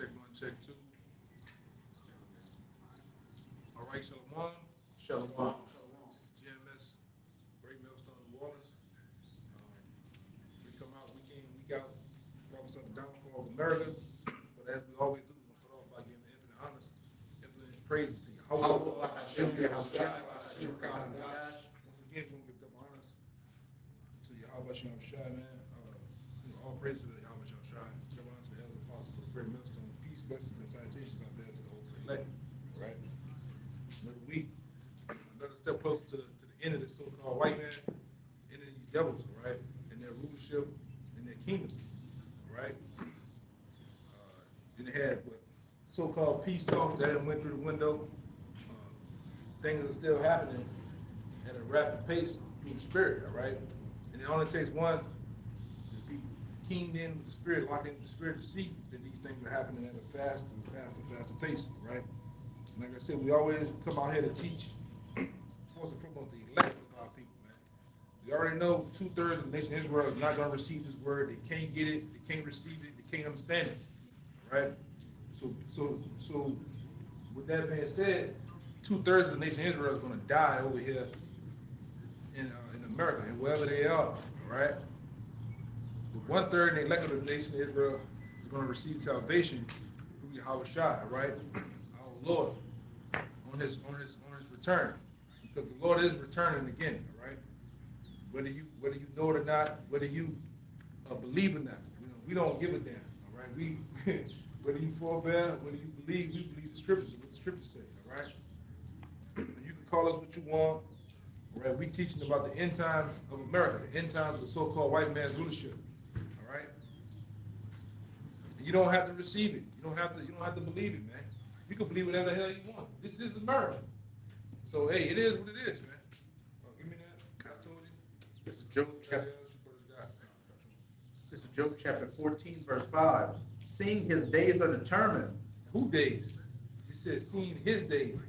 Check one, check two. All right, Shalom. Shalom. This is GMS, Great Millstone, New Orleans. We come out week in, week out, focus on the downfall of America. But as we always do, we're going to start off by giving infinite honors, infinite praises to you. Once again, we're going to give them honors to Yahweh Shem Shai, man. All praise to the Yahweh Shem Shai. Give honor to the elders, apostles, for the great millstone. Peace, blessings, and salutations out there to the whole elect. Right? Another week, another step closer to the end of this so-called white man, and these devils, all right, and their rulership and their kingdom, all right. Then they had what so-called peace talks that went through the window. Things are still happening at a rapid pace through the spirit, all right. And it only takes one to be keyed in with the spirit, locked in with the spirit to see that these things are happening at a faster pace, all right. Like I said, we always come out here to teach, first and foremost, the elect of our people, man. We already know 2/3 of the nation of Israel is not going to receive this word. They can't get it. They can't receive it. They can't understand it, right? So, with that being said, 2/3 of the nation of Israel is going to die over here in America and wherever they are, all right? The 1/3 of the elect of the nation of Israel is going to receive salvation through Yahweh Shai, right? Our Lord on his return, because the Lord is returning again, all right? Whether you know it or not, whether you believe or not, we don't give a damn, all right? We whether you forbear, whether you believe, we believe the scriptures, what the scriptures say, all right? You can call us what you want, all right? We teaching about the end times of America, the end times of the so-called white man's rulership, all right? And you don't have to receive it. You don't have to believe it, man. You can believe whatever the hell you want. This is America. So hey, it is what it is, man. Give me that. I told you. This is Job chapter 14, verse 5. Seeing his days are determined. Who days? He says, seeing his days.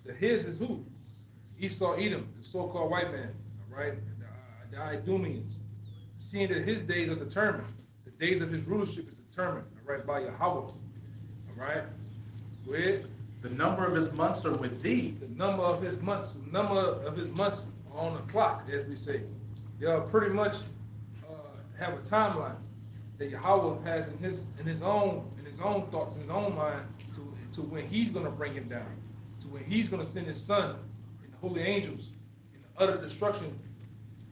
The his is who? Esau, Edom, the so-called white man, all right? The Idumeans. Seeing that his days are determined. The days of his rulership is determined, all right, by Yahweh. All right? Go ahead. The number of his months are with thee. The number of his months are on the clock, as we say. They are pretty much have a timeline that Yahweh has in his own thoughts, in his own mind, to when he's going to bring him down, to when he's going to send his son and the holy angels in utter destruction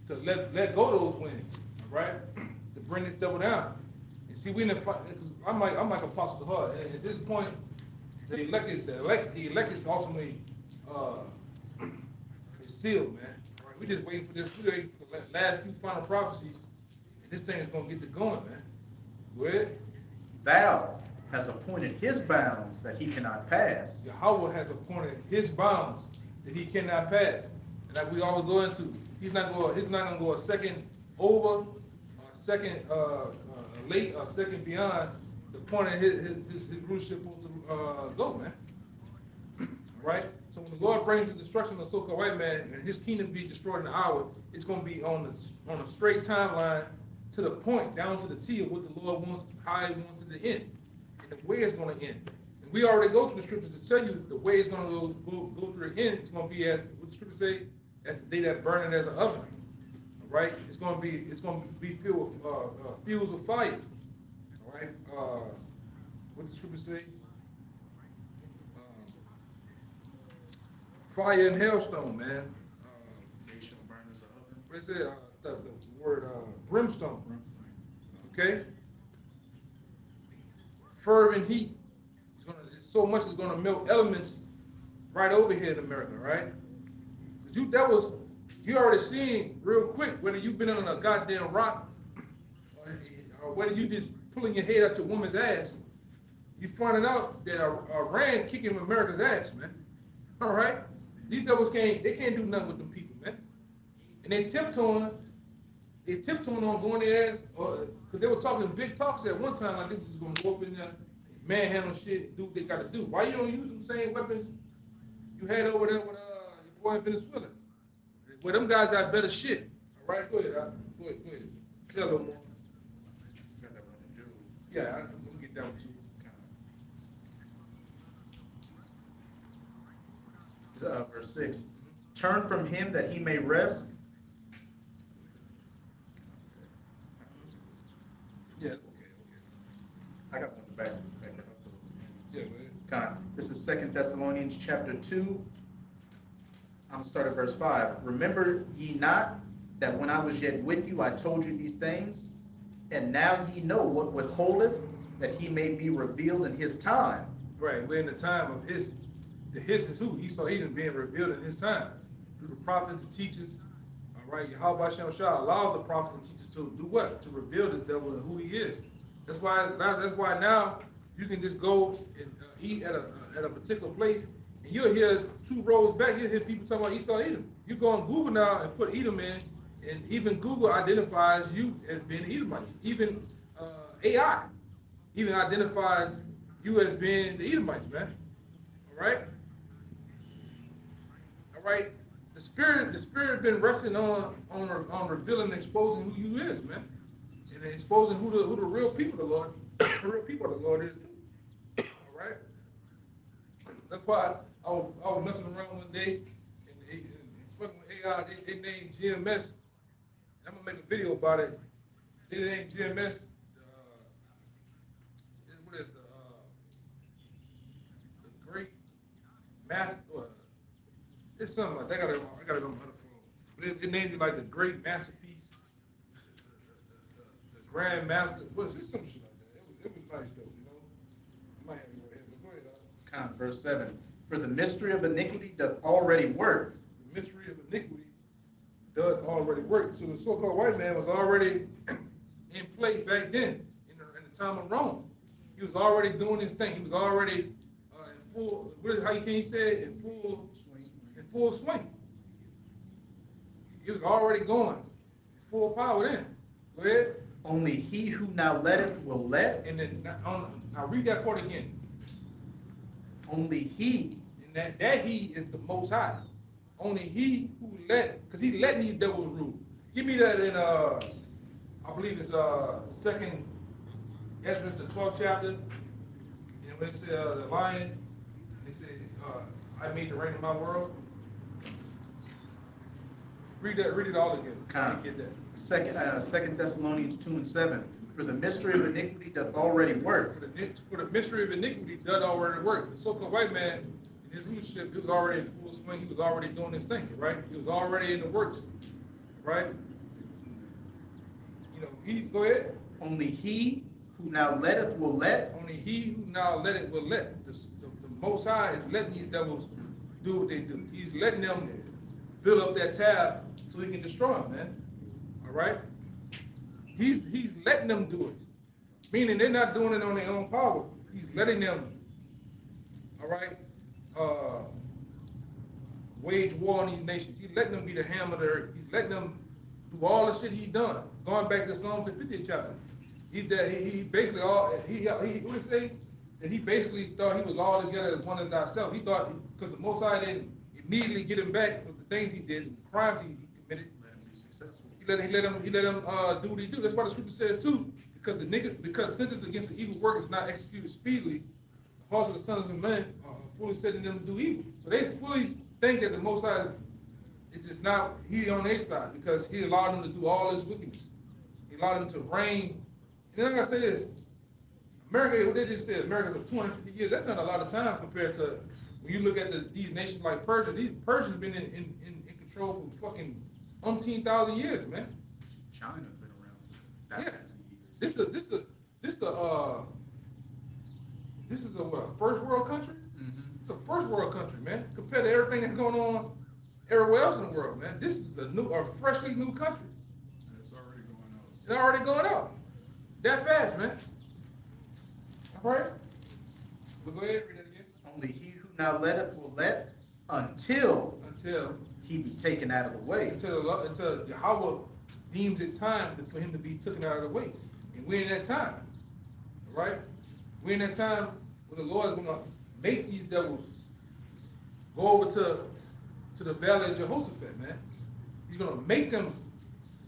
to let go of those winds, all right, to bring this devil down. And see, we didn't fight. I'm like Apostle Hard, and at this point, the elect is ultimately is sealed, man. All right, we're just waiting for this. We're waiting for the last few final prophecies, and this thing is gonna get to going, man. Go ahead. Thou has appointed his bounds that he cannot pass. Yahweh has appointed his bounds that he cannot pass, and like we always go into, he's not gonna go a second over, a second late, or a second beyond the point of his rulership supposed to go, man. Right? So when the Lord brings the destruction of the so-called white man and his kingdom be destroyed in an hour, it's going to be on a straight timeline to the point, down to the T of what the Lord wants, how he wants it to end, and the way it's going to end. And we already go through the scriptures to tell you the way it's going to go through the end. It's going to be as what the scriptures say, as the day that burned as an oven. All right? It's going to be filled with fuels of fire. All right? What the scripture say? Fire and hailstone, man. They shall burn as an oven. What is it? The word brimstone. Okay? Fervent heat. So much is going to melt elements right over here in America, right? Because you already seen real quick whether you've been on a goddamn rock or whether you just pulling your head out your woman's ass. You finding out that Iran kicking America's ass, man. All right? These devils can't do nothing with them people, man. And they tiptoeing on going their ass, because they were talking big talks at one time like this is going to go up in there, manhandle shit, do what they got to do. Why you don't use them same weapons you had over there with your boy in Venezuela? Well, them guys got better shit. All right? Go ahead. Go ahead. Tell them more. Got that one in Jude. Yeah, I'm going to get down to verse 6. Turn from him that he may rest. Yeah, okay. I got one back it up. Yeah, man. Kind. This is 2 Thessalonians chapter 2. I'm going to start at verse 5. Remember ye not that when I was yet with you, I told you these things? And now ye know what withholdeth, that he may be revealed in his time. Right, we're in the time of his. The his is who? Esau Edom being revealed in his time. Through the prophets and teachers. All right, Yahweh Shem Shah allowed the prophets and teachers to do what? To reveal this devil and who he is. That's why now you can just go and eat at a particular place, and you'll hear 2 rows back, you'll hear people talking about Esau Edom. You go on Google now and put Edom in, and even Google identifies you as being Edomites. Even AI even identifies you as being the Edomites, man. All right? All right? The spirit has been resting on revealing and exposing who you is, man. And exposing who the real people of the Lord, the real people of the Lord is too. All right? That's why I was messing around one day and fucking with AI, they named GMS. I'm gonna make a video about it. They named GMS. What is the Great Master? It's something like that. I got it on my other phone. They named it like the Great Masterpiece, the Grand Master. What is it? Some shit like that. It was nice though, you know. I might have it right here, but go ahead. Kind. Verse 7. For the mystery of iniquity doth already work. The mystery of iniquity does already work. So the so-called white man was already in play back then, in the time of Rome. He was already doing his thing. He was already in full. How can you say it? In full swing. In full swing. He was already going full power then. Go ahead. Only he who now letteth will let. And then now read that part again. Only he. And that he is the Most High. Only he who let, because he's letting these devils rule. Give me that in I believe it's 2nd Ezra, the 12th chapter. And when it said the lion, they said, I made the rain in my world. Read it all again. Kind. Get that. 2 Thessalonians 2 and 7. For the mystery of iniquity doth already work. For the mystery of iniquity doth already work. The so-called white man, in his rulership, he was already in full swing. He was already doing his thing, right? He was already in the works, right? You know, go ahead. Only he who now letteth will let. Only he who now letteth will let. The Most High is letting these devils do what they do. He's letting them build up that tab so he can destroy them, man. All right? He's letting them do it. Meaning they're not doing it on their own power. He's letting them, all right, wage war on these nations. He's letting them be the ham of the earth. He's letting them do all the shit he's done. Going back to Psalm 50th chapter. He basically what did he say? That he basically thought he was all together as one as thyself. He thought, because the Most High didn't immediately get him back for the things he did, the crimes he committed. Let him be successful. He let him do what he do. That's why the scripture says too. Because sentence against the evil work is not executed speedily, the hearts of the sons of men are fully setting them to do evil. So they fully think that the Most High is just not he on their side, because he allowed them to do all this wickedness. He allowed them to reign. And then I gotta say this: America, what they just said, America for 250 years. That's not a lot of time compared to when you look at these nations like Persia. These Persians have been in control for fucking umpteen thousand years, man. China's been around. Yeah. This is a what, first world country? Mm-hmm. It's a first world country, man. Compared to everything that's going on everywhere else in the world, man. This is a freshly new country. It's already going out. It's already going out. That fast, man. All right. We'll go ahead and read it again. Only he who now letteth will let until he be taken out of the way. Until Yahweh deems it time for him to be taken out of the way. And we're in that time. All right? We're in that time when the Lord is going to make these devils go over to the valley of Jehoshaphat, man. He's going to make them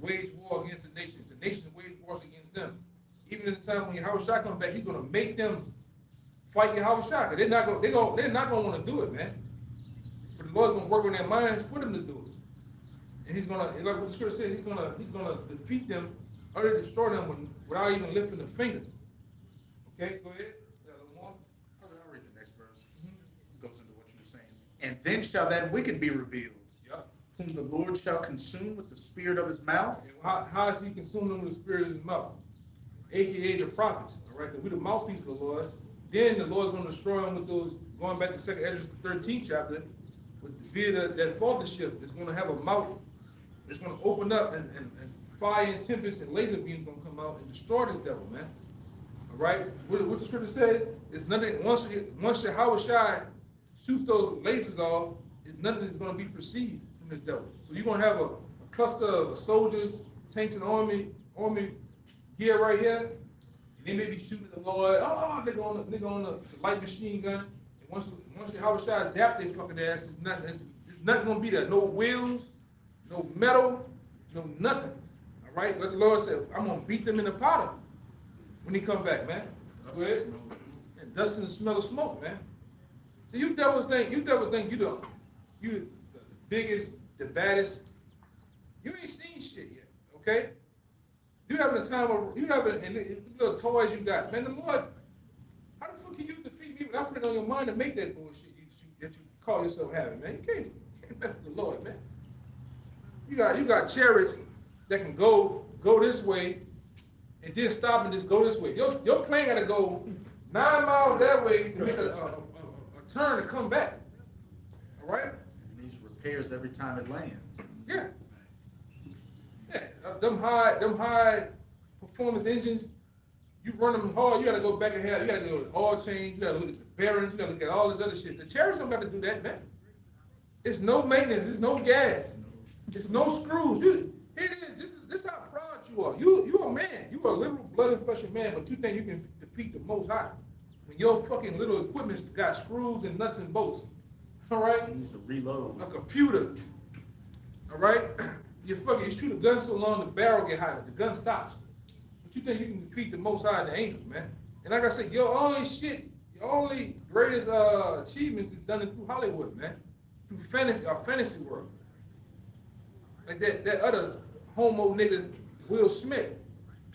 wage war against the nations. The nations wage wars against them. Even in the time when Yahweh Shah comes back, he's going to make them fight Yahweh Shah. They're not going to want to do it, man. But the Lord's gonna work on their minds for them to do it. And he's gonna, like what the scripture says, he's gonna defeat them, utterly destroy them without even lifting a finger. Okay, go ahead. I'll read the next verse. It goes into what you were saying. And then shall that wicked be revealed, whom the Lord shall consume with the spirit of his mouth. And how is he consuming them with the spirit of his mouth? AKA the prophets, all right? Because we're the mouthpiece of the Lord. Then the Lord's going to destroy them with those, going back to 2nd Ezra 13th chapter, via that fathership. It's going to have a mouth. It's going to open up and fire and tempest and laser beams going to come out and destroy this devil, man. All right? What the scripture says is nothing, once Yahweh Shai shoots those lasers off, nothing is going to be perceived from this devil. So you're going to have a cluster of soldiers, tanks, and army gear right here. And they may be shooting at the Lord. Oh, they're on the light machine gun. And once Yahweh Shai zap their fucking ass, there's nothing going to be there. No wheels, no metal, no nothing. All right? But the Lord said, I'm going to beat them in the powder when he come back, man. And dust and the smell of smoke, man. So you devils think you the biggest, the baddest. You ain't seen shit yet, okay? You having a time of, you having, and the little toys you got. Man, the Lord, how the fuck can you defeat me without putting on your mind to make that bullshit that you call yourself having, man? You can't mess with the Lord, man. You got chariots that can go this way and then stop and just go this way. Your plane got to go 9 miles that way to make a turn to come back. All right? And these repairs every time it lands. Yeah. Yeah. Them high performance engines, you run them hard, you gotta go back ahead, you gotta go to oil change, you gotta look at the bearings, you gotta look at all this other shit. The chariots don't gotta do that, man. It's no maintenance, it's no gas, it's no screws. Here it is, this is how proud you are. You a man, you are a literal blood and flesh man, but you think you can defeat the Most High. When your fucking little equipment's got screws and nuts and bolts. All right? It needs to reload. A computer. All right? You shoot a gun so long the barrel get higher, the gun stops. But you think you can defeat the Most High and the angels, man? And like I said, your only greatest achievements is done through Hollywood, man. Through fantasy world. Like that other homo nigga, Will Smith.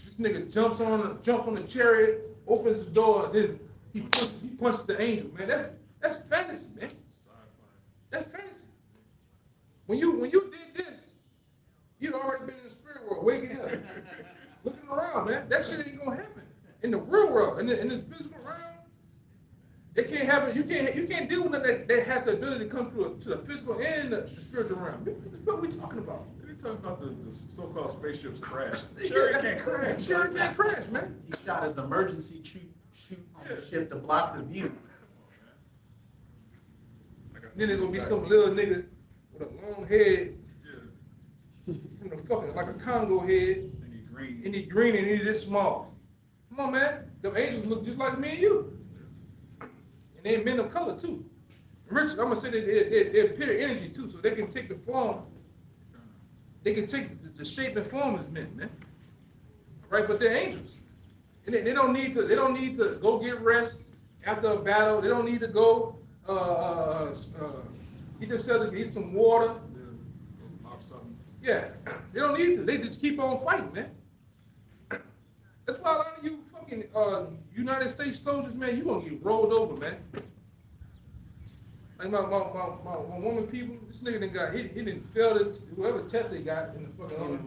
This nigga jumps on the chariot, opens the door, then he punches the angel, man. That's fantasy, man. That's fantasy. When you did this, you'd already been in the spirit world, waking up, looking around, man. That shit ain't gonna happen in the real world. In this physical realm, it can't happen. You can't deal with them that have the ability to come through to the physical and the spiritual realm. What are we talking about? We're talking about the so-called spaceships crash. Sure, it can't crash. Sure, it can't crash, man. He shot his emergency shoot on the ship to block the view. Then there's gonna be some little nigga with a long head, from the fucking like a Congo head, and he green and he this small. Come on, man. The angels look just like me and you, and they men of color too. Rich, I'm gonna say they're pure energy too, so they can take the form. They can take the shape and form as men, man. All right, but they're angels, and they don't need to go get rest after a battle. They don't need to go get themselves to eat some water. Yeah, they don't need to. They just keep on fighting, man. That's why a lot of you fucking United States soldiers, man, you gonna get rolled over, man. Like my woman people, this nigga he didn't fail this whoever test they got in the fucking army.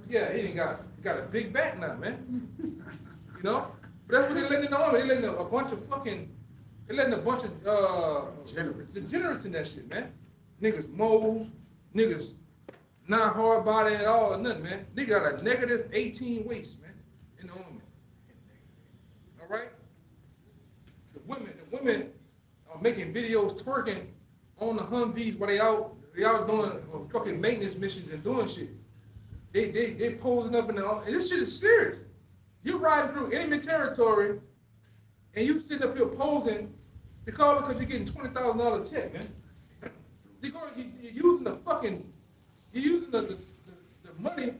Yeah, he got a big back now, man. You know, but that's what they letting in the army. They letting a bunch of degenerates in that shit, man. Niggas moles, niggas not hard body at all or nothing, man. They got a negative 18 waist, man, in the army. All right? The women are making videos twerking on the Humvees while they out doing fucking maintenance missions and doing shit. They posing up in the army, and this shit is serious. You riding through enemy territory and you sitting up here posing because you're getting $20,000 check, man. You're using the money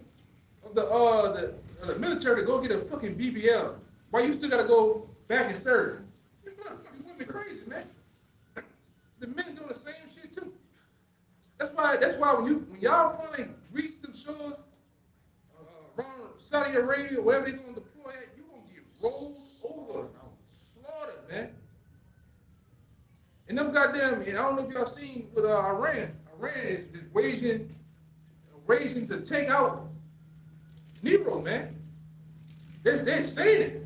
of the military to go get a fucking BBL. Why you still gotta go back and serve? You fucking women crazy, man. The men doing the same shit too. That's why when y'all finally reach them shores around Saudi Arabia, wherever they're gonna deploy at, you're gonna get rolled over, slaughtered, man. And them goddamn, and I don't know if y'all seen with Iran. Iran is waging to take out Nero, man. They're saying it.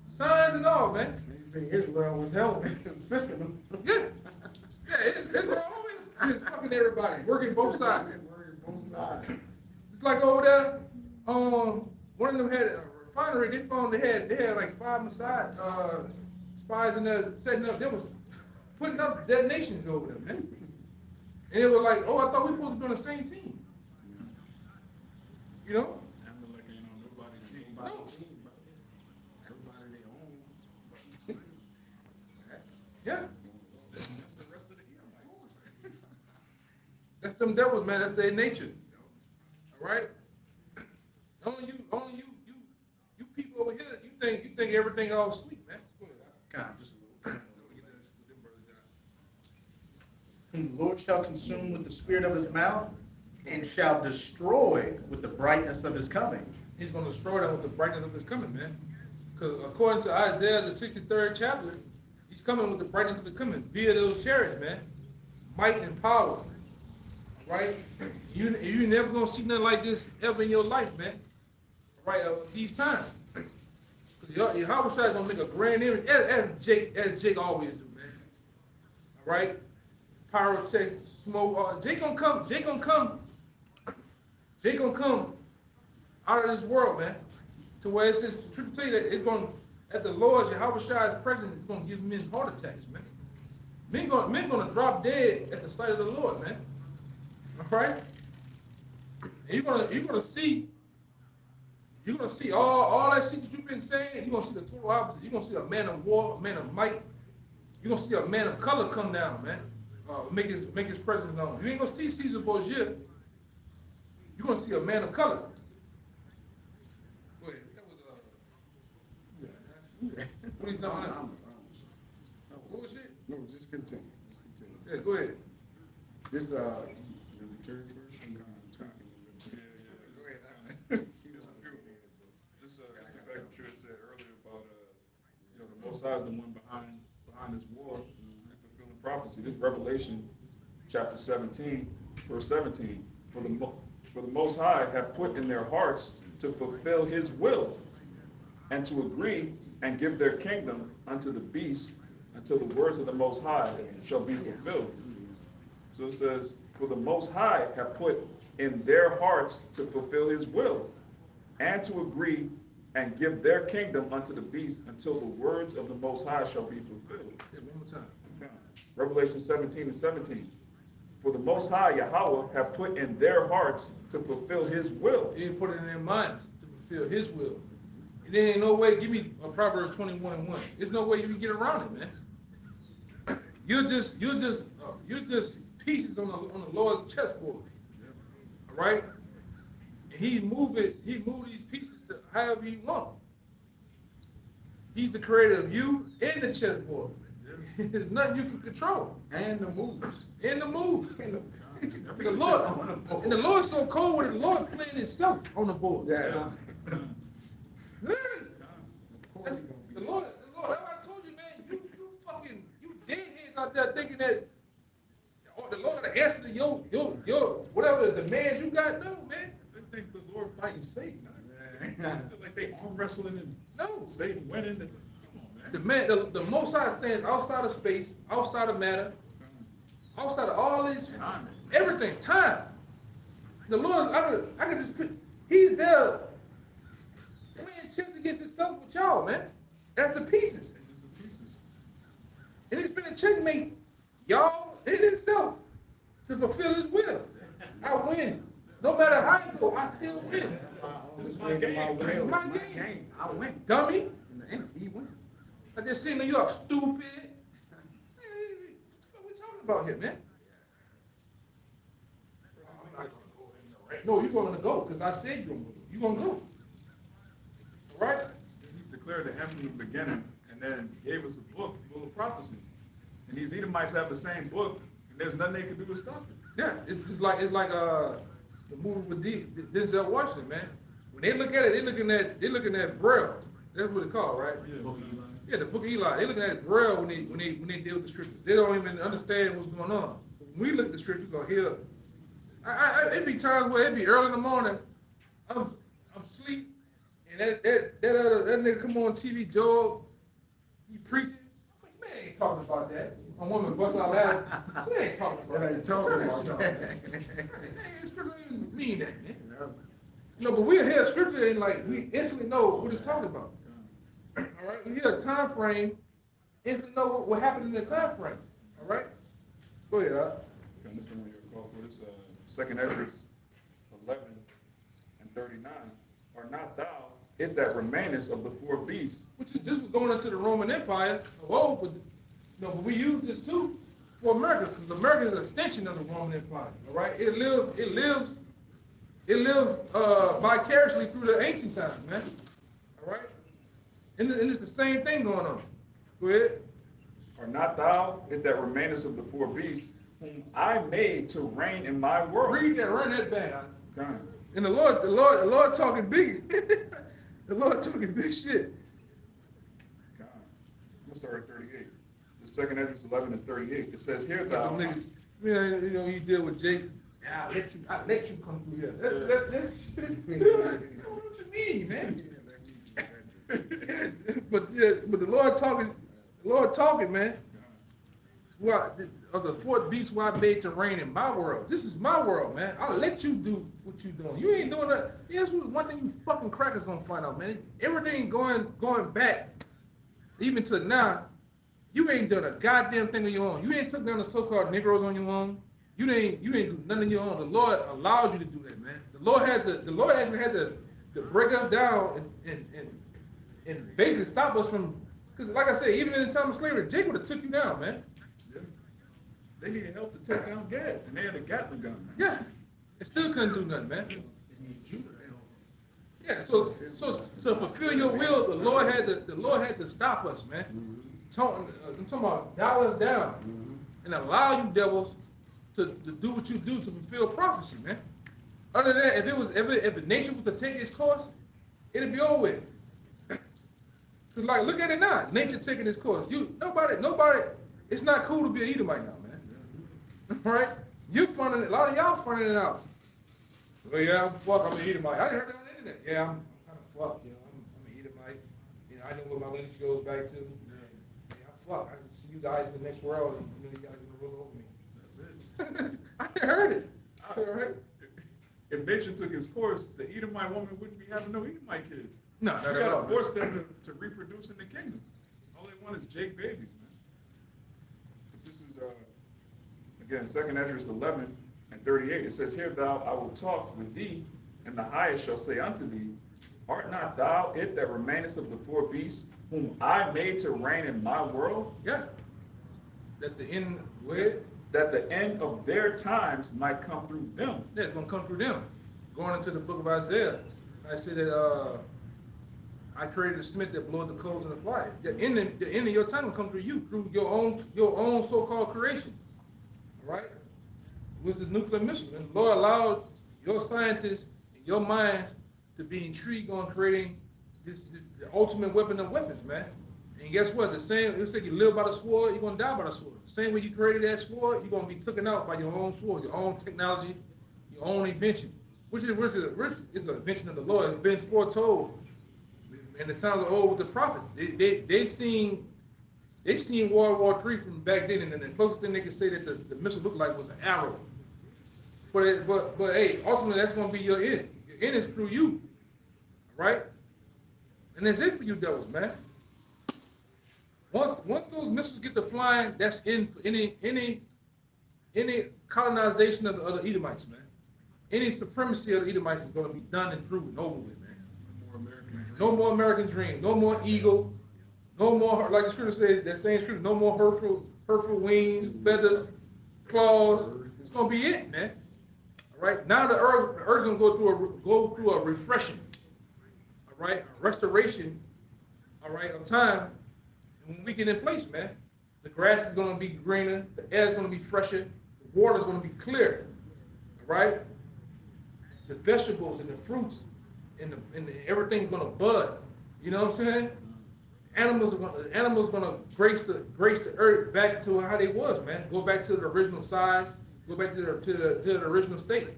Signs and all, man. They say Israel was helping, assisting them. Yeah. Yeah, Israel always been fucking everybody, working both sides. Working both sides. It's like over there, one of them had a refinery. They found they had like 5 Mossad spies in there setting up. They was putting up detonations over there, man. And it was like, oh, I thought we were supposed to be on the same team. You know? I'm like, nobody's team. No. Everybody their own. Yeah. That's the rest of the Edomites. That's them devils, man. That's their nature. All right? Only you people over here, you think everything all sweet, man. Go ahead. Kind of, just a little. Whom the Lord shall consume with the spirit of his mouth, and shall destroy with the brightness of his coming. He's going to destroy them with the brightness of his coming, man. Because according to Isaiah, the 63rd chapter, he's coming with the brightness of his coming via those chariots, man. Might and power. Right? You never going to see nothing like this ever in your life, man. Right? These times. Because Yahweh is going to make a grand image, as Jake always do, man. All right? Pyrotech, smoke. Jake gonna come out of this world, man. To where it's just, truth to tell you that it's going, at the Lord's, Yahweh Shai's presence, it's going to give men heart attacks, man. Men gonna drop dead at the sight of the Lord, man. All right? And you're gonna see all that shit that you've been saying. You're gonna see the total opposite. You're gonna see a man of war, a man of might. You're gonna see a man of color come down, man. Make his presence known. You ain't gonna see Caesar Borgia. You're gonna see a man of color. Wait, that was what are you talking about? What was it? No, just continue. Yeah, go ahead. This the church verse. I'm talking. Go ahead. Just get back to what you had said earlier about the Most High is the one behind this war and fulfilling prophecy. This Revelation chapter 17, verse 17. For the Most High have put in their hearts to fulfill His will, and to agree and give their kingdom unto the beast, until the words of the Most High shall be fulfilled. So it says, for the Most High have put in their hearts to fulfill His will, and to agree and give their kingdom unto the beast, until the words of the Most High shall be fulfilled. Yeah, one more time. Revelation 17 and 17. For the Most High, Yahweh, have put in their hearts to fulfill His will. He put it in their minds to fulfill His will. And there ain't no way. Give me a Proverbs 21 and 1. There's no way you can get around it, man. You're just pieces on the Lord's chessboard. All right. And He move these pieces to however He wants. He's the creator of you and the chessboard. There's nothing you can control. And the moves. And the move. The Lord, and the Lord's so cold with it, the Lord playing Himself on the board. Yeah. Literally. Of course he's gonna be. The Lord, I told you, man, you deadheads out there thinking that the Lord got to answer to your whatever demands you got. No, man. They think the Lord fighting Satan. Yeah. Like they arm wrestling and No. Satan winning. Come on, man. The Most High stands outside of space, outside of matter, outside of all this, Time. everything, time. The Lord, I could just put, He's there playing chess against Himself with y'all, man. After pieces. It's the pieces. And He's finna checkmate y'all and Himself to fulfill His will. I win. No matter how you go, I still win. This is my game. It's my game. I win. Dummy. In the end, he wins. I just seen New York, stupid. Man, what we talking about here, man? No, you're going to go because I said you're going to go. You're going to go. All right? He declared the end from the beginning and then gave us a book full of prophecies. And these Edomites have the same book, and there's nothing they can do to stop it. Yeah, it's like the movie with Denzel Washington, man. When they look at it, they looking at Braille. That's what it's called, right? Yeah. Yeah, the Book of Eli. They looking at Braille when they deal with the scriptures. They don't even understand what's going on. When we look at the scriptures or hear, it be times where it be early in the morning. I'm asleep, and that nigga come on TV, Joel, he preaching. I'm like, man, ain't talking about that. My woman bust out laughing. We ain't talking about that. Ain't talking about that. Scripture ain't mean that, man. No, but we hear scripture and like we instantly know what it's talking about. All right, we hear a time frame, instantly know what happened in the time frame. All right, go ahead. Okay, this is the one you're called for. This second Ezra 11:39. Are not thou it that remainest of the four beasts? Which is this was going into the Roman Empire. Oh, but we use this too for America because America is an extension of the Roman Empire. All right, it lives vicariously through the ancient times, man. All right, and it's the same thing going on. Go ahead. Are not thou it that remainest of the four beasts, whom I made to reign in my world? Read that, run that back. Okay. And the Lord talking big. The Lord talking big shit. Okay. I'm gonna start at 38. The second Ezra 11:38. It says, "Here thou." Niggas, you know, you deal with Jake. Yeah, I let you come through here. That's what you mean, man. but the Lord talking, man. Well, of the fourth beast who I made to reign in my world. This is my world, man. I'll let you do what you doing. You ain't doing that. Here's one thing you fucking crackers gonna find out, man. Everything going back, even to now, you ain't done a goddamn thing on your own. You ain't took down the so-called Negroes on your own. You ain't do nothing on your own. The Lord allowed you to do that, man. The Lord actually had to break us down and basically stop us from. Because like I said, even in the time of slavery, Jake would have took you down, man. They needed help to take down Gad, and they had a Gatling gun. Man. Yeah, it still couldn't do nothing, man. Yeah, so to fulfill your will, the Lord had to stop us, man. I'm talking about dial us down and allow you devils to do what you do to fulfill prophecy, man. Other than that, if nature was to take its course, it'd be over with. Cause like look at it now, nature taking its course. Nobody. It's not cool to be an Edomite now, man. Right? You finding it. A lot of y'all finding it out. Well, yeah, I'm an Edomite. I heard that on the internet. Yeah, I'm kind of fucked. You know, I'm an Edomite. You know, I know where my lineage goes back to. Yeah, I'm fucked. I can see you guys in the next world, and you guys are gonna rule over me. That's it. I heard it. Right? If nature took its course, the Edomite woman wouldn't be having no Edomite kids. No, you gotta force them to reproduce in the kingdom. All they want is Jake babies, man. But this is again, 2 Ezra 11:38. It says, "Here thou I will talk with thee, and the highest shall say unto thee, Art not thou it that remainest of the four beasts, whom I made to reign in my world?" Yeah. That the end of their times might come through them. Yeah, it's gonna come through them. Going into the book of Isaiah, I said that I created a smith that blows the coals in the fire. The end of your time will come through you, through your own so-called creation. All right? It was the nuclear missile. And the Lord allowed your scientists and your minds to be intrigued on creating the ultimate weapon of weapons, man. And guess what? The same, it's like you live by the sword, you're gonna die by the sword. The same way you created that sword, you're gonna be taken out by your own sword, your own technology, your own invention. Which is an invention of the Lord. It's been foretold in the times of old with the prophets. They seen World War III from back then, and then the closest thing they could say that the missile looked like was an arrow. But hey, ultimately that's gonna be your end. Your end is through you, right? And that's it for you devils, man. Once those missiles get to flying, that's in for any colonization of the Edomites, man. Any supremacy of the Edomites is going to be done and through and over with, man. No more American dream. No more eagle. No more, like the scripture says, that same scripture, no more hurtful wings, feathers, claws. It's going to be it, man. All right. Now the earth is going to go through a refreshing. All right, a restoration. All right, of time. And when we get in place, man, the grass is going to be greener. The air is going to be fresher. The water's gonna be clear, right? The vegetables and the fruits and everything's gonna bud. You know what I'm saying? Animals gonna grace the earth back to how they was, man. Go back to the original size. Go back to the original state.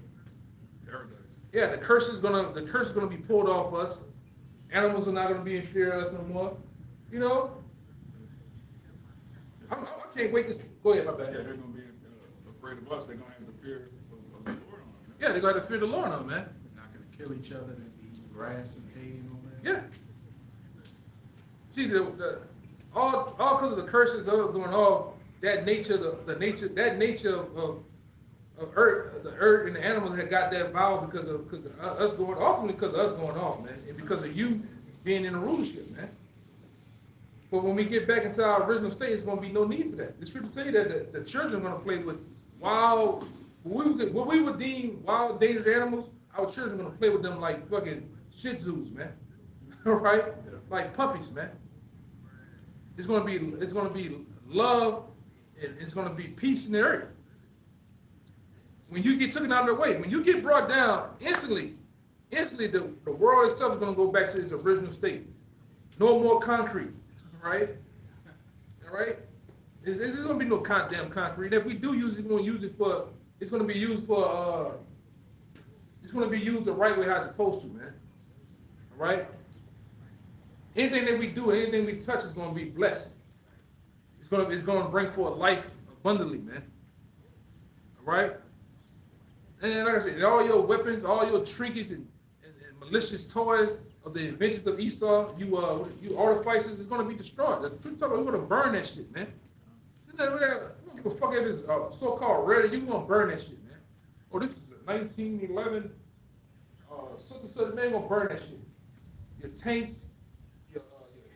Paradise. Yeah, the curse is gonna be pulled off us. Animals are not gonna be in fear of us no more. You know, I can't wait to see. Go ahead, my bad. Yeah, they're gonna be afraid of us. They're gonna have the fear of the Lord on them. Yeah, they're gonna have to fear the Lord on, man. Not gonna kill each other, they'll be eating grass and hay and all that. Yeah. See, all because of the curses that are going off, that nature of earth, the earth and the animals had got that vow because of us going, ultimately because of us going off, man, and because of you being in the rulership, man. But when we get back into our original state, it's going to be no need for that. The scripture tell you that the children are going to play with wild, what we would deem wild, dangerous animals. Our children are going to play with them like fucking Shih Tzus, man. All right, like puppies, man. It's going to be love, and it's going to be peace in the earth. When you get taken out of the way, when you get brought down, instantly the world itself is going to go back to its original state. No more concrete, right? All right? There's going to be no goddamn concrete. If we do use it, we're going to use it for, it's going to be used for, it's going to be used the right way how it's supposed to, man. All right? Anything that we do, anything we touch is going to be blessed. It's going to bring forth life abundantly, man. All right? And like I said, all your weapons, all your trinkets and malicious toys of the inventions of Esau, you artificers, it's going to be destroyed. The truth talking, we're going to burn that shit, man. We don't give a fuck if it's so-called red, you're going to burn that shit, man. Oh, this is a 1911 such man, going to burn that shit. Your tanks, your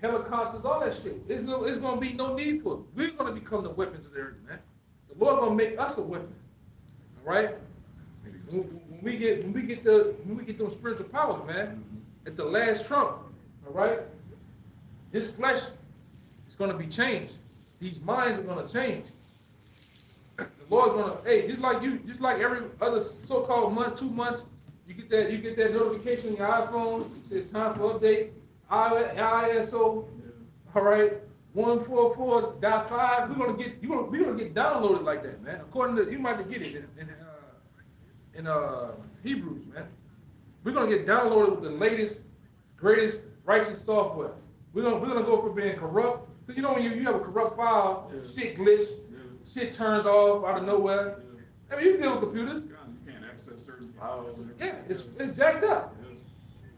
helicopters, all that shit. It's going to be no need for it. We're going to become the weapons of the earth, man. The Lord going to make us a weapon, all right? When we get those spiritual powers, man, at the last trump, all right, this flesh is going to be changed. These minds are going to change. The Lord's going to, hey, just like every other so-called month, 2 months, you get that notification on your iPhone. It says time for update. ISO, all right, 144.5. We're gonna get downloaded like that, man. According to, you might get it in Hebrews, man. We're gonna get downloaded with the latest, greatest righteous software. We're gonna go from being corrupt. Cause you know when you have a corrupt file, shit glitch, shit turns off out of nowhere. I mean, you can deal with computers. You can't access certain files. Yeah, it's jacked up.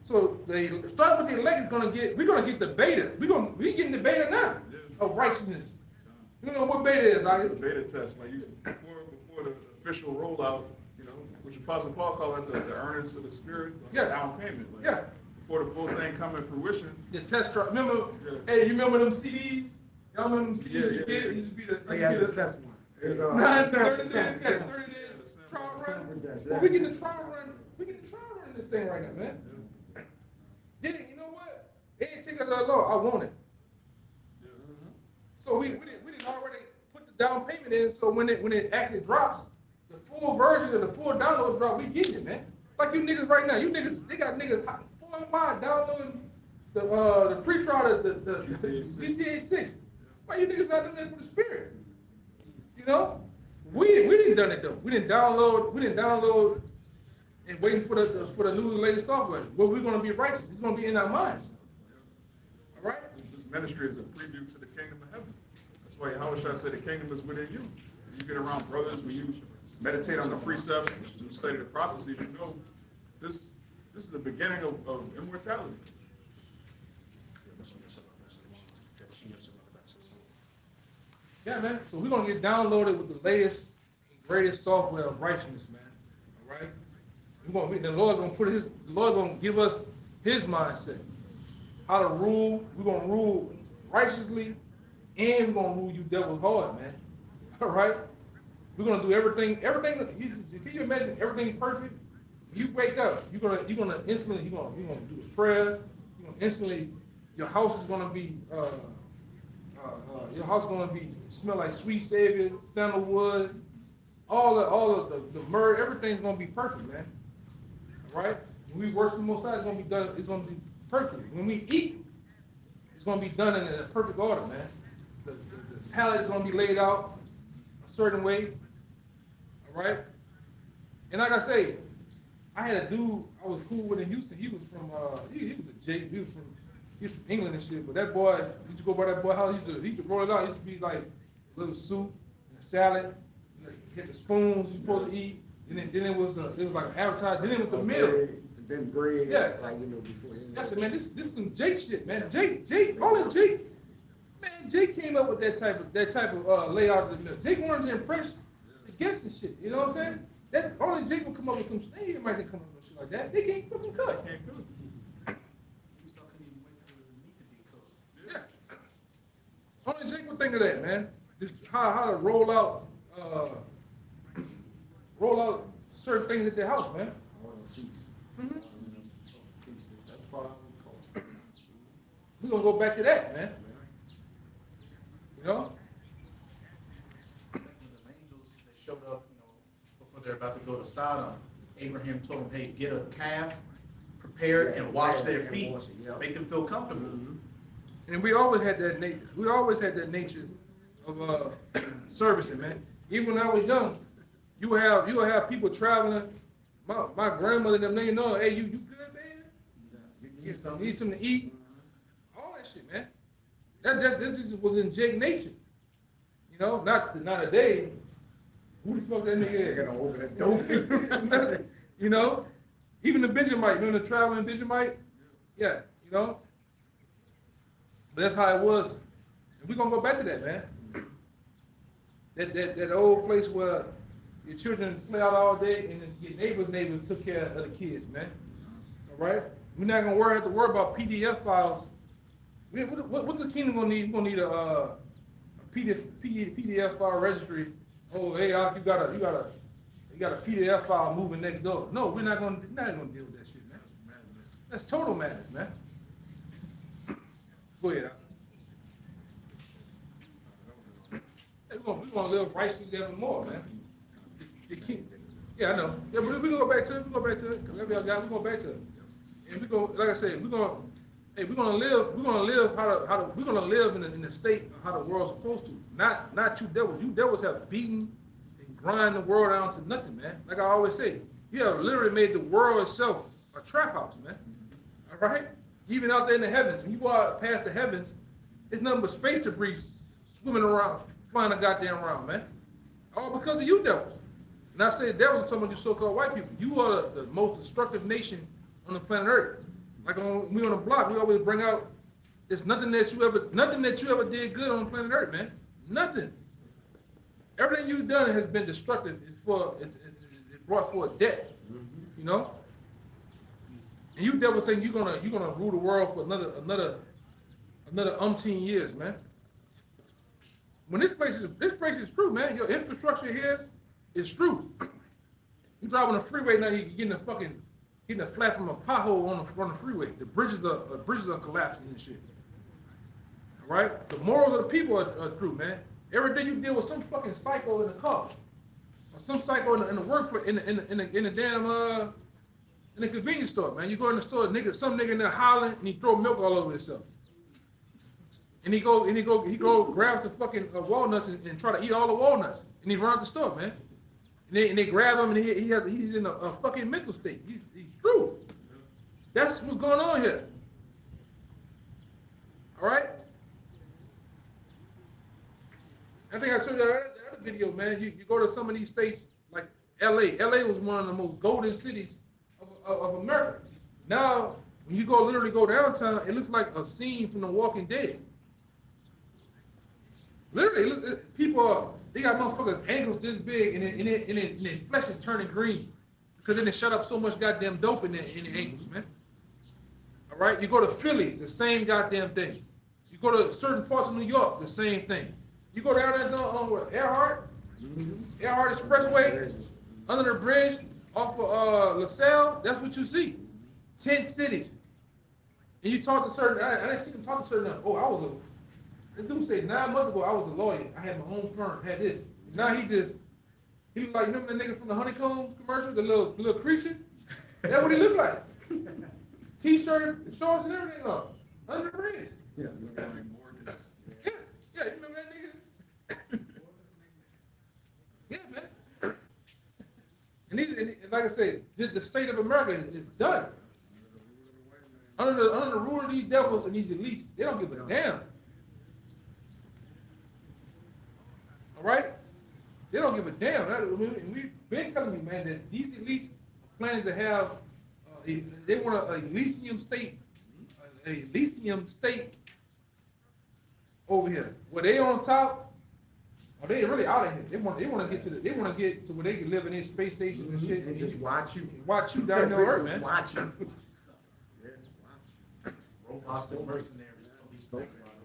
So they start with the elect we're gonna get the beta. We getting the beta now of righteousness. You know what beta is, like it's a beta test. Like before the official rollout, you know, which Apostle Paul called it the earnest of the spirit, down payment. Like, before the full thing come in fruition. The test drive. Remember, hey, you remember them CDs? Y'all remember them CDs? Yeah. It used to be the test one. It's 30 days trial run. Well, we get the trial run. We get the trial run in this thing right now, man. Yeah, you know what? It didn't take us that long. I want it. So we didn't already put the down payment in. So when it actually drops, the full version of the full download drop, we get it, man. Like you niggas right now, they got niggas 4 and 5 downloading the pre-trial, the GTA 6. Why you niggas not doing that for the spirit? You know, we didn't done it though. We didn't download and waiting for the new latest software. Well, we're gonna be righteous. It's gonna be in our minds. All right. This ministry is a preview to the kingdom of heaven. That's why Yahushua said the kingdom is within you. You get around brothers, when you meditate on the precepts, you study the prophecy, you know this is the beginning of immortality. Yeah, man. So we're gonna get downloaded with the latest and greatest software of righteousness, man. All right. The Lord gonna give us His mindset, how to rule. We're gonna rule righteously, and we're gonna rule you devils hard, man. All right. We're gonna do everything. Can you imagine everything perfect? You wake up, you're gonna instantly do a prayer. You're gonna instantly, your house is gonna be smell like sweet savior, sandalwood, all of the murder, everything's gonna be perfect, man. All right? When we work from both sides, it's gonna be done. It's gonna be perfect. When we eat, it's gonna be done in a perfect order, man. The palate is gonna be laid out a certain way. All right? And like I say, I had a dude I was cool with in Houston. He was from he was a Jake. He was from England and shit. But that boy, you used to go by that boy house. He used to roll it out. He used to be like a little soup and a salad. You know, get the spoons you're supposed to eat. And then it was like an appetizer. Then it was the meal. Then bread. Yeah. Like, you know, before. I said, man, this some Jake shit, man. Jake, only Jake. Man, Jake came up with that type of layout of the meal. Jake wanted to impress the guests and shit. You know what I'm saying? That only Jake would come up with some. They might come up with shit like that. They can't fucking cook. Can't cook. Esau couldn't even wait for the meat to be cooked. Yeah. Only Jake would think of that, man. Just how to roll out certain things at their house, man. All the feast. Mm-hmm. Feast. That's part of the culture. We're gonna go back to that, man. You know? When the angels they showed up, before they're about to go to Sodom, Abraham told them, "Hey, get a calf, prepare it, and wash their feet, make them feel comfortable." Mm-hmm. And we always had that nature. We always had that nature of servicing, man. Even when I was young, you would have people traveling. My grandmother and them, they know, hey, you good, man? You need something to eat. All that shit, man. That just was in Jake nature. You know, not today. Who the fuck that nigga is? They're gonna open that door. You know, even the Benjamite, the traveling Benjamite. Yeah, you know. But that's how it was. And we're gonna go back to that, man. That old place where your children play out all day and then your neighbors took care of the kids, man. All right? We're not gonna have to worry about PDF files. What the kingdom gonna need? We're gonna need a PDF file registry. Oh, hey, you got a PDF file moving next door. No, we're not gonna deal with that shit, man. That's total madness, man. Go ahead. Hey, we're gonna live righteously evermore, man. Yeah, I know. Yeah, but we go back to it. We go back to it. We're going back to it. And we're gonna, like I said, we're gonna live in the state of how the world's supposed to. Not you devils. You devils have beaten and grind the world down to nothing, man. Like I always say, you have literally made the world itself a trap house, man. All right? Even out there in the heavens, when you go out past the heavens, it's nothing but space debris swimming around, flying a goddamn around, man. All because of you devils. And I say devils are talking about you so-called white people. You are the most destructive nation on the planet Earth. Like when we on the block, we always bring out, there's nothing that you ever did good on planet Earth, man. Nothing. Everything you've done has been destructive. It brought forth debt. You know? And you devil think you're gonna rule the world for another umpteen years, man. When this place is true, man. Your infrastructure here is true. You drive on the freeway now, you're getting a flat from a pothole on the freeway. The bridges are collapsing and shit. All right? The morals of the people are true, man. Every day you deal with some fucking psycho in the car, or some psycho in the workplace, in the damn in the convenience store, man. You go in the store, some nigga in there hollering, and he throw milk all over himself. And he go grab the fucking walnuts and try to eat all the walnuts, and he run out the store, man. And they grab him, and he's in a fucking mental state. He's true. That's what's going on here. All right. I think I showed you the other video, man. You go to some of these states like LA. LA was one of the most golden cities of America. Now, when you literally go downtown, it looks like a scene from The Walking Dead. Literally, they got motherfuckers ankles this big, and their flesh is turning green because then they shut up so much goddamn dope in their ankles, man. All right, you go to Philly, the same goddamn thing. You go to certain parts of New York, the same thing. You go down there on Earhart Expressway, under the bridge off of LaSalle, that's what you see. 10 cities. And you talk to certain, I didn't see them talk to certain, this dude said 9 months ago I was a lawyer. I had my own firm, had this. Now he He look like, remember the nigga from the Honeycombs commercial, the little creature? That's what he look like. T-shirt, shorts, and everything on. Under the bridge. Yeah. Yeah, you remember that nigga? Yeah, man. And like I said, the state of America is done. Under the rule of these devils and these elites, they don't give a damn. All right? They don't give a damn. We've been telling you, man, that these elites are planning to have, they want a Elysium state over here. Where they on top, or they really out of here. They want to get to where they can live in these space stations and shit. And just watch you. Watch you down there, Earth, man. Watch you. Yeah, watch Robots and mercenaries.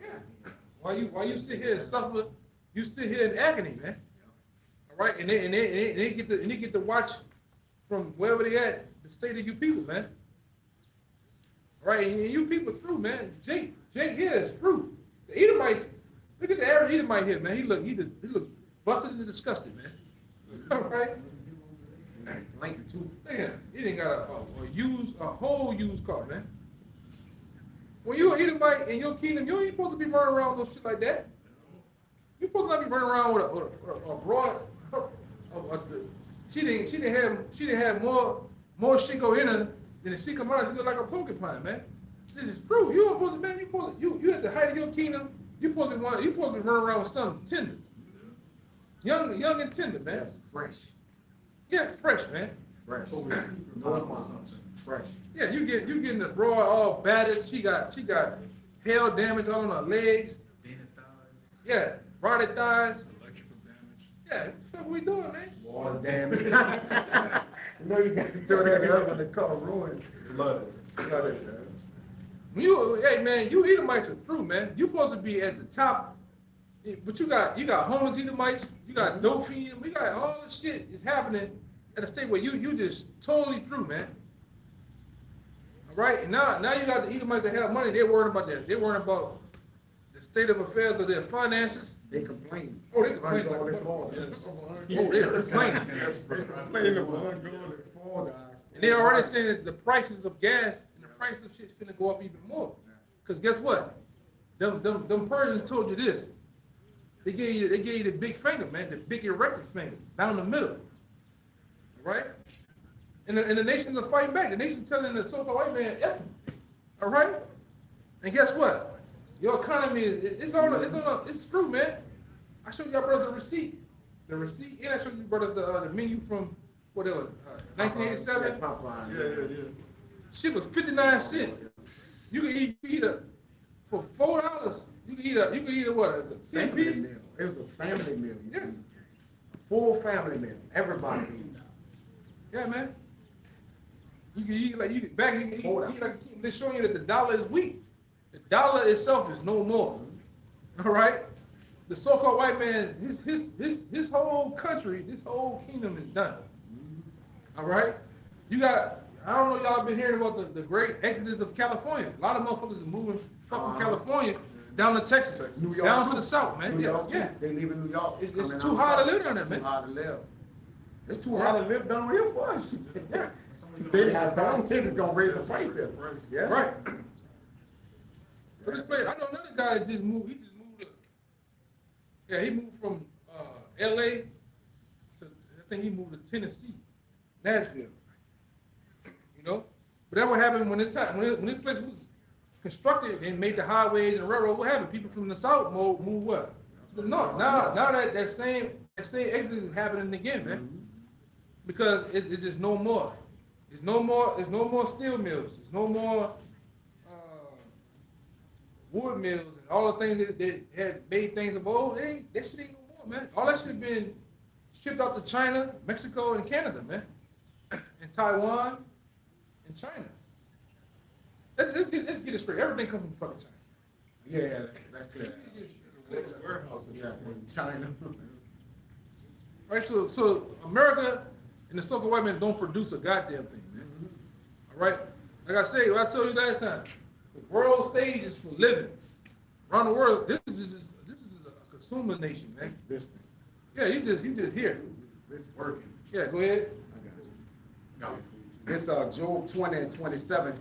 Yeah. While you sit here and suffer, you sit here in agony, man. All right, and they get to watch from wherever they at the state of you people, man. All right, and you people through, man. Jake here is through. The Edomites, look at the average Edomite here, man. He look busted and disgusted, man. All right. Like too. Yeah, he didn't got a whole used car, man. When you're an Edomite in your kingdom, you ain't supposed to be running around with no shit like that. You're supposed to not be running around with a broad. She didn't have more shit go in her than she come out. She look like a porcupine, man. This is true. You supposed to, man. You at the height of your kingdom. You supposed to run around with something tender, young and tender, man. Yes, fresh. Yeah, fresh, man. Fresh. Fresh. Yeah, you getting the broad all battered. She got hail damage all on her legs. Yeah, rotted thighs. Electrical damage. Yeah, what the fuck we doing, man? Water damage. You know you got to throw that up in the car, ruined. Flooded, man. Hey man, you Edomites are through, man. You supposed to be at the top, but you got homeless Edomites, you got dope fiends, we got all this shit is happening at a state where you just totally through, man. All right, and now you got the Edomites that have money. They're worried about that. They're worried about the state of affairs of their finances. They complain. Oh, they complain about about their it. fall. Yes. Oh, they're complaining. They complain about going to fall guys. And they're already saying that the prices of gas and the price of shit's gonna go up even more. Cause guess what? Them Persians told you this. They gave you the big finger, man, the big erected finger, down the middle. Right? And the nations are fighting back. The nation's telling the so-called white man, F him. All right? And guess what? Your economy it's screwed, man. I showed y'all brothers the receipt. The receipt, and I showed you brothers the menu from what it was, 1987. Yeah. Shit was 59 cents. You can eat for $4. You can eat a what? A 10 Family piece? meal. It was a family meal. Yeah. A full family meal. Everybody eat. Yeah, man. You can eat like they're showing you that the dollar is weak. The dollar itself is no more. All right. The so-called white man, his whole country, this whole kingdom is done. All right. You got. I don't know y'all been hearing about the great exodus of California. A lot of motherfuckers are moving from California down to Texas, New York down too. to the south, man. New York too. Yeah. They live in New York. It's Coming too down hard to south. live down there, It's man. too hard to live. It's too Yeah. hard to live down here for us. Yeah. They got dumb niggas gonna raise the price there. Yeah. Right. So this place, I know another guy that just moved. He just moved. He moved from L.A. to I think he moved to Tennessee, Nashville. You know, but that what happened when this place was constructed and made the highways and railroad. What happened? People from the south moved what? To the north. Now that same exit is happening again, man. Because it's just no more. It's no more steel mills. It's no more wood mills and all the things that had made things of old. That shit ain't no more, man. All that shit been shipped out to China, Mexico, and Canada, man, and Taiwan, and China. Let's get it straight. Everything comes from fucking China. Yeah, that's clear. Warehouse. Yeah, in China. Right, so America and the so-called white man don't produce a goddamn thing, man. All right, like I said, what I told you last time, the world stage is for living. Around the world, this is a consumer nation, man. Existing. Yeah, you just here. It's working. Yeah, go ahead. I got it. It's Job 20 and 27,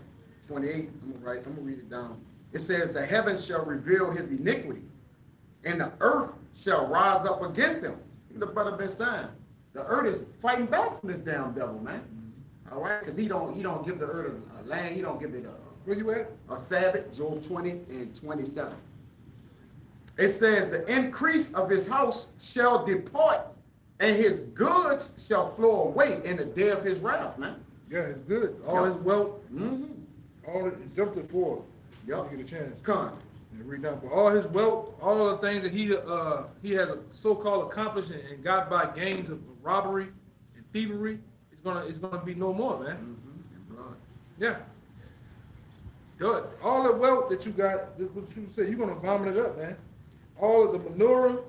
28. I'm gonna read it down. It says, the heavens shall reveal his iniquity, and the earth shall rise up against him. The brother been saying, the earth is fighting back from this damn devil, man. All right, because he don't give the earth a land. He don't give it Where you at? a Sabbath. Job 20 and 27. It says, the increase of his house shall depart, and his goods shall flow away in the day of his wrath, man. Yeah, it's good. All his wealth, Mm-hmm. all it jumped it forward. Yep. You get a chance. Con. And read down. But all his wealth, all the things that he has so-called accomplished and got by gains of robbery and thievery, it's gonna be no more, man. Mm-hmm. Blood. Yeah. Good. All the wealth that you got, what you said, you're gonna vomit it up, man. All of the menorah,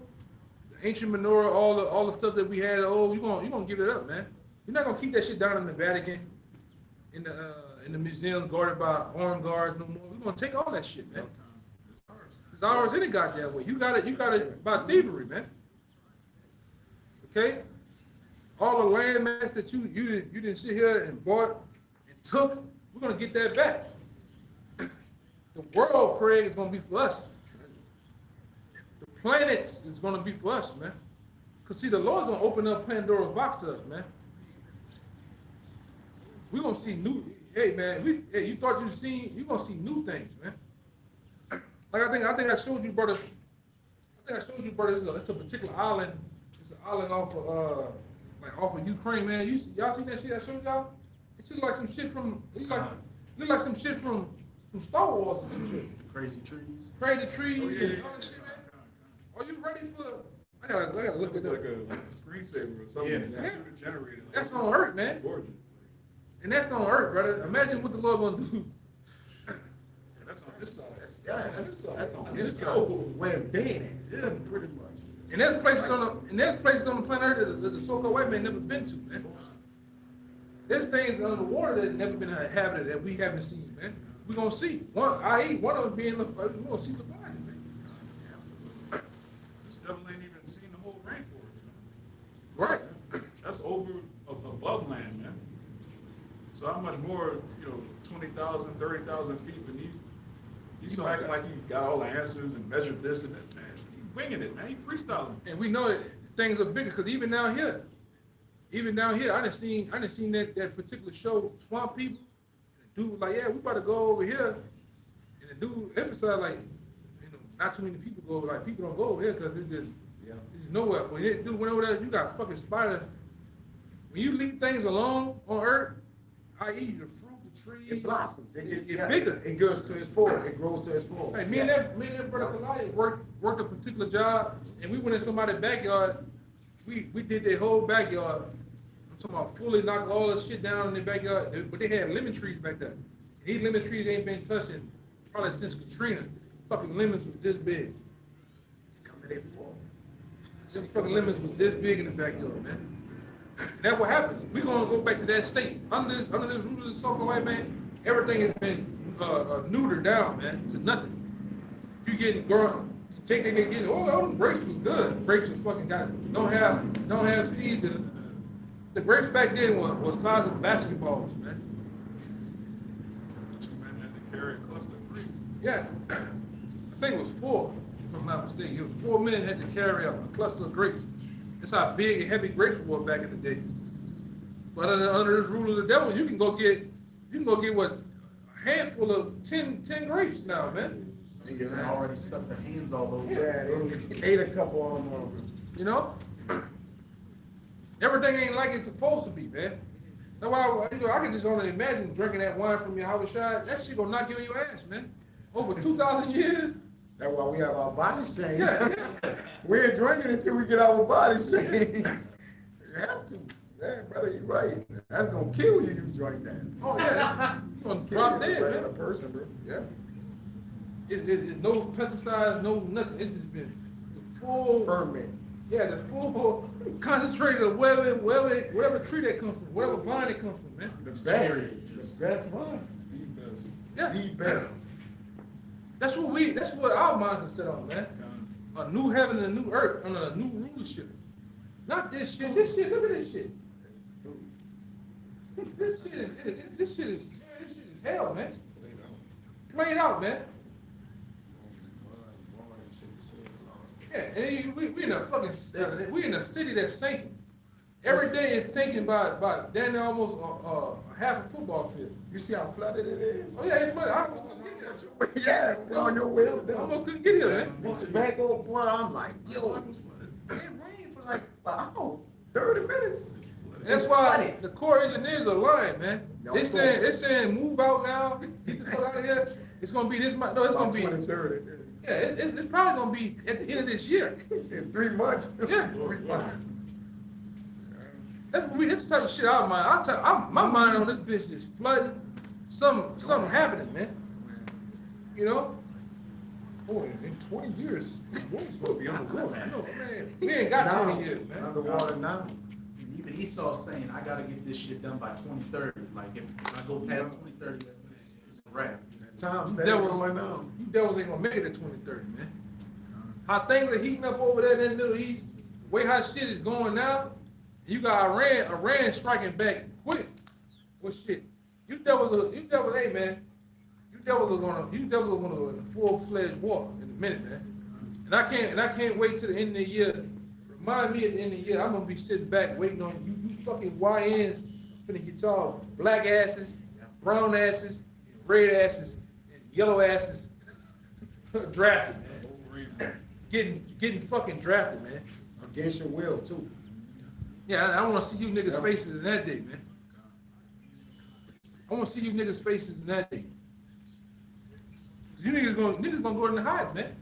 the ancient menorah, all the stuff that we had, you're gonna give it up, man. You're not gonna keep that shit down in the Vatican, in the museum guarded by armed guards no more. We're gonna take all that shit, man. It's ours any goddamn way. You got it by thievery, man. Okay? All the land mass that you didn't sit here and bought and took, we're gonna get that back. The world, Craig, is gonna be for us. The planets is gonna be for us, man. Cause see, the Lord's gonna open up Pandora's box to us, man. We're gonna see new. Hey, man, you thought you're gonna see new things, man. Like I think I showed you, brother. It's a particular island. It's an island off of Ukraine, man. Y'all seen that shit I showed y'all? It look like some shit from look like some shit from Star Wars or some shit. Crazy trees. Crazy trees and all that shit, man. Are you ready for? I gotta look at Like that. a screensaver or something. Yeah. Computer generated. That's on Earth, man. Gorgeous. And that's on Earth, brother. Imagine what the Lord gonna do. That's on this side. Yeah, that's on Let's this go. where it's dead at. Yeah, pretty much. And there's places on the planet Earth that the so-called white man never been to, man. There's things under the water that never been inhabited that we haven't seen, man. We're gonna see. One of them being we're gonna see the body, man. This devil ain't even seen the whole rainforest. Right. That's above land, man. So how much more, 20,000, 30,000 feet beneath? He's so acting like he got all the answers and measured this and that, man. He's winging it, man. He's freestyling. And we know that things are bigger because even down here, I done seen that particular show, Swamp People. And the dude was like, yeah, we about to go over here. And the dude emphasized like, not too many people go. Like people don't go over here because it's nowhere. But dude went over there. You got fucking spiders. When you leave things alone on Earth, i.e. the fruit, the tree, It blossoms. It gets bigger. It goes to its full. It grows to its full. Hey, me and that brother Kalaya worked a particular job, and we went in somebody's backyard. We did their whole backyard. I'm talking about fully knocked all the shit down in their backyard. But they had lemon trees back there. And these lemon trees ain't been touching probably since Katrina. Fucking lemons was this big. Come to their full. Them fucking lemons was this big in the backyard, man. And that's what happens. We're gonna go back to that state. Under this root of the so-called white man, everything has been neutered down, man, to nothing. You getting grown, they get grapes was good. Grapes was fucking don't have seeds in them. The grapes back then was size of basketballs, man. Man had to carry a cluster of grapes. Yeah. I think it was 4, if I'm not mistaken. It was 4 men had to carry a cluster of grapes. That's how big and heavy grapes were back in the day. But under this rule of the devil, you can go get what, a handful of 10 grapes now, man. You already stuck their hands all over. Yeah, they ate a couple of them. You know? Everything ain't like it's supposed to be, man. That's why I can just only imagine drinking that wine from your house shot. That shit gonna knock you in your ass, man. Over 2,000 years. That's why we have our body changed. Yeah. We ain't drinking until we get our body changed. You have to. Yeah, brother, you're right. That's gonna kill you. You drink that. Oh yeah, you gonna drop dead, Kill you, man. a person, bro. Yeah. It's no pesticides, no nothing. It's just been the full Ferment. Yeah, the full concentrated of whatever tree that comes from, whatever vine it comes from, man. The best. The best one. The best. Yeah. The best. That's what our minds are set on, man. A new heaven and a new earth under a new rulership. Not this shit. This shit. Look at this shit. This shit is. This shit is. Man, this shit is hell, man. Played out, man. Yeah, and we in a fucking. We in a city that's sinking. Every day it's sinking by damn near almost half a football field. You see how flooded it is? Oh yeah, it's flooded. I almost couldn't get here. Yeah, we're on your way up I there. almost couldn't get here, man. With the back old boy, I'm like, yo, it rained for like an hour, 30 minutes. That's why the Corps engineers are lying, man. Y'all They saying move out now, get the fuck out of here. It's gonna be this month. No, it's gonna be. 23rd. Yeah, it's probably gonna be at the end of this year. In 3 months. Yeah. 3 months. That's the type of shit I mind. My mind on this bitch is flooding. Something happening, man. You know? Boy, in 20 years, the world's gonna be underwater. You know, man, we ain't got 20 years, man. Underwater now. And even Esau's saying, I gotta get this shit done by 2030. Like, if I go past 2030, it's a wrap. Time's You better going on. You devils ain't gonna make it at 2030, man. How things are heating up over there in the Middle East, the way how shit is going now, you got Iran striking back quick. Well, shit, you devils, hey man, you devils are gonna go in a full-fledged war in a minute, man. And I can't wait till the end of the year. Remind me at the end of the year, I'm gonna be sitting back waiting on you fucking YNs finna get y'all black asses, brown asses, red asses, and yellow asses drafted, man. Getting fucking drafted, man. Against your will, too. Yeah, I want to see you niggas' faces in that day, man. I want to see you niggas' faces in that day. You niggas gonna go in the hide, man.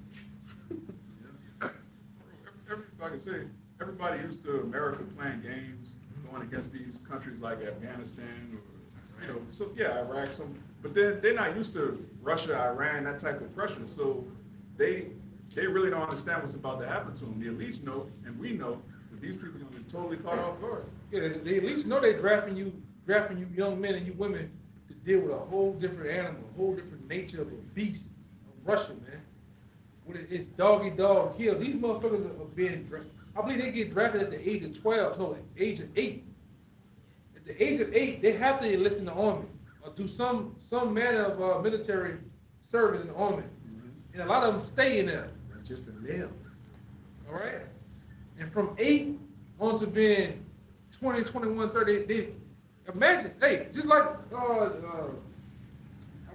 Like I say, everybody used to America playing games, going against these countries like Afghanistan or, you know, so yeah, Iraq, but then they're not used to Russia, Iran, that type of pressure. So they really don't understand what's about to happen to them. The elites know, and we know, that these people are going to be totally caught off guard. Yeah, the elites know they drafting you young men and you women to deal with a whole different animal, a whole different nature of a beast, of Russia, man. It's doggy dog kill. These motherfuckers are being drafted. I believe they get drafted at the age of 12, no, at the age of 8. At the age of 8, they have to enlist in the army or do some manner of military service in the army. And a lot of them stay in there. Just to live. All right? And from 8 on to being 20, 21, 30, they imagine, hey, just like I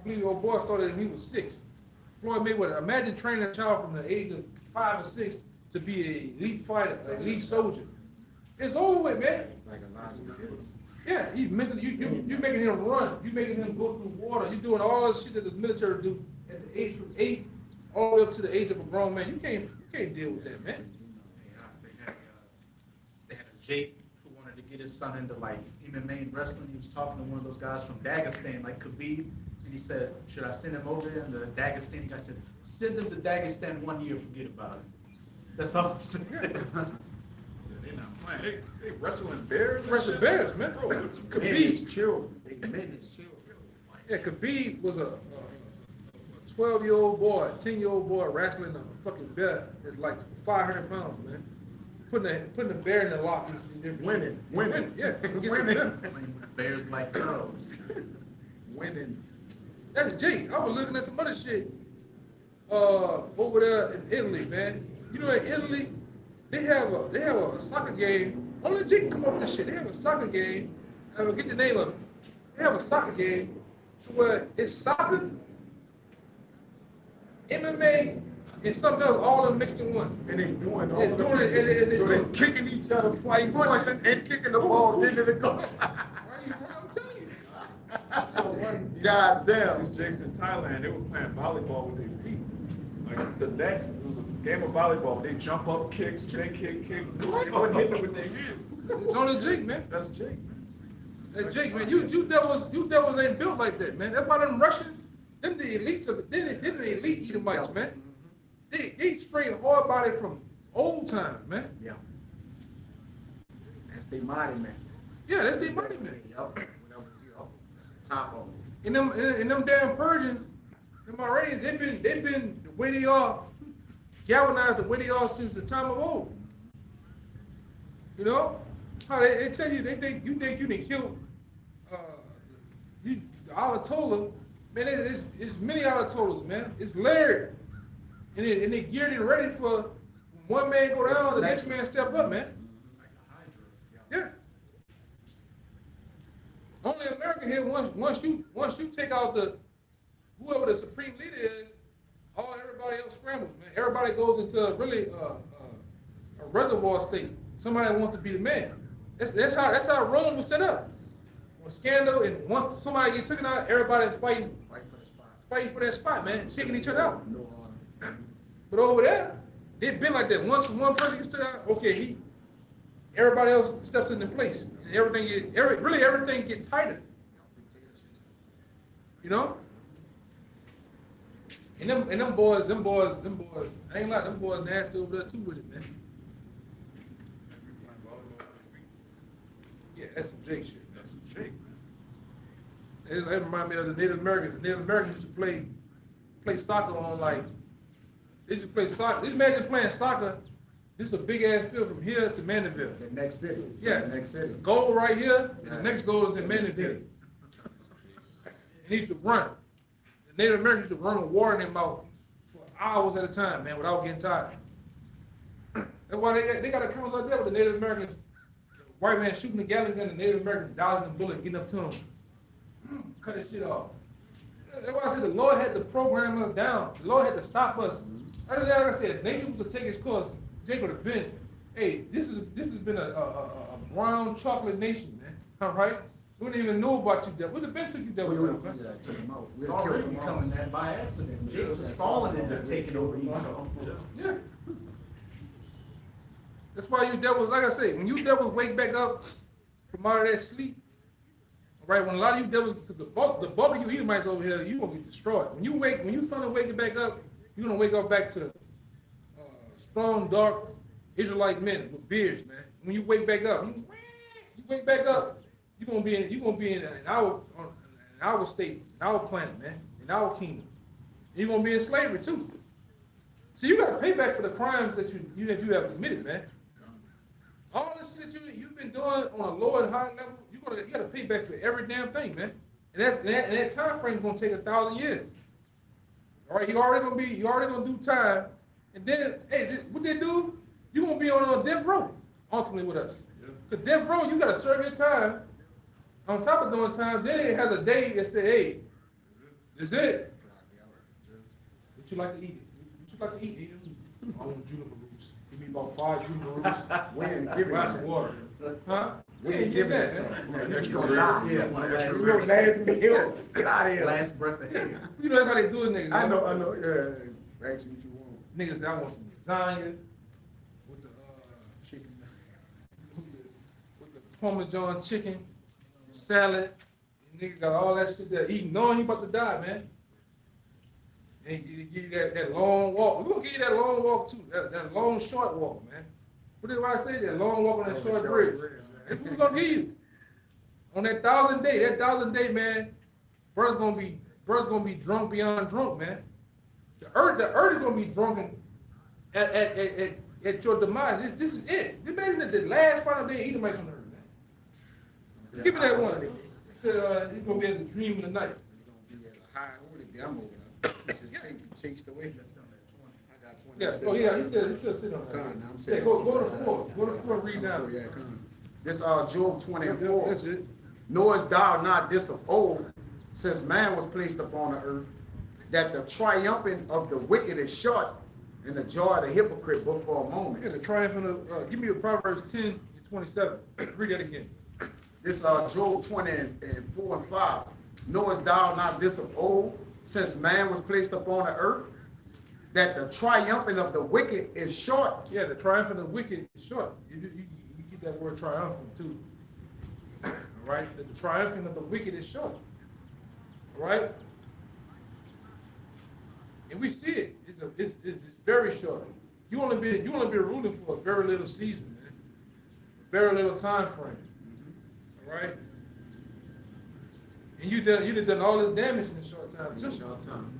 believe old boy started when he was 6. Floyd Mayweather, imagine training a child from the age of 5 or 6 to be an elite fighter, an elite soldier. It's over with, man. It's like a logical. Yeah, you're making him run. You're making him go through water. You're doing all the shit that the military do at the age from 8 all the way up to the age of a grown man. You can't deal with that, man. They had a Jake who wanted to get his son into like MMA and wrestling. He was talking to one of those guys from Dagestan, like Khabib, and he said, "Should I send him over there?" And the Dagestani guy said, "Send him to Dagestan 1 year, forget about it." That's all I'm saying. They're not playing. They wrestling bears. Wrestling bears, man. Bro, Khabib, children. They men as children. yeah, Khabib was a 12-year-old boy, a 10-year-old boy wrestling a fucking bear that's like 500 pounds, man. Putting a bear in the lock. Winning. Yeah. Playing with bears like crows. Winning. That's Jake. I was looking at some other shit over there in Italy, man. You know, in Italy, they have a soccer game. Only Jake can come up with this shit. They have a soccer game. I will get the name of it. They have a soccer game where it's soccer, MMA, and something else, all of them mixed in one. And they doing all They're of doing it, So they're kicking each other, fighting, punching, and kicking the balls into the goal. I'm telling you. So God damn. these Jakes in Thailand, they were playing volleyball with their feet. Like the net, it was a game of volleyball. They jump up, kick, spin, kick. They weren't hitting it with their hands. It's only Jake, man. That's Jake, man. Hey, Jake, man, you devils ain't built like that, man. That's why them Russians, them the elites of it. They're the elite Edomites, man. They straight hard body from old times, man. Yeah. That's their mighty man. Yeah, that's their money, man. Yup. That's the top of it. And them damn Persians, them Iranians, they've been the way they are, galvanized the way they are since the time of old. You know? How they tell you, you think you can kill the Ayatollah. Man, it's many Ayatollahs, man. It's layered. And they geared it ready for when one man go down, the next man step up, man. Like a hydra. Yeah. Only America here, once you take out whoever the supreme leader is, everybody else scrambles, man. Everybody goes into really a reservoir state. Somebody wants to be the man. That's how Rome was set up. When scandal and once somebody gets taken out, everybody's fighting for that spot, man, taking each other out. No order. But over there, it's been like that. Once one person gets taken out, okay, everybody else steps into place. And everything gets tighter. You know? And them boys, I ain't like them boys nasty over there too with it, man. Yeah, that's some Jake shit. That's some Jake, man. That remind me of the Native Americans. The Native Americans used to play soccer on they used to play soccer. Just imagine playing soccer. This is a big ass field from here to Mandeville. The next city. Yeah. The next city. Goal right here, and the next goal is in Mandeville. And he used to run. The Native Americans used to run with water in their mouth for hours at a time, man, without getting tired. That's why they got accounts like that with the Native Americans. White man shooting the Gatling gun, the Native Americans dodging the bullet, getting up to him. Cut that shit off. That's why I said the Lord had to program us down. The Lord had to stop us. Like I said, nature was to take its course. Jake would have been, hey, this has been a brown chocolate nation, man. All right? We didn't even know about you, devil. We'd have been took you, devil. Yeah, took him out. It's already becoming that by accident. James was falling into taking over Esau. Yeah. That's why you devils, like I say, when you devils wake back up from out of that sleep, right? When a lot of you devils, because the bulk of you Edomites over here, you gonna get destroyed. When you finally wake back up, you're gonna wake up back to strong, dark Israelite men with beards, man. When you wake back up, you're gonna be in our state, in our planet, man, in our kingdom. And you're gonna be in slavery too. So you gotta pay back for the crimes that you have committed, man. All this shit you've been doing on a low and high level, you gotta pay back for every damn thing, man. And that time frame is gonna take 1,000 years. All right, you already gonna do time, and then what they do? You gonna be on a death row ultimately with us. The death row, you gotta serve your time. On top of doing time, then it has a day that say, hey, this is it. What you like to eat? What you like to eat? I want juniper roots. Give me about 5 juniper roots. We ain't giving Glass of water. Huh? We ain't giving it to man. him. You're gonna die. Yeah, one last Real nasty. Get out of here. last breath of air. You know that's how they do it, niggas. I know. Yeah. Ask me what you want. Niggas, I want some lasagna with the Chicken. with the Parmesan chicken, salad. Niggas got all that shit there eating, knowing he about to die, man. And he give you that long walk. We're gonna give you that long walk too, that long short walk, man. What did I say? That long walk on that short bridge. That's what we're gonna give you. On that 1,000 day, man, brother's gonna be drunk beyond drunk, man. The earth is gonna be drunken at your demise. This is it. Imagine that the last final day Edomites on the earth, man. Give me that one. It said it's gonna be as a dream in the night. It's gonna be at a high holy demo. Chased away. I got 20. Yes. Oh yeah. He's still sitting on that. Yeah, go to the floor. Go to the floor and read down. Yeah, this Job 20:4. That's it. Knowest thou not this of old, since man was placed upon the earth, that the triumphing of the wicked is short, and the joy of the hypocrite but for a moment. Yeah, the triumph of give me a Proverbs 10 and 27. Read that again. This Job 20:4 and 5. Knowest thou not this of old, since man was placed upon the earth, that the triumphing of the wicked is short? Yeah, the triumph of the wicked is short. You get that word triumphant too. All right? That the triumphing of the wicked is short. All right? And we see it. It's very short. You only be ruling for a very little season, man. Very little time frame. All right? And you've done all this damage in a short time too. Short time.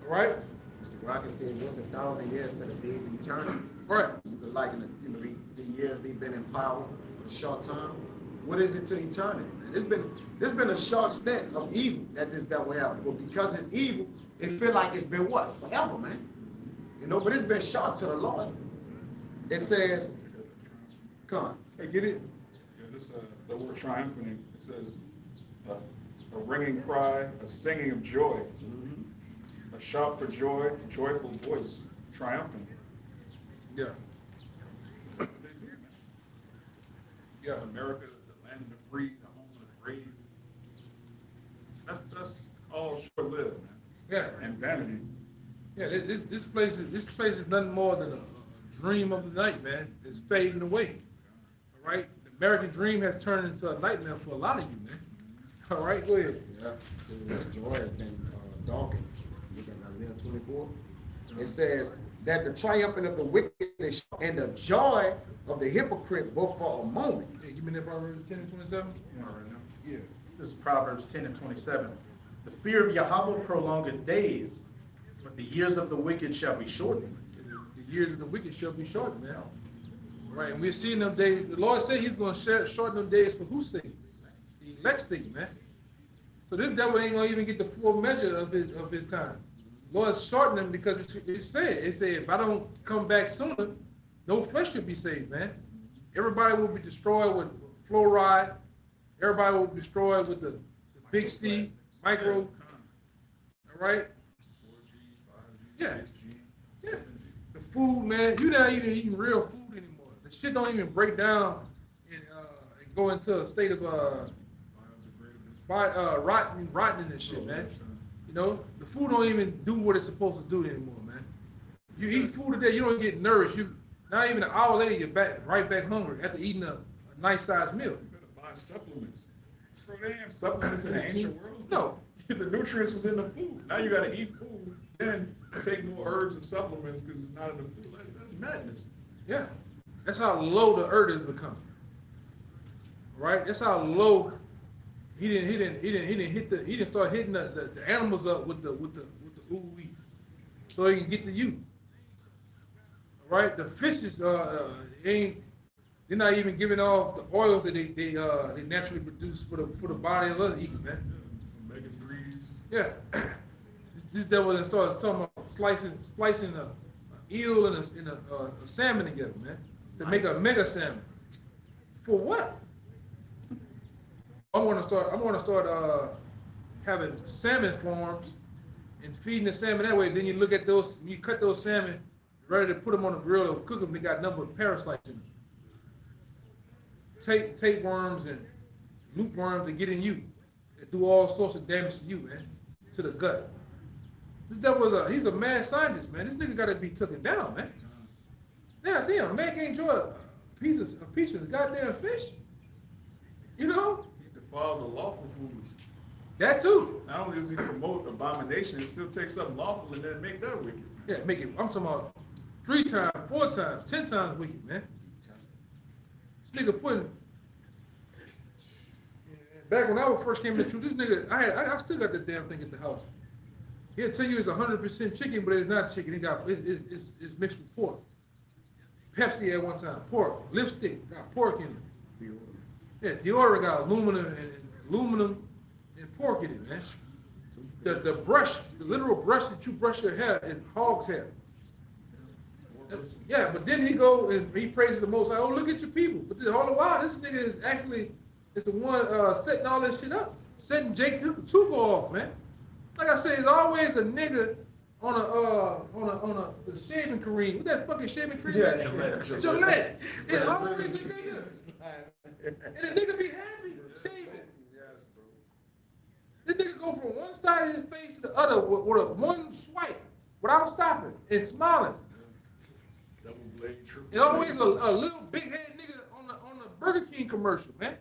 All right? Mr. Rocket said, what's 1,000 years to the days of eternity? Right. You could liken it, the years they've been in power, a short time. What is it to eternity, man? There's been a short stint of evil that this devil have, but because it's evil, it feel like it's been what? Forever, man. But it's been short to the Lord. It says, come on, hey, get it? Yeah, this the word triumphant. It says a ringing cry, a singing of joy, a shout for joy, a joyful voice, triumphant. Yeah. Yeah, America, the land of the free, the home of the brave. That's all short-lived, man. Yeah. And vanity. Yeah, this place is nothing more than a dream of the night, man. It's fading away. All right? The American dream has turned into a nightmare for a lot of you, man. All right, go ahead. Yeah, so this joy has been darkened. Because Isaiah 24, it says that the triumphing of the wicked is and the joy of the hypocrite both for a moment. Yeah, give me that Proverbs 10 and 27. Yeah, right now. Yeah. This is Proverbs 10 and 27. The fear of Yahweh prolongeth days, but the years of the wicked shall be shortened. The years of the wicked shall be shortened, man. All right, and we're seeing them days. The Lord said He's going to shorten them days for whose sake? The elect's sake, man. So this devil ain't going to even get the full measure of his time. Lord shortened them because it's fair. It said, if I don't come back sooner, no flesh should be saved, man. Everybody will be destroyed with fluoride. Everybody will be destroyed with the big C, micro. All right? 4G, 5G, Yeah. 6G, Yeah. 7G. The food, man, you're not even eating real food anymore. The shit don't even break down and go into a state of rotten and shit, man. The food don't even do what it's supposed to do anymore, man. You eat food today, you don't get nourished. You not even an hour later, you're right back hungry after eating a nice sized meal. You better buy supplements. Bro, they have supplements in the ancient world. No. The nutrients was in the food. Now you got to eat food, then take more herbs and supplements because it's not in the food. That's madness. Yeah. That's how low the earth has become. Right? That's how low he didn't start hitting the animals up with the ooh-wee so he can get to you. Right? The fishes they're not even giving off the oils that they naturally produce for the body of us eating, man. Omega-3s. Yeah. This devil then started talking about splicing a eel and a salmon together, man, to make a mega salmon. For what? I'm gonna start having salmon farms and feeding the salmon that way. Then you look at those, you cut those salmon, ready to put them on the grill or cook them. They got a number of parasites in them. Tapeworms and loopworms that get in you, that do all sorts of damage to you, man, to the gut. This devil he's a mad scientist, man. This nigga gotta be taken down, man. Yeah, damn, man can't enjoy a piece of goddamn fish. You know? He defiled the lawful foods. That too. Not only does he promote abomination, he still takes something lawful and then make that wicked. Yeah, make it. I'm talking about 3 times, 4 times, 10 times wicked, man. This nigga putting. Back when I first came to the truth, this nigga, I still got that damn thing at the house. He'll tell you it's 100% chicken, but it's not chicken. It's mixed with pork. Pepsi at one time, pork. Lipstick got pork in it. Yeah, deodorant got aluminum and pork in it, man. The brush, the literal brush that you brush your hair is hog's hair. Yeah, but then he go and he praises the Most High. Oh, look at your people. But all the while, this nigga is the one setting all this shit up, setting Jake Tuka off, man. Like I said, there's always a nigga on a shaving cream. What that fucking shaving cream? Yeah, Gillette. It's always a nigga. And the nigga be happy shaving. Yes, bro. This nigga go from one side of his face to the other with a one swipe without stopping and smiling. Double blade, triple There's always a little big head nigga on the Burger King commercial, man.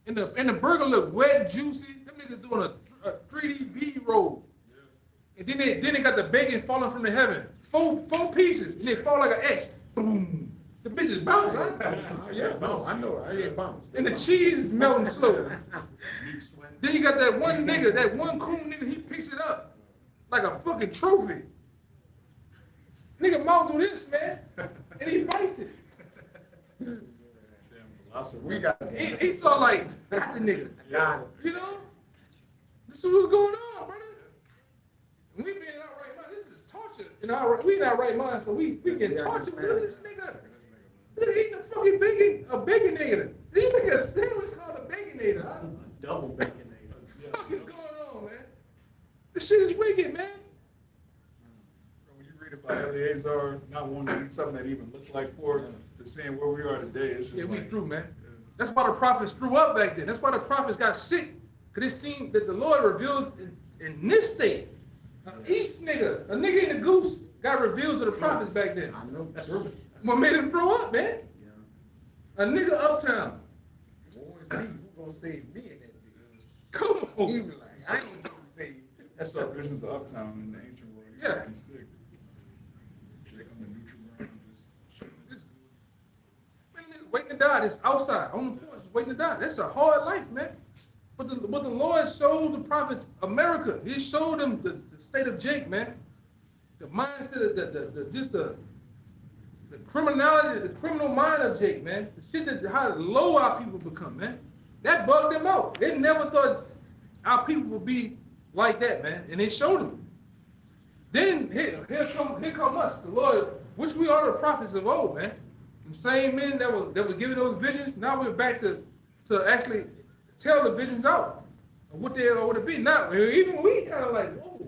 And the burger look wet, juicy. Them niggas doing a 3D V roll. And then they got the bacon falling from the heaven. Four pieces, and they fall like an X. Boom. The bitches bounce, huh? Yeah, bounce. I know. I ain't bounce. And the cheese is melting slow. Then you got that one nigga, that one cool nigga, he picks it up like a fucking trophy. Nigga mouth do this, man, and he bites it. Damn philosopher. We got He saw like, got the nigga. got it. You know? This is what's going on, brother. We being in our right mind. This is torture. We in our right mind, so we get tortured. Look at this nigga. Look at eating a fucking bacon, a baconator. These niggas a sandwich called a baconator. Huh? Double baconator. What the fuck is going on, man? This shit is wicked, man. When you read about Eleazar not wanting to eat something that even looked like pork to seeing where we are today, it's just Yeah, we like, threw, man. That's why the prophets threw up back then. That's why the prophets got sick. Because it seemed that the Lord revealed in this state. Each nigga, a nigga in the goose got revealed to the prophets back then. I know, sure. What made him throw up, man? Yeah. A nigga uptown. Boy, it's me. Who gonna save me in that bitch? Come He on. was like, I ain't gonna save you. that's our visions of uptown in the ancient world. You Yeah. gotta be sick. Shake on the neutral ground, just This- Man, niggas waiting to die. This outside on the porch, just waiting to die. That's a hard life, man. But the Lord showed the prophets America. He showed them the state of Jake, man. The mindset, the criminality, the criminal mind of Jake, man. The shit that how low our people become, man. That bugged them out. They never thought our people would be like that, man. And they showed them. Then here come us, the Lord, which we are the prophets of old, man. The same men that were giving those visions. Now we're back to actually tell the visions out of what they are to be. Now even we kind of like, whoa.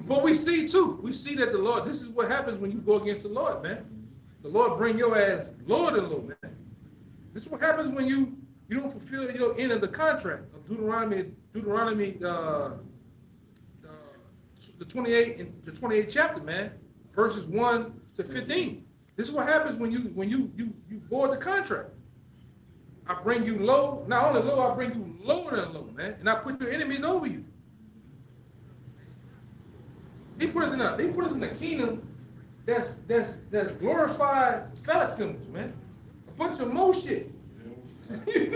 But we see too. We see that the Lord. This is what happens when you go against the Lord, man. The Lord bring your ass lower and low, man. This is what happens when you don't fulfill your end of the contract of Deuteronomy, the 28th chapter, man, verses 1 to 15. This is what happens when you void the contract. I bring you low. Not only low, I bring you lower than low, man, and I put your enemies over you. He put us in a kingdom that's glorified phallic symbols, man. A bunch of mo shit. We've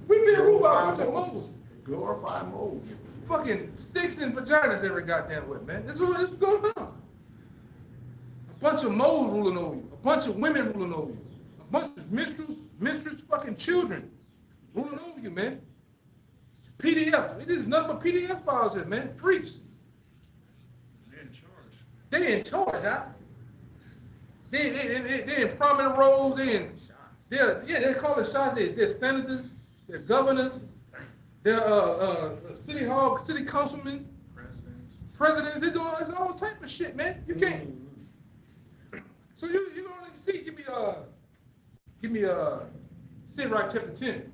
been ruled by a bunch of moles. Glorified mold. Fucking sticks and vaginas every goddamn way, man. This is what's going on. A bunch of moles ruling over you. A bunch of women ruling over you. A bunch of minstrels fucking children ruling over you, man. PDF. It is nothing but PDF files here, man. Freaks. they're in charge. They in charge, huh? They in prominent roles. They call it shots. They're senators. They're governors. They're city councilmen, presidents. They doing all type of shit, man. You can't. So you only see. Give me Sirach chapter 10.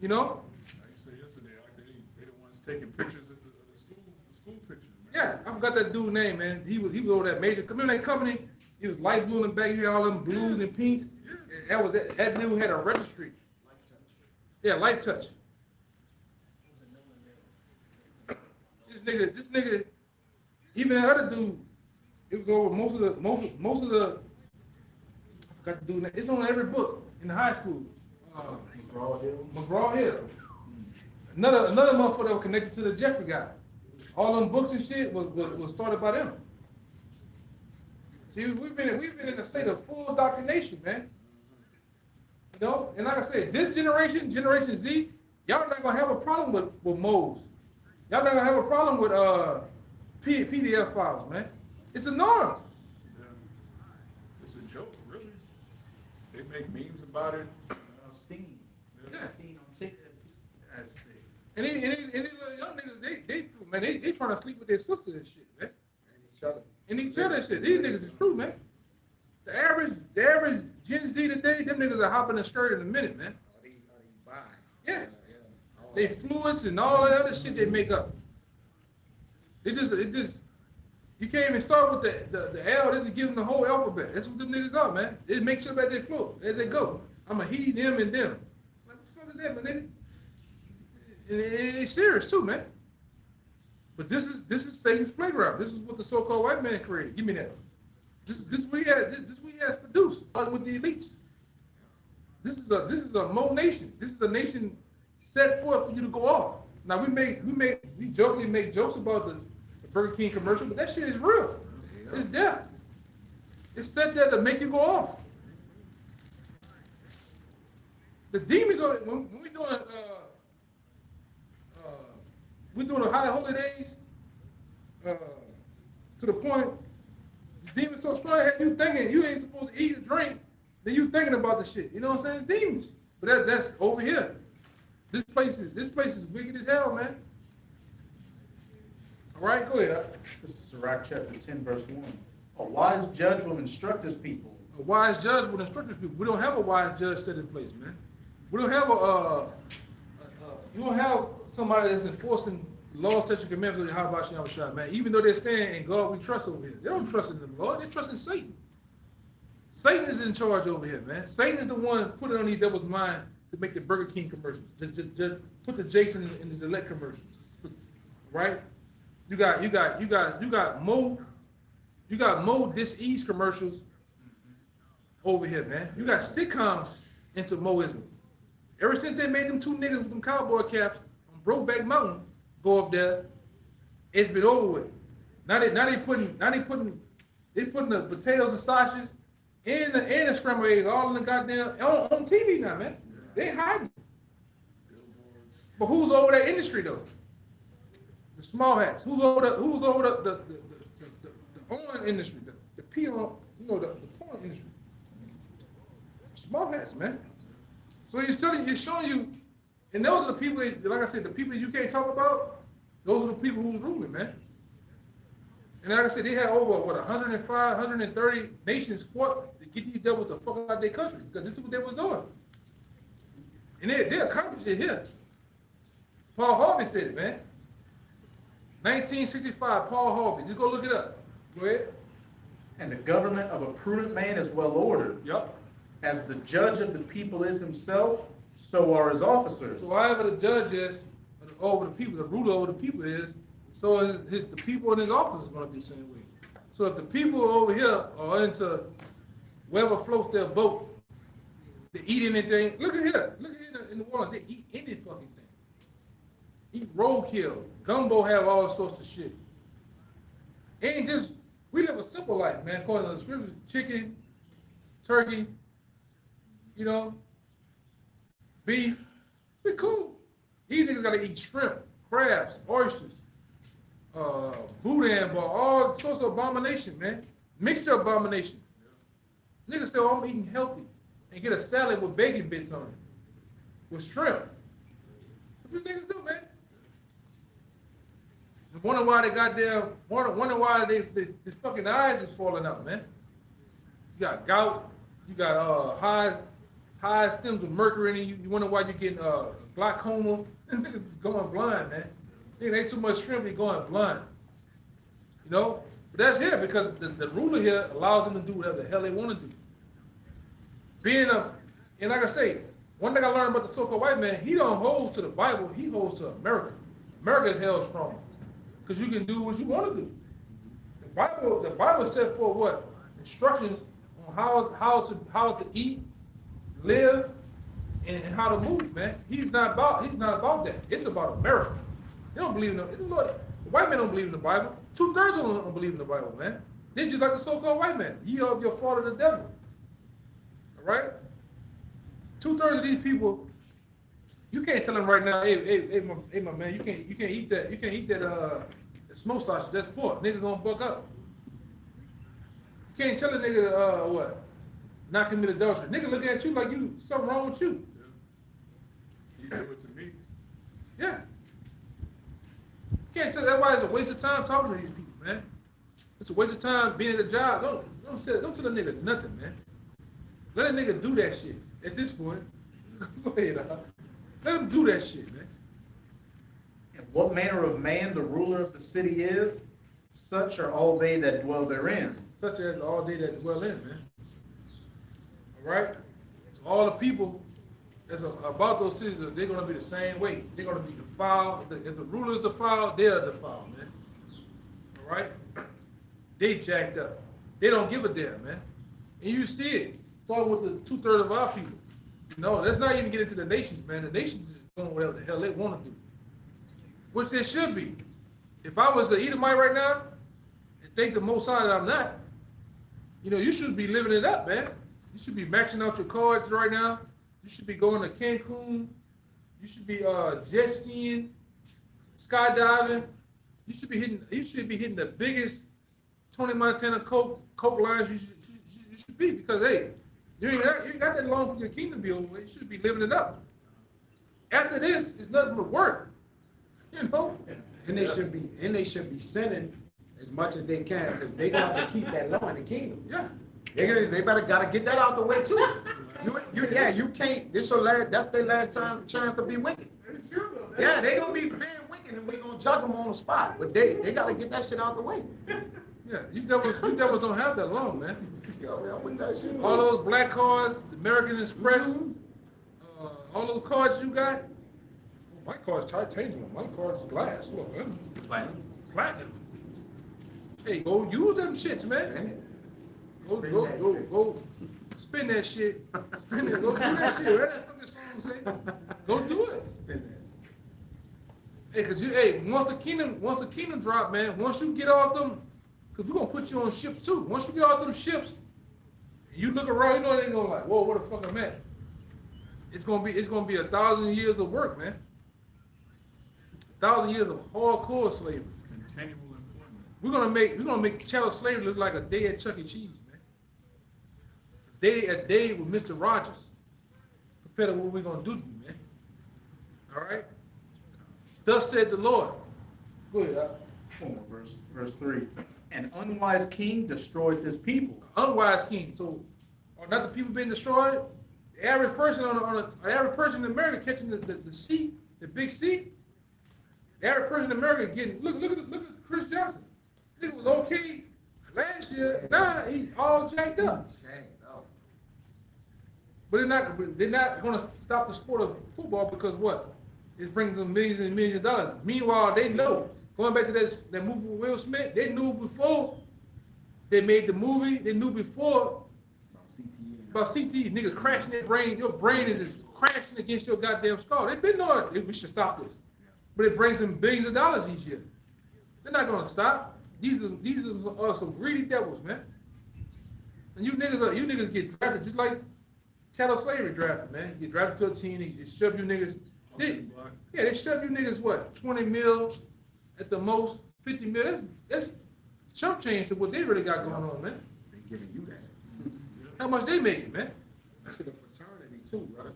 You know? Like you said yesterday, like they the ones taking pictures of the school pictures. Man. Yeah, I forgot that dude's name, man. He was over that major. Remember that company? He was light blue in the back. He had all them blues and pinks. Yeah. That dude had a registry. Yeah, Light Touch. This nigga, even the other dude, it was over most of the. I forgot the dude's name. It's on every book in the high school. McGraw-Hill. Another motherfucker that was connected to the Jeffrey guy. All them books and shit was started by them. See, we've been in a state of full indoctrination, man. You know, and like I said, this generation Z, y'all not gonna have a problem with moles. Y'all not gonna have a problem with PDF files, man. It's a norm. Yeah. It's a joke, really. They make memes about it. Steam. Yeah. Steam on TikTok. That's sick. And these little young niggas, they trying to sleep with their sisters and shit, man. And each other and shit. These niggas is true, man. The average Gen Z today, them niggas are hopping a skirt in a minute, man. Yeah. They fluids and all that other shit they make up. It just you can't even start with the L, they just give them the whole alphabet. That's what them niggas are, man. They make sure that they float as they go. I'm a he, them, and them. Like, what the fuck is that, man? And it's serious too, man. But this is Satan's playground. This is what the so-called white man created. Give me that. This we has produced with the elites. This is a Mo nation. This is a nation set forth for you to go off. Now we jokingly make jokes about the the Burger King commercial, but that shit is real. It's there. It's set there to make you go off. The demons are when we're doing the high holidays to the point the demons so strong that you thinking you ain't supposed to eat or drink, then you thinking about the shit. You know what I'm saying? Demons. But that's over here. This place is wicked as hell, man. All right, go ahead. This is Sirach chapter 10, verse 1. A wise judge will instruct his people. A wise judge will instruct his people. We don't have a wise judge set in place, man. We don't have you don't have somebody that's enforcing laws, statutes, and commandments of the Yahweh Shai, man. Even though they're saying, in God we trust over here. They don't trust in the Lord, they trust in Satan. Satan is in charge over here, man. Satan is the one putting on these devils' mind to make the Burger King commercials. To put the Jason in the Gillette commercials. Right? You got more dis-ease commercials over here, man. You got sitcoms into Moism. Ever since they made them two niggas with them cowboy caps on Brokeback Mountain go up there, it's been over with. Now they putting the potatoes and sausages and the scrambled eggs all in the goddamn on TV now, man. They hiding. But who's over that industry though? The small hats. Who's over the porn industry? The peon, the porn industry. Small hats, man. So he's showing you, and those are the people, like I said, the people you can't talk about, those are the people who's ruling, man. And like I said, they had over, 105, 130 nations fought to get these devils the fuck out of their country, because this is what they was doing. And they accomplished it here. Paul Harvey said it, man. 1965, Paul Harvey. Just go look it up. Go ahead. And the government of a prudent man is well ordered. Yep. As the judge of the people is himself, so are his officers. So however the judge is over the people, the ruler over the people is, so the people in his office is going to be the same way. So if the people over here are into whoever floats their boat, they eat anything. Look at here in the world, they eat any fucking thing. Eat roadkill, gumbo, have all sorts of shit. Ain't just, we live a simple life, man. According to the scriptures, chicken, turkey, beef. We cool. These niggas gotta eat shrimp, crabs, oysters, boudin ball, all sorts of abomination, man. Mixture abomination. Niggas say, oh, I'm eating healthy, and get a salad with bacon bits on it, with shrimp. What do niggas do, man? And wonder why they fucking eyes is falling out, man. You got gout, you got high stems of mercury in you. You wonder why you're getting glaucoma. Niggas is going blind, man. They ain't too much shrimp, you're going blind. But that's here because the ruler here allows them to do whatever the hell they want to do. And like I say, one thing I learned about the so-called white man, he don't hold to the Bible, he holds to America. America is held strong. Because you can do what you want to do. The Bible set for what? Instructions on how to eat, live, and how to move, man. He's not about that. It's about America. They don't believe in the white men don't believe in the Bible. 2/3 of them don't believe in the Bible, man. They're just like the so-called white man. Ye are of your father the devil. All right? 2/3 of these people, you can't tell them right now, hey, my man, you can't eat that. You can't eat that smoked sausage. That's pork. Niggas gonna buck up. You can't tell a nigga not commit adultery. Nigga looking at you like something wrong with you. You do it to me. Yeah. You can't tell. That's why it's a waste of time talking to these people, man. It's a waste of time being at the job. Don't tell a nigga nothing, man. Let a nigga do that shit. At this point, go ahead, let him do that shit, man. And what manner of man the ruler of the city is, such are all they that dwell therein. Such as all they that dwell in, man. All right? So all the people that's about those cities, they're going to be the same way. They're going to be defiled. If the ruler is defiled, they're defiled, man. All right? They jacked up. They don't give a damn, man. And you see it. Starting with the 2/3 of our people. Let's not even get into the nations, man. The nations is doing whatever the hell they want to do. Which they should be. If I was the Edomite right now and think the Most High that I'm not, you know, you should be living it up, man. You should be maxing out your cards right now. You should be going to Cancun. You should be jet skiing, skydiving. You should be hitting the biggest Tony Montana coke lines you should be, because hey, you ain't got that long for your kingdom to be over. You should be living it up. After this, it's nothing but work. You know? And they should be sinning as much as they can, because they got to keep that law in the kingdom. Yeah. They gotta get that out the way too. You can't. That's their last chance to be wicked. Yeah, they gonna be being wicked, and we gonna judge them on the spot. But they gotta get that shit out the way. Yeah, you devils don't have that long, man. Yo, with that shit. All those black cards, the American Express, all those cards you got. My card's titanium. My card's glass. Look, man. Platinum. Hey, go use them shits, man. Go spin that shit. Spin it. Go do that shit. What that fucking song say? Go do it. Spin that. Hey, cause once the kingdom drop, man, once you get off them, cause we're gonna put you on ships too. Once you get off them ships, you look around, you know they ain't gonna like, whoa, where the fuck I'm at? It's gonna be 1,000 years of work, man. 1,000 years of hardcore slavery. Continual employment. We're gonna make chattel slavery look like a day at Chuck E. Cheese, man. A day with Mr. Rogers. Compared to what we're gonna do to you, man. All right. Thus said the Lord. Go ahead. Verse 3. An unwise king destroyed this people. Unwise king. So, are not the people being destroyed? The average person an average person in America catching the C, the big C. The average person in America getting look at Chris Johnson. It was okay last year. Now he's all jacked up. But they're not going to stop the sport of football, because what? It's bringing them millions and millions of dollars. Meanwhile, they know. Going back to that movie with Will Smith, they knew before they made the movie. They knew before about CTE. Niggas crashing their brain. Your brain is just crashing against your goddamn skull. They've been knowing we should stop this. But it brings them billions of dollars each year. They're not going to stop. These are some greedy devils, man. And you niggas get drafted just like chattel slavery drafted, man. You get drafted to a team, they shove you niggas. They shove you niggas what? 20 mil at the most, 50 mil. That's chump change to what they really got going on, man. They giving you that. How much they making, man? That's a fraternity too, brother.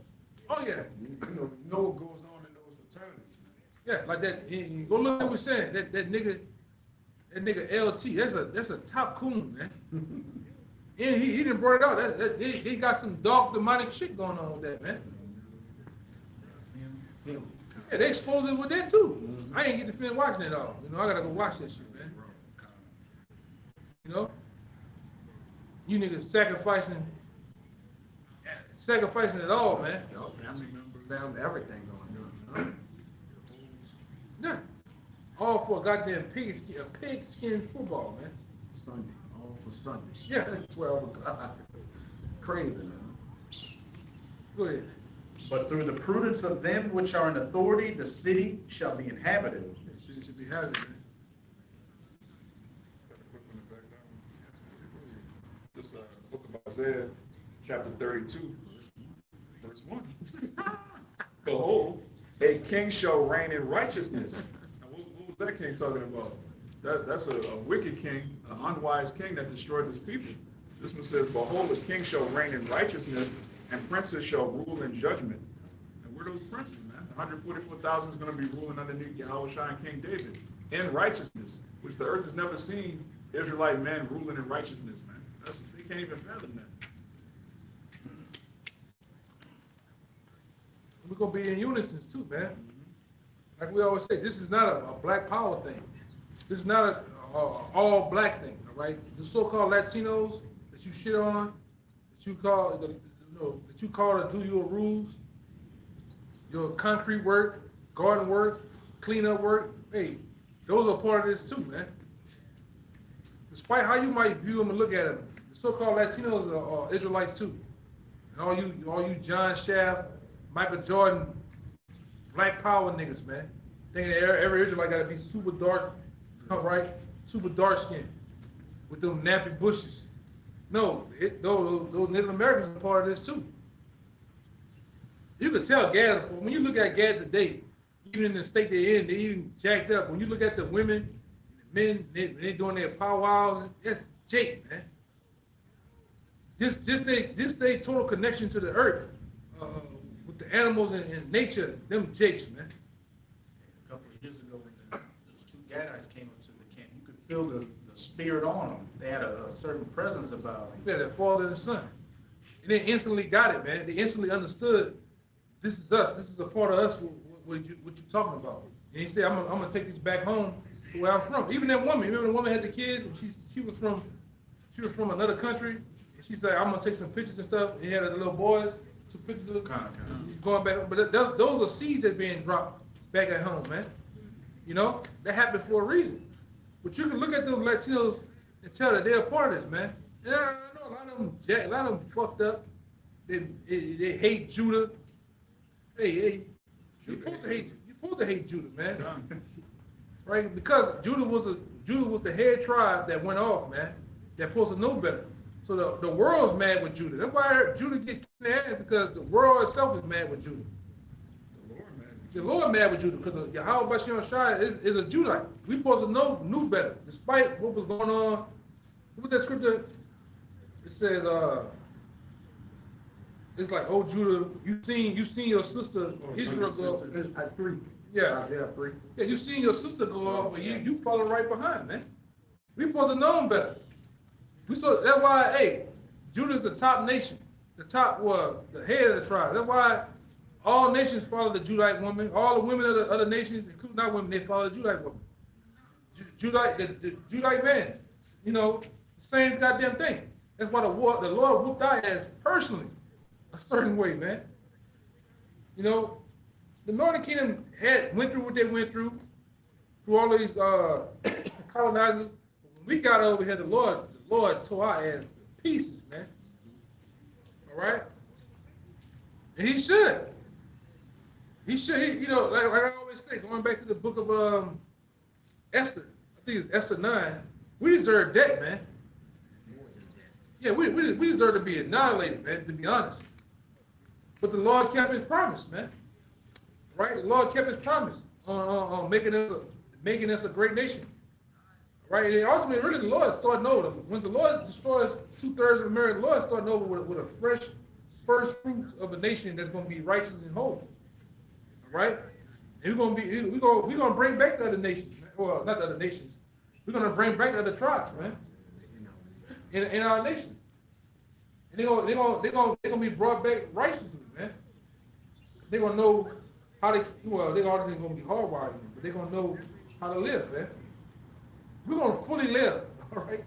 Oh yeah. You know what goes on in those fraternities, man. Yeah, like that. Go look at what we're saying. That nigga LT. That's a top coon, man. And he didn't brought it out. They got some dark demonic shit going on with that, man. Yeah, they exposed it with that too. I ain't get to finish watching it all. You know, I gotta go watch that shit, man. You know, you niggas sacrificing it all, man. Family members. Found everything going on. Yeah, all for a goddamn pigskin football, man. Sunday, all for Sunday. Yeah. 12 o'clock. Crazy, man. Go ahead. But through the prudence of them which are in authority, the city shall be inhabited. It should be having, man. Just book of Isaiah, chapter 32, verse 1. Behold, a king shall reign in righteousness. Now, what was that king talking about? That's a wicked king, an unwise king that destroyed his people. This one says, behold, a king shall reign in righteousness, and princes shall rule in judgment. And we're those princes, man. 144,000 is going to be ruling underneath Yahushua and King David in righteousness, which the earth has never seen Israelite men ruling in righteousness, man. They can't even fathom that. We're gonna be in unison too, man. Like we always say, this is not a black power thing. This is not a all black thing, all right? The so-called Latinos that you shit on, that you call to do your rules, your concrete work, garden work, cleanup work. Hey, those are part of this too, man. Despite how you might view them and look at them, the so-called Latinos are Israelites too. And all you John Shaft, Michael Jordan, black power niggas, man. Thinking that every Israelite gotta be super dark all right, super dark skin with them nappy bushes. No, those Native Americans are part of this too. You could tell Gad, when you look at Gad today, even in the state they're in, they even jacked up. When you look at the women, the men, they doing their powwows, that's Jake, man. Just they total connection to the earth, with the animals and nature, them Jakes, man. A couple of years ago, when those two Gadites came up to the camp, you could feel the spirit on them. They had a certain presence about them. Yeah, that father and son. And they instantly got it, man. They instantly understood, this is us. This is a part of us, what you talking about. And he said, I'm gonna take this back home to where I'm from. Even that woman, remember the woman had the kids, and she was from another country. And she said, I'm gonna take some pictures and stuff. And he had the little boys, took pictures of going back. But those are seeds that being dropped back at home, man. You know, that happened for a reason. But you can look at those Latinos and tell that they're a part of this, man. Yeah, I know a lot of them fucked up. They hate Judah. Hey, you're supposed to hate Judah, man. Right? Because Judah was the head tribe that went off, man. They're supposed to know better. So the world's mad with Judah. That's why Judah get kicked in the ass, because the world itself is mad with Judah. The Lord mad with Judah, because Yahweh Bashem Shai is a Judite. We supposed to knew better, despite what was going on. What was that scripture? It says, it's like, oh Judah, you seen your sister Israel go. At 3. Yeah. Isaiah 3. Yeah, you seen your sister go off, but you follow right behind, man. We supposed to know them better. That's why, hey, Judah's the top nation, the head of the tribe. That's why all nations follow the Judite woman. All the women of the other nations, including our women, they follow the Judite woman. The Judite man, you know, the same goddamn thing. That's why the Lord whooped our ass personally, a certain way, man. You know, the Northern Kingdom went through what they went through all these colonizers. When we got over here, the Lord tore our ass to pieces, man. All right, and He should. You know, like I always say, going back to the book of Esther, I think it's Esther 9. We deserve that, man. Yeah, we deserve to be annihilated, man. To be honest, but the Lord kept His promise, man. Right? The Lord kept His promise on making us a great nation. Right? And ultimately, really, the Lord starting over. When the Lord destroys 2/3 of America, the Lord starting over with a fresh first fruits of a nation that's going to be righteous and holy. Right? And we're gonna bring back the other nations. Well, not the other nations. We're gonna bring back the other tribes, man. In our nation. And they're gonna be brought back righteously, man. They're gonna know how they're already gonna be hardwired, but they're gonna know how to live, man. We're gonna fully live, all right?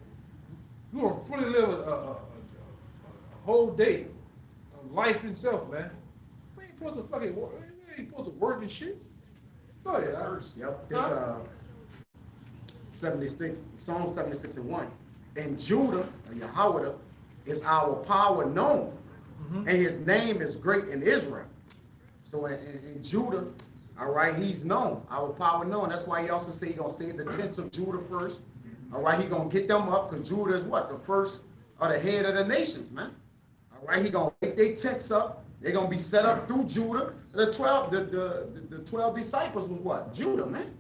We're gonna fully live a whole day of life itself, man. We ain't supposed to fucking work. We ain't supposed to work and shit. Go ahead. Yep. This 76, Psalm 76:1. And Judah, Yahweh, is our power known, and His name is great in Israel. So in Judah, all right, He's known, our power known. That's why He also say He gonna save the tents of Judah first. All right, He gonna get them up, because Judah is what? The first or the head of the nations, man. All right, He gonna make their tents up. They're gonna be set up through Judah. The 12 disciples was what? Judah, man.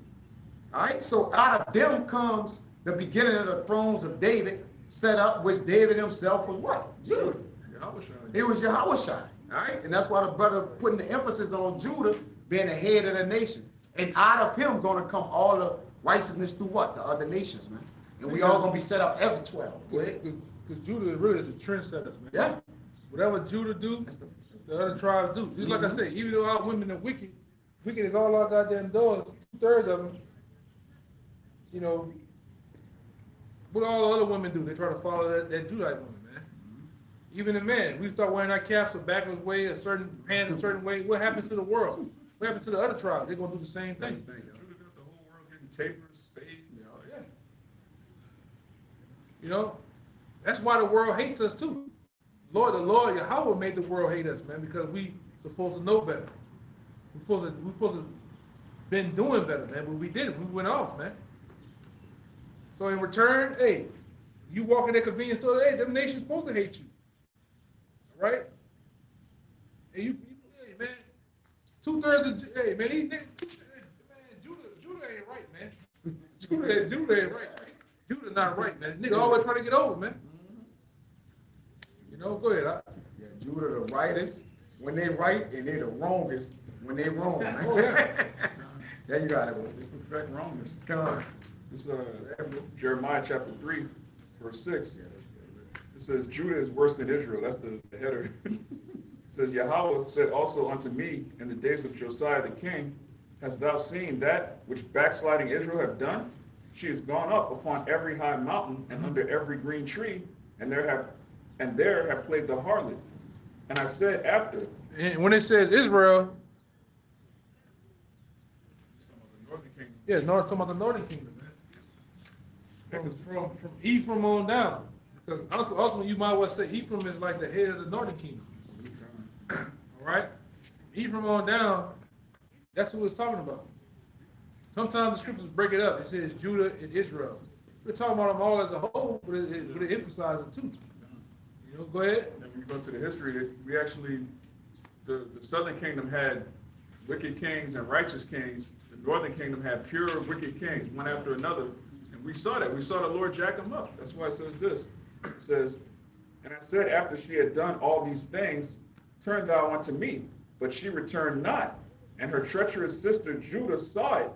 All right, so out of them comes the beginning of the thrones of David, set up, which David himself was what? Judah. It was Yahweh. All right, and that's why the brother putting the emphasis on Judah being the head of the nations, and out of him gonna come all the righteousness through what? The other nations, man. And we all gonna be set up as a 12. Because Judah really is the trendsetters, man. Yeah. Whatever Judah do, the other tribes do. Just like I said, even though our women are wicked is all our goddamn doors, 2/3 of them, you know, what all the other women do, they try to follow that Judite woman, man. Even the men, we start wearing our caps a backwards way, a certain pants a certain way. What happens to the world? What happens to the other tribes? They're gonna do the same thing. Judah got the whole world getting tapers, spades. Yeah. You know, that's why the world hates us too. The Lord Yahweh made the world hate us, man, because we supposed to know better. We supposed to been doing better, man, but we didn't. We went off, man. So in return, hey, you walk in that convenience store, hey, them nations supposed to hate you. All right? And hey, man, 2/3 of, hey, man, these niggas, man, Judah ain't right, man. Judah ain't right. Judah not right, man. Nigga always trying to get over, man. You know, go ahead. Yeah, Judah the rightest when they right, and they the wrongest when they wrong. Man. Oh, yeah. There you got it. They perfect wrongness. Come on. It's Jeremiah chapter 3, verse 6. It says, Judah is worse than Israel. That's the header. It says, Yahweh said also unto me in the days of Josiah the king, hast thou seen that which backsliding Israel have done? She is gone up upon every high mountain and under every green tree, and there have played the harlot. And I said after. And when it says Israel, Some of the northern kingdom. yeah, talking about the northern kingdom, man. From Ephraim on down. Because also you might well say Ephraim is like the head of the northern kingdom. All right? Ephraim on down, that's what it's talking about. Sometimes the scriptures break it up. It says Judah and Israel. We're talking about them all as a whole, but it emphasizes it too. You know, go ahead. And when you go to the history, we actually, the southern kingdom had wicked kings and righteous kings. The northern kingdom had pure wicked kings, one after another. And we saw that. We saw the Lord jack them up. That's why it says this. It says, and I said, after she had done all these things, turn thou unto me. But she returned not. And her treacherous sister Judah saw it.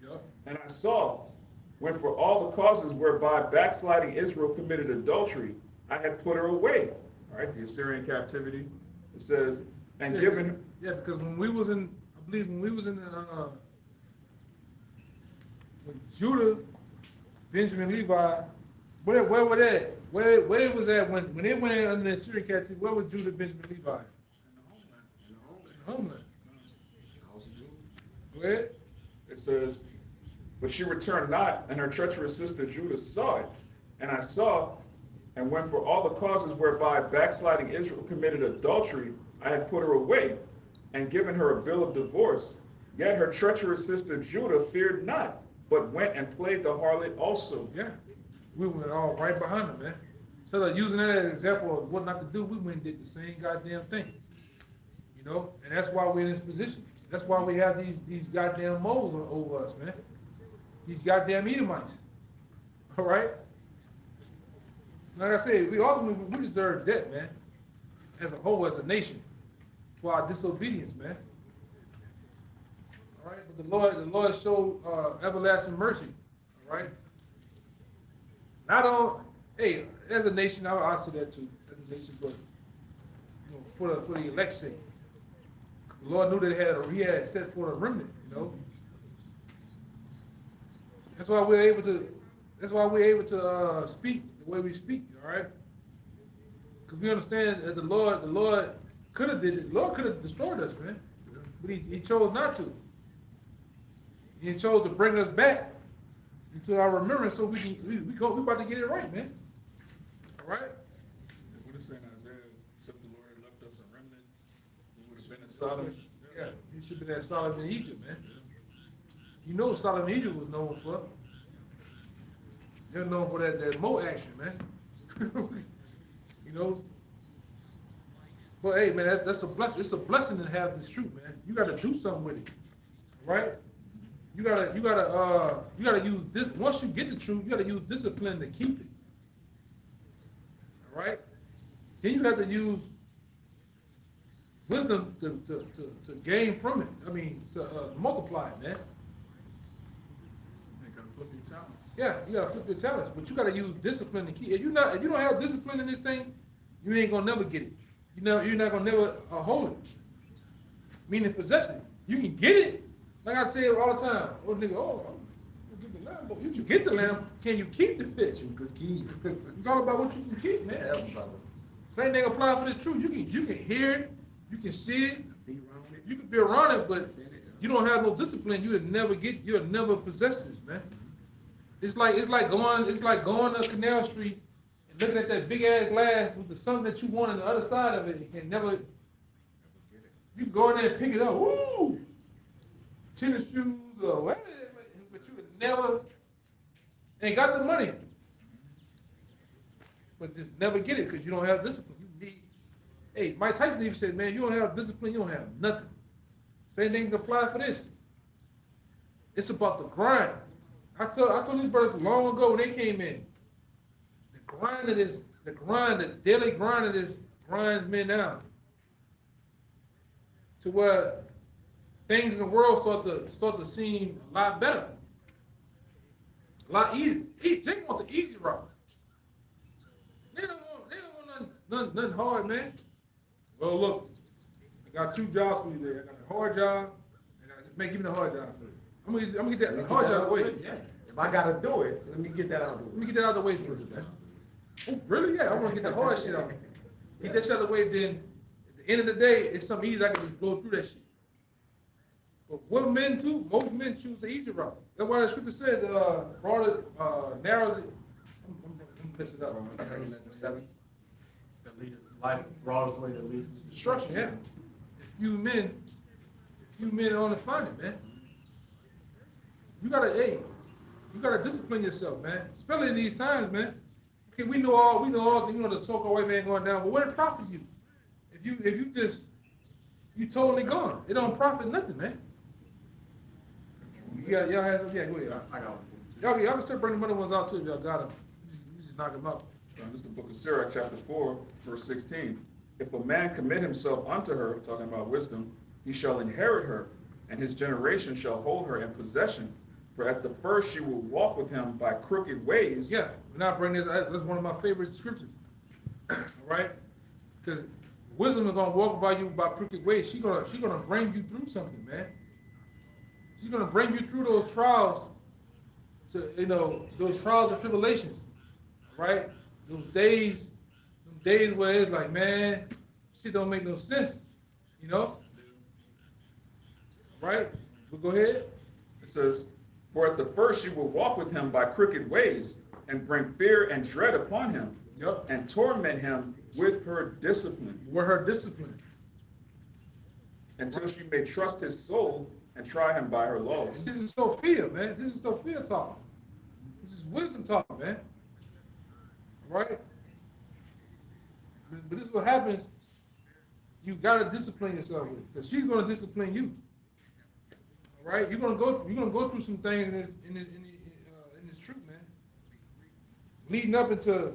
Yep. And I saw, when for all the causes whereby backsliding Israel committed adultery, I had put her away. All right, the Assyrian captivity. It says, and given. Yeah, because when we was in, I believe when we was in, when Judah, Benjamin, Levi, where were they? Where it was at when they went under the Assyrian captivity? Where was Judah, Benjamin, Levi? In The homeland. House of Judah. Go ahead. It says, but she returned not, and her treacherous sister Judah saw it. And I saw, and when for all the causes whereby backsliding Israel committed adultery, I had put her away, and given her a bill of divorce. Yet her treacherous sister Judah feared not, but went and played the harlot also. Yeah, we went all right behind them, man. Instead of using that as an example of what not to do, we went and did the same goddamn thing. You know, and that's why we're in this position. That's why we have these goddamn moles over us, man. These goddamn Edomites. All right? Like I said, we deserve death, man. As a whole, as a nation, for our disobedience, man. All right? But the Lord showed everlasting mercy. All right? Not on, hey, as a nation, I say that too, as a nation, but you know, for the elect's sake. The Lord knew that he had set for a remnant, you know. That's why we're able to speak the way we speak, all right? Because we understand that the Lord could have did it. The Lord could have destroyed us, man. But he chose not to. He chose to bring us back into our remembrance so we about to get it right, man. All right? What is saying Isaiah, except the Lord had left us a remnant, we would have been in Sodom. Yeah, he should have been at Sodom in Egypt, man. You know Sodom in Egypt was known for. They're known for that Mo action, man. You know. But hey, man, that's a blessing. It's a blessing to have this truth, man. You got to do something with it, right? You gotta use this. Once you get the truth, you gotta use discipline to keep it. All right. Then you have to use wisdom to gain from it. I mean, to multiply it, man. You gotta flip your talents. Yeah, you gotta flip your talents, but you gotta use discipline to keep. If you don't have discipline in this thing, you ain't gonna never get it. You're not gonna never hold it. Meaning possess it. You can get it, like I say all the time. Oh nigga, I'm gonna get the lamb. But you get the lamb, can you keep the fish? You could keep. It's all about what you can keep, man. Same thing apply for the truth. You can hear it, you can see it, Be around it. you can be around it, but you don't have no discipline. You'll never possess this, man. It's like going to Canal Street and looking at that big ass glass with the something that you want on the other side of it. You can never. You can go in there and pick it up. Woo! Tennis shoes or whatever, but you would never ain't got the money, but just never get it because you don't have discipline. You need. Hey, Mike Tyson even said, man, you don't have discipline, you don't have nothing. Same thing can apply for this. It's about the grind. I told these brothers long ago when they came in, the daily grind of this grinds men down. To where things in the world start to seem a lot better. A lot easier. They want the easy route. They don't want nothing hard, man. Well, look, I got 2 jobs for you there. I got a hard job, and give me the hard job for you. I'm gonna get that hard job out of the way. Yeah. If I gotta do it, let me get that out of the way. Let me get that out of the way first. Oh, really? Yeah, I want to get the hard shit out. Get that shit out of the way, then at the end of the day, it's something easy. I can just blow through that shit. But what men do, most men choose the easy route. That's why the scripture said, broader, narrows it. I'm messing up. 7. The leader, life, broadest way to lead to Destruction, yeah. A few men only find it, man. You gotta discipline yourself, man. Especially in these times, man. Okay, we know all, the so-called white man going down, but what it profit you? If you totally gone. It don't profit nothing, man. Y'all have some, yeah, go ahead. I got one. Y'all can start bringing the other ones out too if y'all got them. You just knock them out. This is the book of Sirach, chapter 4, verse 16. If a man commit himself unto her, talking about wisdom, he shall inherit her, and his generation shall hold her in possession. For at the first she will walk with him by crooked ways. Yeah, and I bring this, that's one of my favorite scriptures. All right? Because wisdom is gonna walk by you by crooked ways. She's gonna bring you through something, man. She's gonna bring you through those trials, those trials and tribulations, right? Those days where it's like, man, shit don't make no sense, right? But go ahead. It says, for at the first she will walk with him by crooked ways, and bring fear and dread upon him, Yep. and torment him with her discipline. With her discipline. Until she may trust his soul and try him by her laws. This is Sophia, man. This is Sophia talk. This is wisdom talk, man. Right? But this is what happens. You gotta discipline yourself with it, because she's gonna discipline you. All right? You're gonna go through some things in this truth, man. Leading up into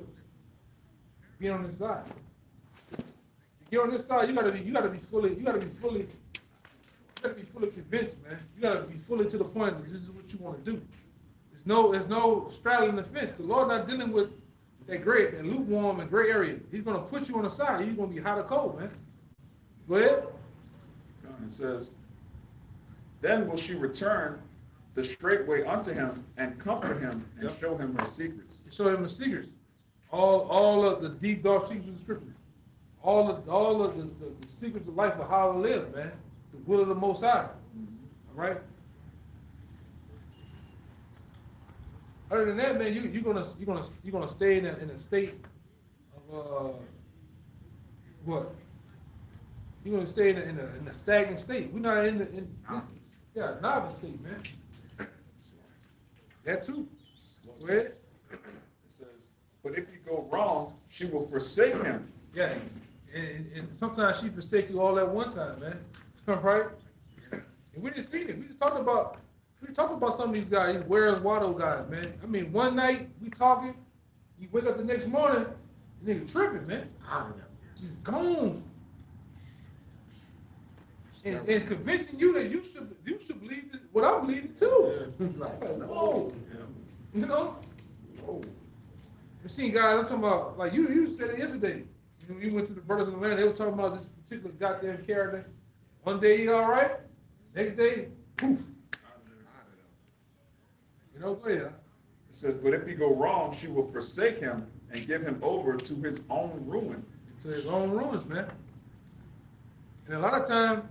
being on this side. To get on this side, you gotta be fully convinced, man. You gotta be fully to the point that this is what you want to do. There's no straddling the fence. The Lord not dealing with that lukewarm and gray area. He's gonna put you on the side. You're gonna be hot or cold, man. Go ahead. It says, then will she return the straight way unto him, and comfort him, and show him her secrets. Show him the secrets. All of the deep, dark secrets of the scripture. All of the secrets of life of how to live, man. The will of the Most High. All right? Other than that, man, you're gonna stay in a state of what? You're gonna stay in a stagnant state. We're not novice state, man. That too. Go ahead. It says, but if you go wrong, she will forsake him. Yeah, and sometimes she forsake you all at one time, man. Right? And we just seen it. We just talked about some of these guys, these Where's Watto guys, man. I mean, one night we talking, you wake up the next morning, the nigga tripping, man. He's gone. And convincing you that you should believe what I'm believing too. Like, whoa. You know? Whoa. We've seen guys, I'm talking about, like you said it yesterday. You went to the Brothers in the Land, they were talking about this particular goddamn character. One day he all right, next day, poof. Go ahead. It says, but if he go wrong, she will forsake him and give him over to his own ruin. To his own ruins, man. And a lot of times,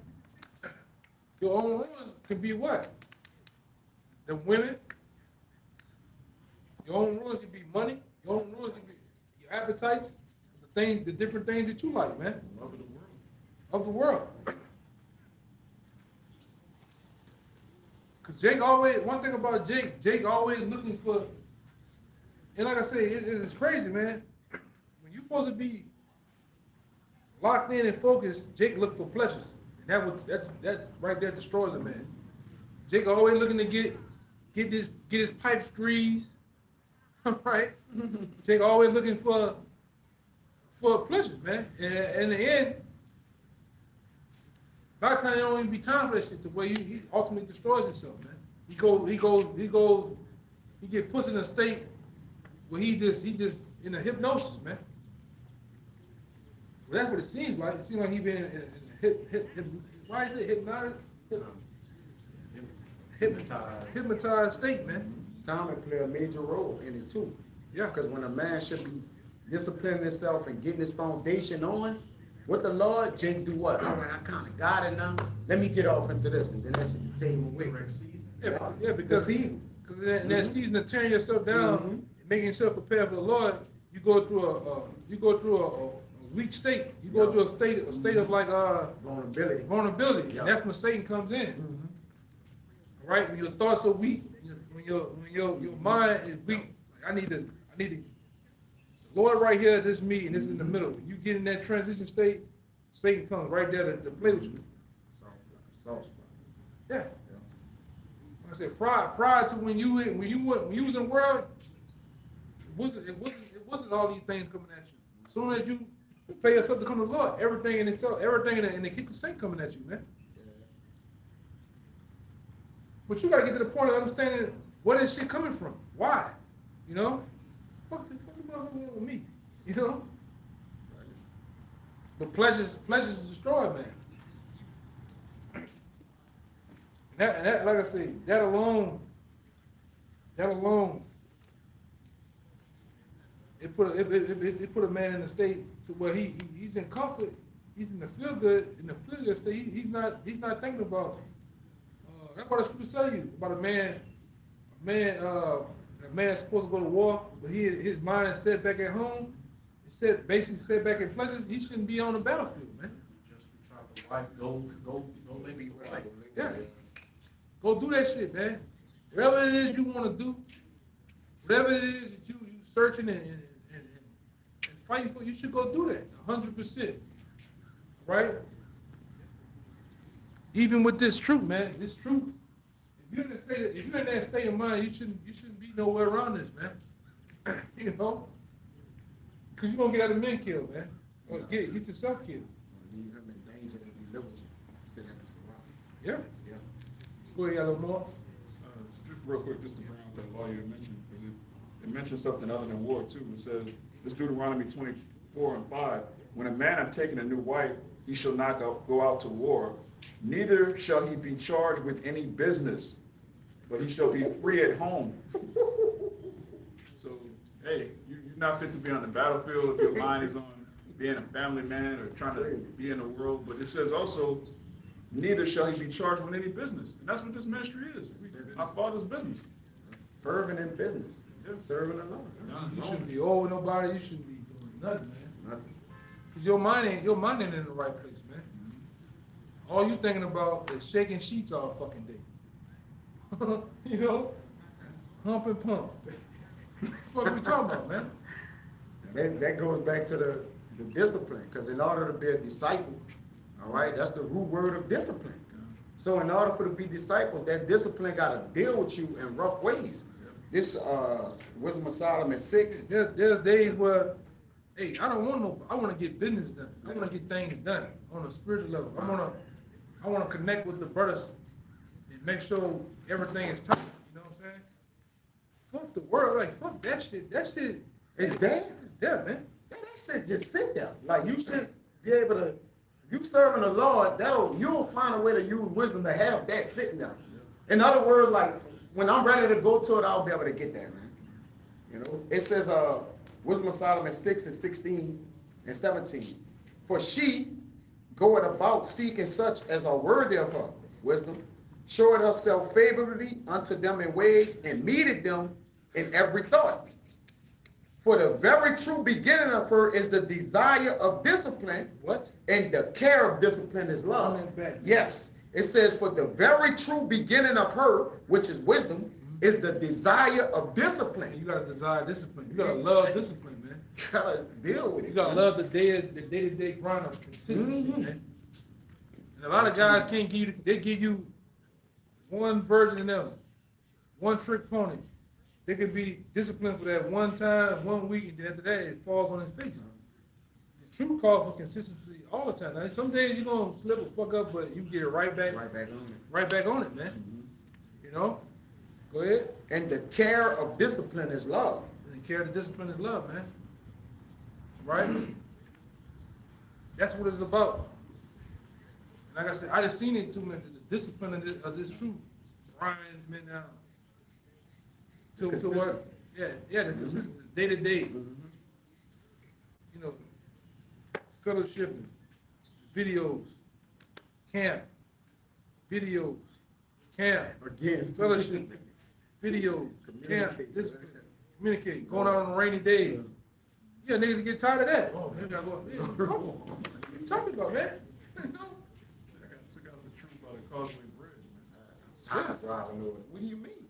your own ruins can be what? The women. Your own ruins can be money. Your own ruins can be your appetites, the different things that you like, man. Love of the world. Of the world. Because one thing about Jake always looking for And like I say, it's crazy, man. When you're supposed to be locked in and focused, Jake looked for pleasures. And that right there destroys a man. Jake always looking to get his pipes greased, right? Jake always looking for pleasures, man. And in the end, by the time there don't even be time for that shit to where he ultimately destroys himself, man. He get put in a state where he just in a hypnosis, man. Well, that's what it seems like. It seems like he been in why is it hypnotized state, man. Time will play a major role in it too. Yeah. Because when a man should be disciplining himself and getting his foundation on with the Lord, Jake do what? All right, I kind of got it now. Let me get off into this, and then that should just take him away. Yeah, because in that season of tearing yourself down, making yourself prepare for the Lord, you go through a weak state. You go through a state of like vulnerability. Yeah. And that's when Satan comes in. Right? When your thoughts are weak, when your mind is weak, I need to the Lord right here, this is me, and this is in the middle. You get in that transition state, Satan comes right there to play with you. Soft spot. Yeah. Like I said, prior to when you was in the world, it wasn't all these things coming at you. As soon as you pay yourself to come to the Lord, everything in the kitchen sink coming at you, man. But you gotta get to the point of understanding where this shit coming from. Why? You know? Fuck with me. You know? But pleasures is destroyed, man. And that, like I say, that alone, it put a man in a state to where he's in comfort, he's in the feel good state. He's not thinking about. That's what the scripture tell you about a man is supposed to go to war, but his mind is set back at home. It's basically set back in pleasures. He shouldn't be on the battlefield, man. Just try to wife, go live your life. Yeah. Go do that shit, man. Whatever it is you want to do, whatever it is that you searching and fighting for, you should go do that, 100%. Right? Even with this truth, man, this truth. If you're in that state of mind, you shouldn't be nowhere around this, man. You know, because you're gonna get other men killed, man. Or get yourself killed. Leave him in danger that he lives with you. Sit at the surround. Yeah. Yeah. Go ahead, a little more. Just real quick, just to bring out that law you mentioned, because it mentions something other than war too. It says, this Deuteronomy 24:5, when a man hath taken a new wife, he shall not go out to war, neither shall he be charged with any business, but he shall be free at home. So, hey, you're not fit to be on the battlefield if your mind is on being a family man or trying to be in the world. But it says also, neither shall he be charged with any business. And that's what this ministry is. Our Father's business. Fervent in business. Serving the Lord. You shouldn't be owing nobody. You shouldn't be doing nothing, man. Nothing. Cause your mind ain't in the right place, man. All you thinking about is shaking sheets all fucking day. You know, hump and pump. What are we talking about, man? That goes back to the discipline, because in order to be a disciple, all right, that's the root word of discipline. So in order for to be disciples, that discipline got to deal with you in rough ways. This Wisdom of Solomon 6. There's days where, hey, I want to get business done. I want to get things done on a spiritual level. I want to connect with the brothers and make sure everything is tight. You know what I'm saying? Fuck the world, like fuck that shit. That shit It's there. It's there, man. That shit just sit there. Like you should be able to, if you serving the Lord, you'll find a way to use wisdom to have that sitting there. In other words, like when I'm ready to go to it, I'll be able to get there, man. You know, it says Wisdom of Solomon 6:16 and 17. For she goeth about seeking such as are worthy of her wisdom, showed herself favorably unto them in ways, and meted them in every thought. For the very true beginning of her is the desire of discipline. What? And the care of discipline is love. Yes. It says, for the very true beginning of her, which is wisdom, is the desire of And discipline. you gotta desire discipline. You gotta love discipline, man. You gotta deal with it. You gotta love the day-to-day grind of consistency, Mhm. man. And a lot of guys can't give you, they give you one version of them, one trick pony. They could be disciplined for that one time, 1 week, and then after that, it falls on his face. The truth calls for consistency all the time. Now, some days you're gonna slip or fuck up, but you get it right back Right back on it. man. Mhm. You know? Go ahead. And the care of discipline is love. And the care of the discipline is love, man. Right? That's what it's about. And like I said, I just seen it too much. The discipline of this truth grinds men down. To what? Consistency. Yeah, the consistency, day to day. Mhm. You know, fellowship, videos, camp, videos, camp, Again. fellowship, videos, camp, Communicate. discipline, communicate, going out on a rainy day. Yeah, niggas get tired of that. Oh, man, I gotta go up there. What you talking about, man? You know? I got took out the truth by the Causeway Bridge, man. Time driving over. What do you mean?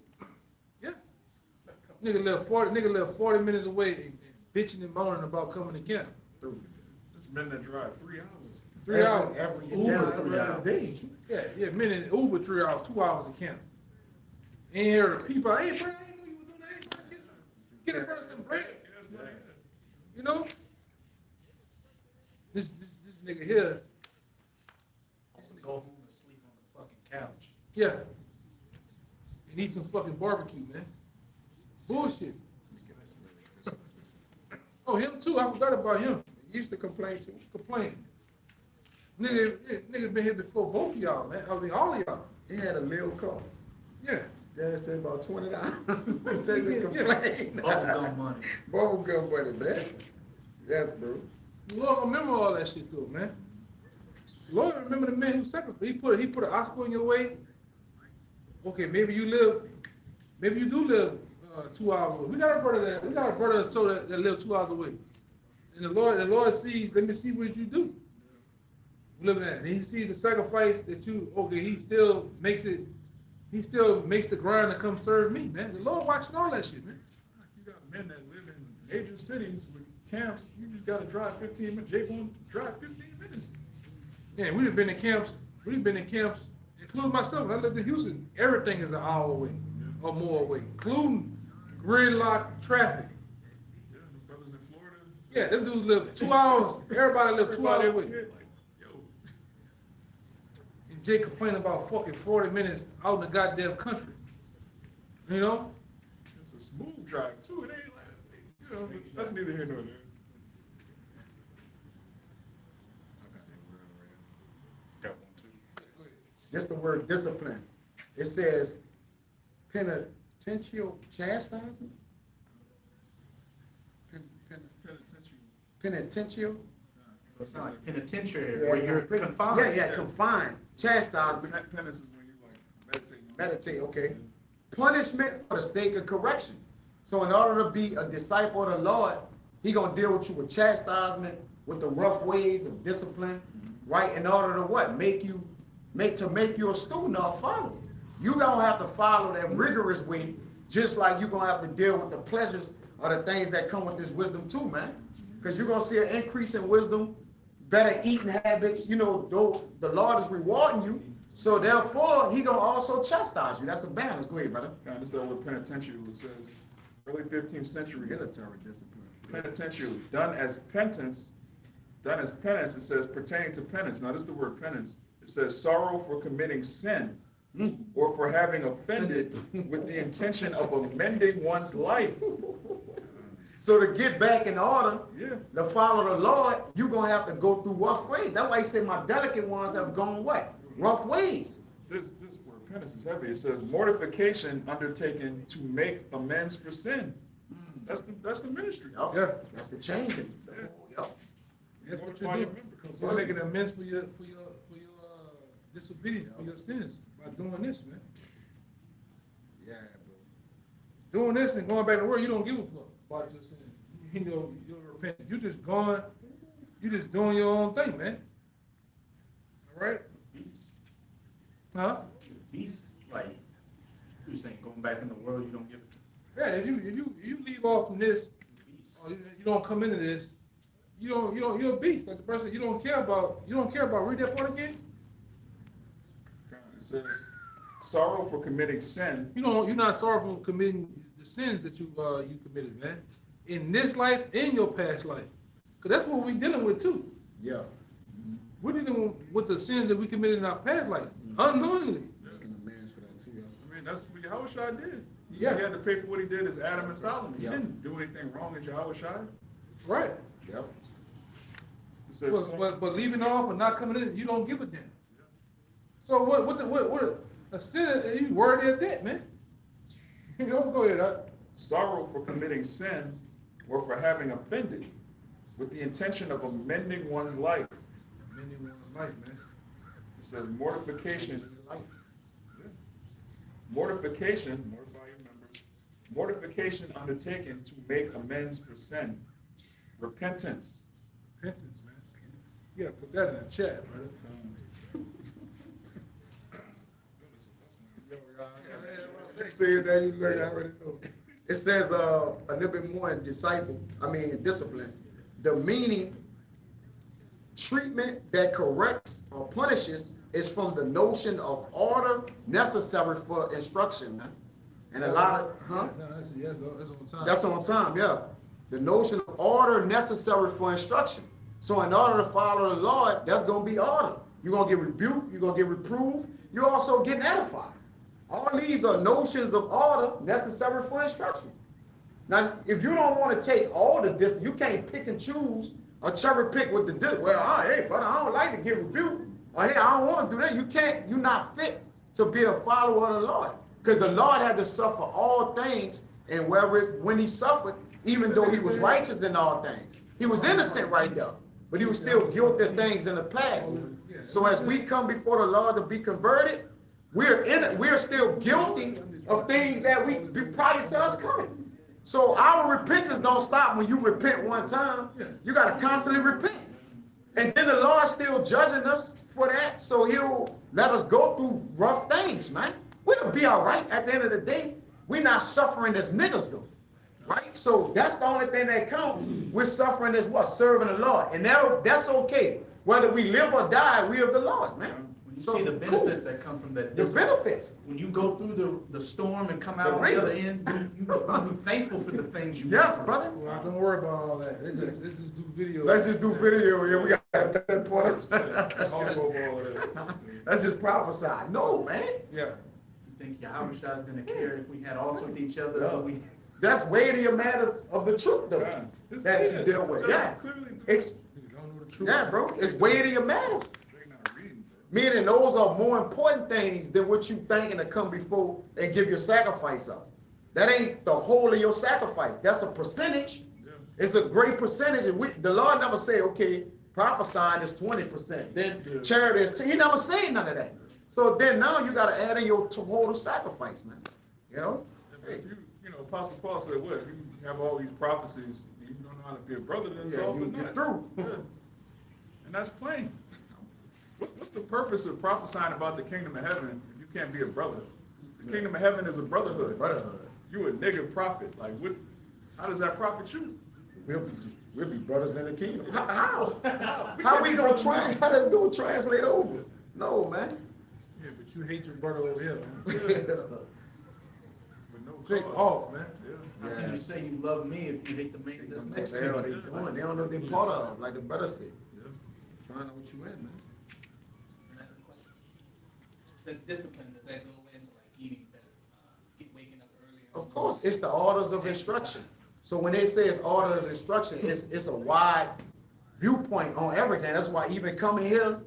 Yeah. Nigga live 40 minutes away and bitching and moaning about coming to camp. There's men that drive 3 hours. 3 hours. Every Uber, 3 every hours. day. Yeah, men in Uber 3 hours, 2 hours to camp. And here the people, hey, bro, I didn't know you were doing that. Hey, bro, get a person break. You know? This nigga here, I'm gonna go home and sleep on the fucking couch. yeah. And eat some fucking barbecue, man. Bullshit. Oh, him too. I forgot about him. He used to complain too. Complain. Nigga been here before both of y'all, man. I mean, all of y'all. He had a little car. Yeah. Dad said about $20. Yeah. Take me complain. Bubblegum money. Bubblegum money, man. Yes, bro. Lord remember all that shit though, man. Lord remember the man who sacrificed. He put an obstacle in your way. Okay, maybe you do live 2 hours away. We got a brother that live 2 hours away. And the Lord sees, let me see what you do. Living at. And he sees the sacrifice that he still makes the grind to come serve me, man. The Lord watching all that shit, man. You got men that live in major cities with camps. You just gotta drive 15 minutes. Jay won't drive 15 minutes. Yeah, we've been in camps, including myself. When I lived in Houston, everything is an hour away or more away, including gridlock traffic. Yeah, the brothers in Florida. Yeah, them dudes live 2 hours. Everybody live 2 hours away. Like, yo, And Jay complaining about fucking 40 minutes out in the goddamn country. You know? it's a smooth drive too. It ain't like, you know, but that's neither here nor there. Got one too. That's the word discipline. It says penitential chastisement. Penitential. So it's not like penitentiary Yeah, where you're pen- confined. Yeah, confined. Chastisement. Penance is when you like meditate. Meditate, okay. Punishment for the sake of correction. So in order to be a disciple of the Lord, he gonna deal with you with chastisement, with the rough ways of discipline, right? In order to what? Make you a student or follower. You don't have to follow that rigorous way, just like you're gonna have to deal with the pleasures or the things that come with this wisdom too, man. Because you're gonna see an increase in wisdom, better eating habits. You know, though the Lord is rewarding you, so therefore he gonna also chastise you. That's a balance. Go ahead, brother. Kind of start with penitentiary. It says early 15th century Military discipline. penitentiary done as penance. It says pertaining to penance. Now this is the word penance. It says sorrow for committing sin or for having offended with the intention of amending one's life. So to get back in order, Yeah. to follow the Lord, you're gonna have to go through rough ways. That's why he said my delicate ones have gone what? Rough ways. This word penance is heavy. It says mortification undertaken to make amends for sin. That's the ministry. Yup. Yeah. That's the changing. Yup. That's what Mortify you're your doing. members. You're making amends for your disobedience, for your sins by doing this, man. Yeah, Doing this and going back to work, you don't give a fuck about your sins. You know, you'll repent. You just doing your own thing, man. All right? Peace. Huh? Peace, like, You're saying going back in the world, you don't give it. Yeah, if you leave off from this, or you don't come into this, you're a beast. Like the person you don't care about. Read that part again. It says, sorrow for committing sin. You're not sorry for committing the sins that you committed, man. In this life, in your past life, because that's what we're dealing with too. Yeah. We're dealing with the sins that we committed in our past life, unknowingly. Making amends for that too, yeah. I mean, that's what Yahushua did. He Yeah. had to pay for what he did as Adam and Solomon. He Yeah. didn't do anything wrong as Yahushua. Right. Yep. It says, But leaving off and not coming in, you don't give a damn. So what a sin, you worthy of that, man. Go ahead. sorrow for committing sin or for having offended with the intention of amending one's life. Amending one's life, man. It says mortification. Yeah. Mortification, mortify your members. Mortification undertaken to make amends for sin. Repentance. Repentance, man. You gotta put that in the chat, brother. You said that, you learned, I already know. It says a little bit more in discipline. The meaning, treatment that corrects or punishes is from the notion of order necessary for instruction, man. And a lot of, No, that's on time. That's on time, yeah. The notion of order necessary for instruction. So in order to follow the Lord, that's going to be order. You're going to get rebuked, you're going to get reproved, you're also getting edified. All these are notions of order necessary for instruction. Now, if you don't want to take all of this, you can't pick and choose or cherry pick what to do. Well, hey, brother, I don't like to get rebuked. Or hey, I don't want to do that. You can't, you're not fit to be a follower of the Lord. Because the Lord had to suffer all things, and when he suffered, even though he was righteous in all things, he was innocent right there, but he was still guilty of things in the past. So as we come before the Lord to be converted, we're still guilty of things that we prior to us coming. So our repentance don't stop when you repent one time. You got to constantly repent. And then the Lord's still judging us for that, so he'll let us go through rough things, man. We'll be all right at the end of the day. We're not suffering as niggas though, right? So that's the only thing that counts. We're suffering as what? Serving the Lord. And that's okay. Whether we live or die, we of the Lord, man. When you see the benefits that come from that, The benefits. when you go through the storm and come out on the other end, you be thankful for the things you Yes, went through. brother. Well, don't worry about all that. Let's just do video. Let's just do video here. We got that part. that. Let's just prophesy. No, man. Yeah. You think Yahushua's gonna care if we had altar with each other? No. That's weightier matters of the truth, though, that you deal with. Yeah. It's, You don't know the truth. yeah, bro. It's weightier matters. They're not reading, bro. Meaning those are more important things than what you thinking to come before and give your sacrifice up. That ain't the whole of your sacrifice. That's a percentage. Yeah. It's a great percentage. And the Lord never say, okay, prophesying is 20%. Then charity is 10%. He never said none of that. So then now you got to add in your total sacrifice, man. You know? If you know, Apostle Paul said, what? If you have all these prophecies, and you don't know how to be a brother, then it's Yeah, all for you get naught. through. Yeah. And that's plain. What's the purpose of prophesying about the kingdom of heaven if you can't be a brother? The kingdom of heaven is a brotherhood. Brotherhood. You a nigga prophet. Like, what? How does that profit you? We'll be brothers in the kingdom. How? How we gonna try? How that's gonna translate over? No, man. Yeah, but you hate your brother over here, man. With no Take cause. off, man. Yeah. How can you say you love me if you hate the man that's next They to don't know you? what they doing. They don't know what they're part of, like the brother said. Yeah. Find out what you in, man. And that's the question. The discipline, does that go into like eating better, waking up earlier? Of course, it's the orders of instruction. So when they say it's orders of instruction, it's a wide viewpoint on everything. That's why even coming here,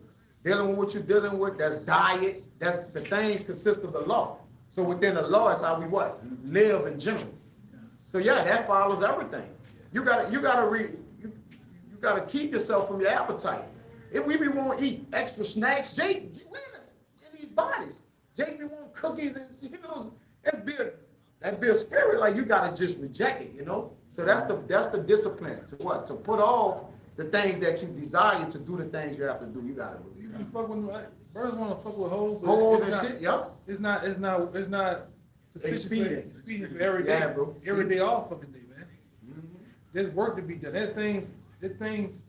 dealing with what you're dealing with, that's diet, that's the things consist of the law. So within the law is how we what? Live in general. So yeah, that follows everything. You gotta keep yourself from your appetite. If we be want to eat extra snacks, Jake, we in these bodies. Jake be want cookies and that'd be a spirit, like you gotta just reject it, you know? So that's the discipline to what? To put off the things that you desire to do the things you have to do. You gotta do. You fuck with, brothers want to fuck with hoes. But Holes it's and not- shit, yeah. It's not expedient for every day, Yeah, bro. every day, all fucking day, man. Mhm. There's work to be done. There's things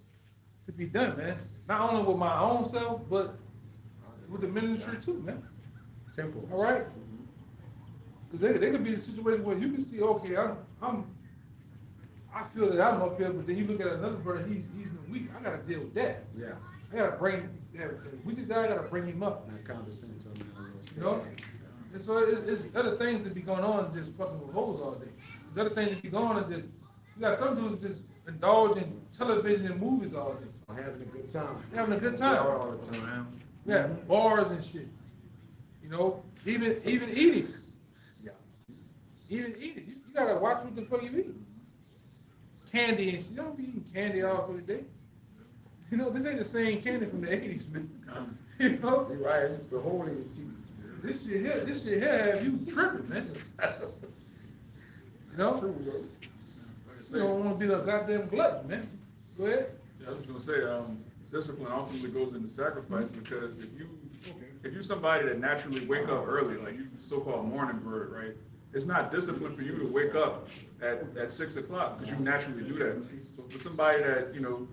to be done, man. Not only with my own self, but with the ministry too, man. Temple. All right? Mhm. 'Cause they could be in a situation where you can see, okay, I feel that I'm up here, but then you look at another brother, he's in the weak. I gotta deal with that. Yeah. I gotta bring that weak guy. I gotta bring him up. Not condescend to them. You know? And so it's other things that be going on than just fucking with hoes all day. There's other things that be going on that you got some dudes just indulge in television and movies all day. Having a good time. Having a good time. All the time. Yeah, bars and shit. You know, even eating. Yeah. Even eating. You gotta watch what the fuck you eat. Candy and shit. You don't be eating candy all for the day. You know, this ain't the same candy from the 80s, man. You know? You're right. It's the hole in your teeth. This shit here have you tripping, man. You know? True, bro. Like I You say, don't want to be a goddamn glutton, man. Go ahead. yeah, I was gonna say, discipline ultimately goes into sacrifice because if you're somebody that naturally wake up early, like you so-called morning bird, right? It's not discipline for you to wake up at 6 o'clock because you naturally do that. So for somebody that, you know,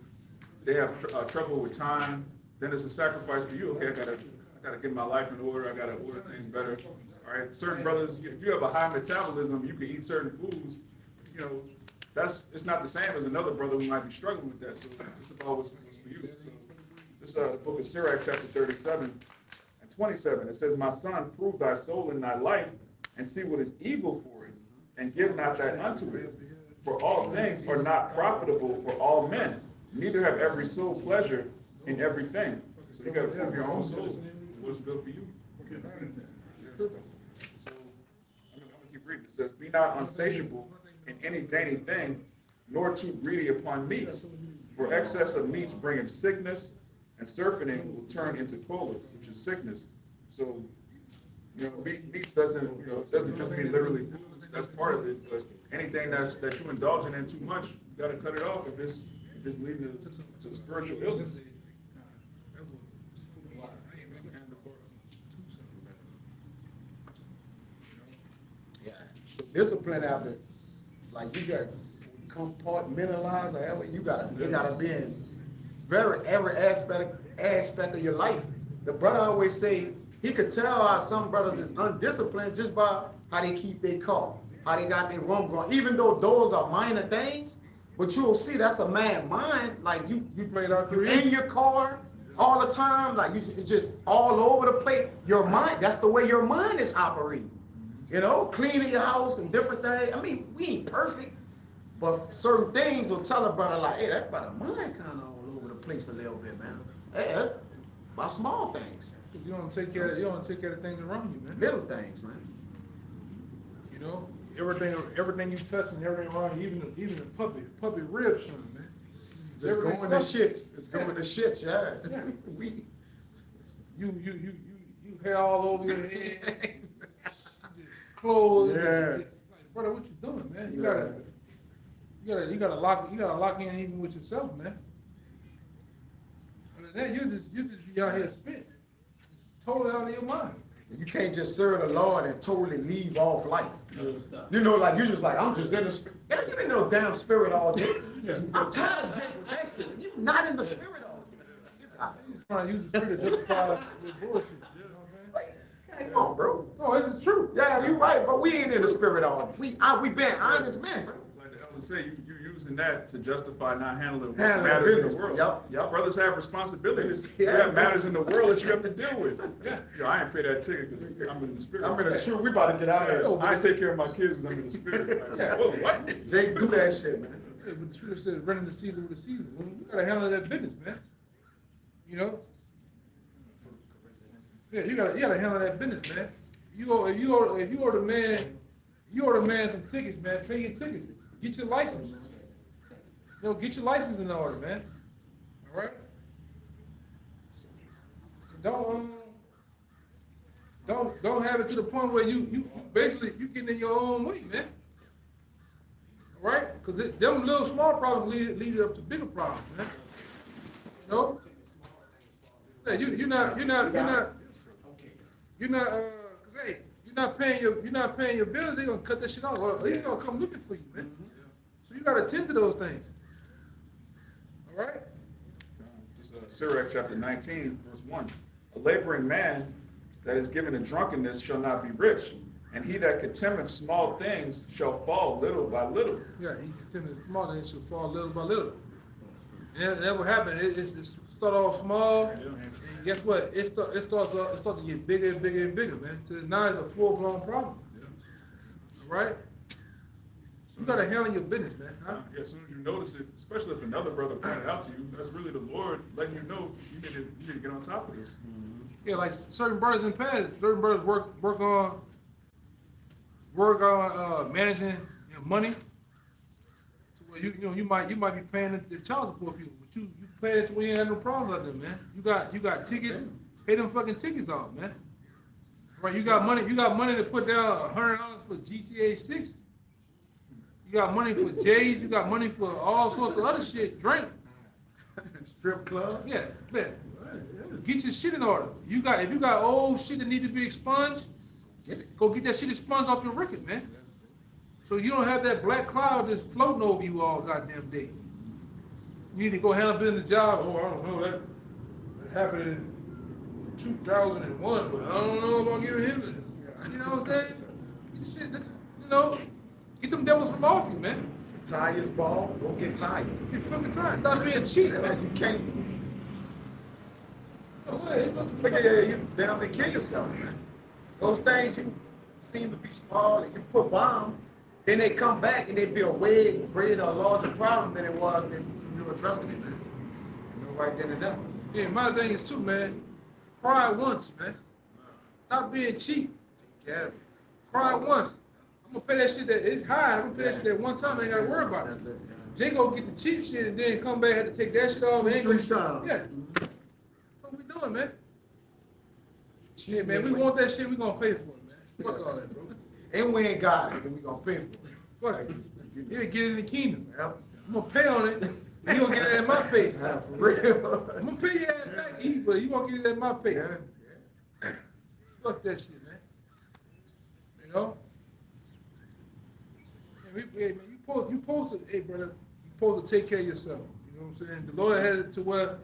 they have trouble with time, then it's a sacrifice for you. Okay, I gotta get my life in order. I gotta order things better. All right, certain brothers, if you have a high metabolism, you can eat certain foods. You know, it's not the same as another brother who might be struggling with that. So it's about what's for you. So this the book of Sirach, chapter 37 and 27. It says, "My son, prove thy soul in thy life, and see what is evil for it, and give not that unto it. For all things are not profitable for all men, neither have every soul pleasure in everything." So you got to prove your own soul what's good for you. So I'm gonna keep reading. It says, "Be not unsatiable in any dainty thing, nor too greedy upon meats. For excess of meats bringeth sickness, and surfeiting will turn into choler, which is sickness." So, you know, meats doesn't just mean literally foods. That's part of it. But anything that you indulging in too much, you got to cut it off if it's leading to spiritual illness. Yeah. So discipline after, like you got compartmentalize or whatever, it gotta be in every aspect of your life. The brother always say he could tell how some brothers is undisciplined just by how they keep their car, how they got their room going. Even though those are minor things, but you'll see that's a man mind. Like you in your car all the time, like it's just all over the place. Your mind, that's the way your mind is operating. You know, cleaning your house and different things. I mean, we ain't perfect, but certain things will tell a brother like, hey, that brother mind kind of all over the place a little bit, man. Hey, by small things. You don't take care of things around you, man. Little things, man. You know, everything you touch and everything around you, even the puppy rib showing, man. Just Everything going to touch- shits. It's going to shits, yeah. Yeah. We You hair all over your head, clothes. Yeah. Like, brother, what you doing, man? Yeah. You gotta lock in even with yourself, man. Other than that, you just be out here spit, totally out of your mind. You can't just serve the Lord and totally leave off life. You know, like you just like, I'm just in the spirit. Yeah, you ain't no damn spirit all day. I'm tired of taking action. You're not in the spirit all day. You just trying to use the spirit to justify your bullshit. You know what I'm saying? Like, come on, bro. No, this is true. Yeah, you're right, but we ain't in the spirit all day. We been honest men, bro. Like the elder say, you using that to justify not handling what Handling matters in the business. world. Yep. Brothers have responsibilities. You Yeah. have matters in the world that you have to deal with. Yeah. You know, I ain't pay that ticket because I'm in the spirit. I'm in the truth. We about to get out of here. I ain't take care of my kids because I'm in the spirit. Like, Yeah. whoa, what? Jake, do that shit, man. Yeah, but the scripture says running the season with the season. You gotta handle that business, man. You know? Yeah, you gotta handle that business, man. If you order the man some tickets, man, pay your tickets. Get your license. You know, get your license in order, man. All right? Don't have it to the point where you basically you getting in your own way, man. All right? Because them little small problems lead up to bigger problems, man. You know? Yeah, you're not, cause hey, you're not paying your bills, they're gonna cut that shit off, or at least gonna come looking for you, man. So you gotta attend to those things. All right? This Sirach chapter 19, verse 1. A laboring man that is given to drunkenness shall not be rich, and he that contemneth small things shall fall little by little. Yeah, he continues small, then it should fall little by little. And that will happen. It start off small, and guess what? It starts to get bigger and bigger and bigger, man. So now it's a full-blown problem. All right? You gotta handle your business, man. Huh? Yeah, as soon as you notice it, especially if another brother pointed out to you, that's really the Lord letting you know you need to get on top of this. Yeah, like certain brothers in the past, certain brothers work on managing money. To where you might be paying the child support people, but you pay it to where you ain't have no problems out there, man. You got tickets, pay them fucking tickets off, man. Right, you got money to put down $100 for GTA 6. You got money for J's, you got money for all sorts of other shit, drink. Strip club. Yeah, man. Get your shit in order. If you got old shit that need to be expunged, go get that shit expunged off your record, man. So you don't have that black cloud just floating over you all goddamn day. You need to go handle business job. Oh, I don't know, that happened in 2001, but I don't know about giving him it. You know what I'm saying? Shit, get them devils from off you, man. Tires ball, go get tires. Get fucking tired. Stop being cheap, man. You can't. Look You damn near kill yourself, man. Those things you seem to be small and you put bomb, then they come back and they be a way greater, larger problem than it was when you were addressing it, man. Right then and there. Yeah, my thing is too, man. Cry once, man. Stop being cheap. Take care of it. Cry once. I'm gonna pay that shit that it's high. I'm gonna pay that shit that one time. I ain't gotta worry about it. That's it. Jay go get the cheap shit and then come back, have to take that shit off. And ain't Three gonna- times. Yeah. That's what we doing, man. Yeah, man. We want that shit. We gonna pay for it, man. Fuck all that, bro. And we ain't got it, and we gonna pay for it. Fuck it. Yeah, get it in the kingdom. Yep. I'm gonna pay on it. You gonna get it in my face. Yeah, for real. I'm gonna pay your ass back, but you gonna get it in my face. Yeah. Fuck that shit, man. You know? Man, you supposed to, hey brother, you supposed to take care of yourself. You know what I'm saying? The Lord had it to where,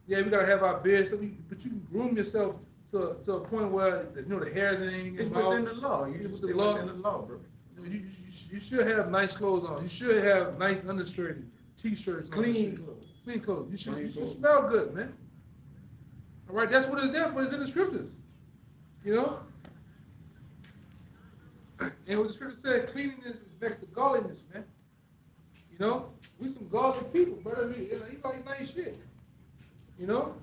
yeah, we gotta have our beards, but you can groom yourself to a point where the hairs and anything. It's within the law. You just stay within the law, bro. You should have nice clothes on. You should have nice undershirts, t-shirts, Clean clothes. Clean clothes. You Clean should clothes. smell good, man. All right, that's what it's there for. It's in the scriptures. You know. And what the scripture said, cleanliness is next to godliness, man. You know, we some godly people, brother. You like nice shit. You know.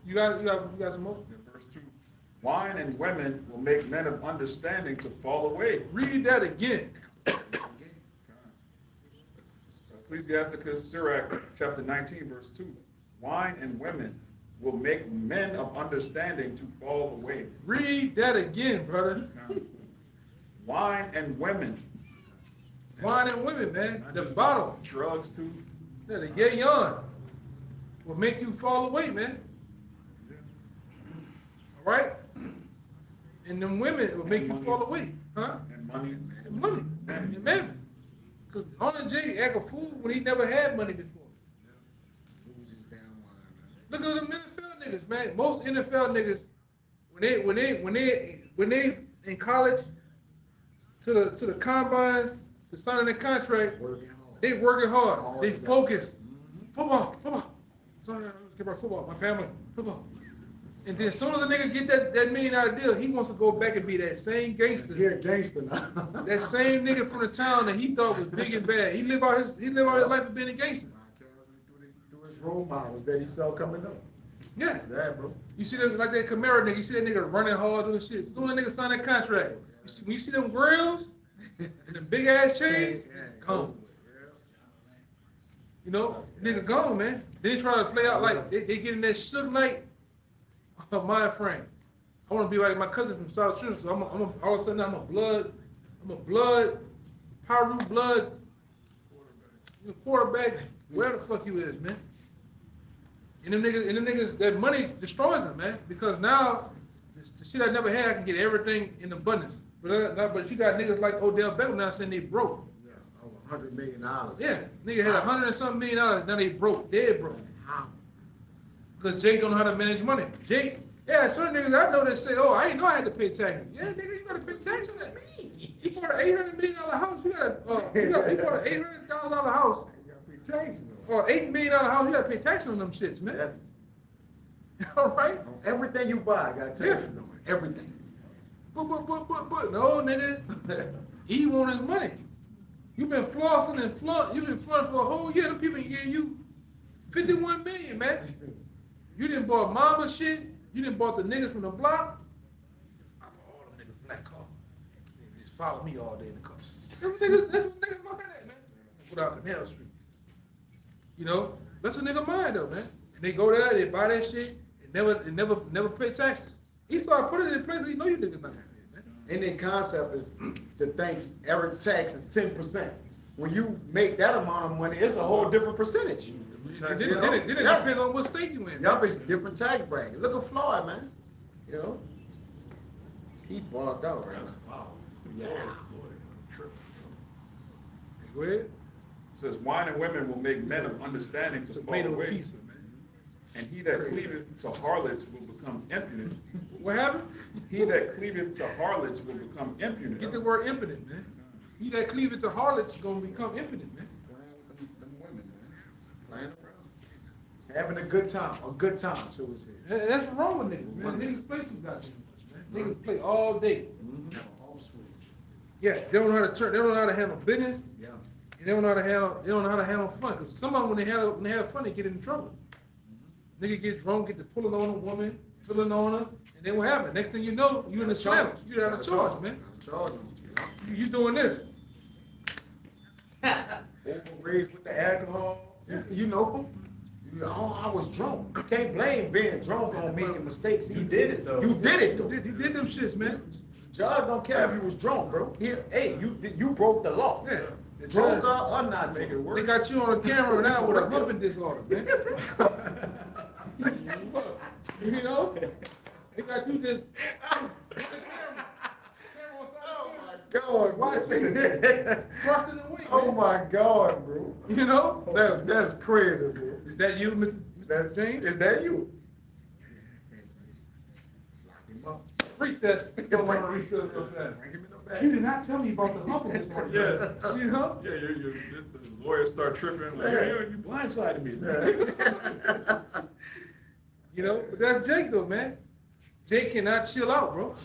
You got some more. In verse 2. Wine and women will make men of understanding to fall away. Read that again. Ecclesiasticus Sirach chapter 19, verse 2. Wine and women will make men of understanding to fall away. Read that again, brother. Wine and women. Wine and women, man. The bottle. Drugs too. Yeah, the yay on will make you fall away, man. All right? And them women will make you fall away. Huh? And money. And money. And mammon. Because only Jay act a fool when he never had money before. Lose his damn mind, Look at them NFL niggas, man. Most NFL niggas, when they in college, to the combines, to signing their contract, man. Working hard. they working hard. Hard They as that. focused. Mhm. Football. Sorry, I don't care about football. My family, football. And then as soon as the nigga get that $1 million deal, he wants to go back and be that same gangster. He a gangster now. That same nigga from the town that he thought was big and bad. He live out his life of being a gangster. Through his role models that he saw coming up. Yeah. Yeah, bro. You see them like that Camaro nigga, you see that nigga running hard doing shit. As soon as that nigga sign that contract, when you see them grills and them big ass chains, gone. You know, nigga gone, man. They try to play out like they get in that Suge Knight mind frame. I want to be like my cousin from South Trinidad, so all of a sudden I'm a blood, Pyru blood quarterback, wherever the fuck you is, man. And them niggas, that money destroys them, man, because now the shit I never had, I can get everything in abundance. But you got niggas like Odell Beckham now saying they broke. Yeah, over $100 million. Yeah, nigga had $100 and something million, now they broke, dead broke. How? Because Jake don't know how to manage money. Jake, yeah, certain niggas I know that say, oh, I didn't know I had to pay taxes. Yeah, nigga, you gotta pay taxes on that. He bought an $800 million house. He bought an $800,000 house. You gotta pay taxes on it. Or $8 million house. You gotta pay taxes on them shits, man. Yes. All right. On everything you buy, got taxes on it. Everything. But no, nigga. He want his money. You been flossing and you been flossing for a whole year. Them people gave you 51 million, man. You didn't bought mama shit. You didn't bought the niggas from the block. I bought all them niggas black car. They just follow me all day in the car. That's what niggas mind at, man. Put out Canal Street. You know, that's a nigga mind though, man. And they go there, they buy that shit, and never pay taxes. He started putting it in place. You know you niggas not gonna pay, man. And the concept is to think every tax is 10%. When you make that amount of money, it's a whole different percentage. Then it depends on what state you in. Yup, it's different tax bracket. Look at Floyd, man. You know, he bugged out, right? Wow. Yeah. Go ahead. It says, wine and women will make men of understanding to fall Tomato away, pizza, man. and he that cleaveth to harlots will become impudent. What happened? He that cleaveth to harlots will become impudent. Get the word impotent, man. He that cleaveth to harlots is gonna become impotent, man. Playing with them women, man. Playing around. Having a good time, so we say. That's what's wrong with niggas, man. Niggas play too goddamn much, man. Niggas play all day. Off switch. Yeah, they don't know how to turn. They don't know how to handle business. Yeah. And they don't know how to handle. They don't know how to handle fun. Cause some of them, when they have fun, they get in trouble. Nigga get drunk, get to pulling on a woman, feeling on her, and then what happens? Next thing you know, you in the slammer. You out of charge, man. Charge them. You doing this? Overraised with the alcohol. You know. Oh, I was drunk. You can't blame being drunk on making mistakes. You did it though. You did it though. You did them shits, man. Judge don't care if you was drunk, bro. Hey, you broke the law. Yeah. Drunk up or not, make it work. They got you on the camera now with a humping disorder, man. You know? They got you just. Oh my God, Watching thrusting away. Oh my God, bro. You know? That's crazy, bro. Is that you, Mr. James? Is that you? Lock him up. Recess. You don't want to recess real fast. Bring him in the back. You did not tell me about the humping disorder. Yeah. You know? Yeah, the lawyers start tripping. Like, Yeah. you blindsided me, man. You know? But that's Jake, though, man. Jake cannot chill out, bro.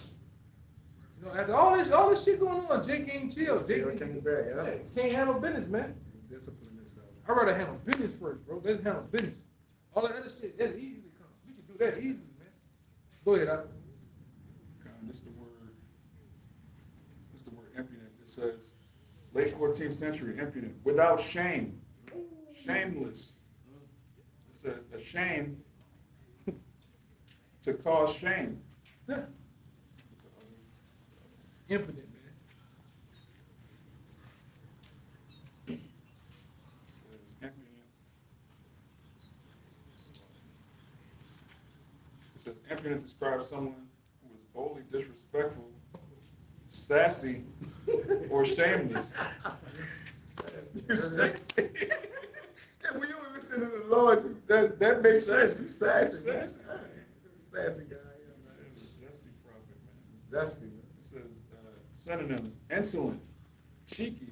You know, after all this shit going on, Jake ain't chill. Jake Came back, yeah. can't handle business, man. Discipline yourself. I'd rather handle business first, bro. Let's handle business. All that other shit, that's easy to come. We can do that easily, man. Go ahead, Al. This is the word impudent. It says, late 14th century, impudent, without shame, shameless. It says, ashamed to cause shame. Yeah. Impotent, man. It says impudent. It says impudent describes someone who is boldly disrespectful, sassy, or shameless. You sassy. Yeah, when you listen to the Lord, that makes sense. You sassy. Sassy. Sassy guy, yeah, man. Zesty prophet, man. Zesty. Man. It says synonyms: insolent, cheeky,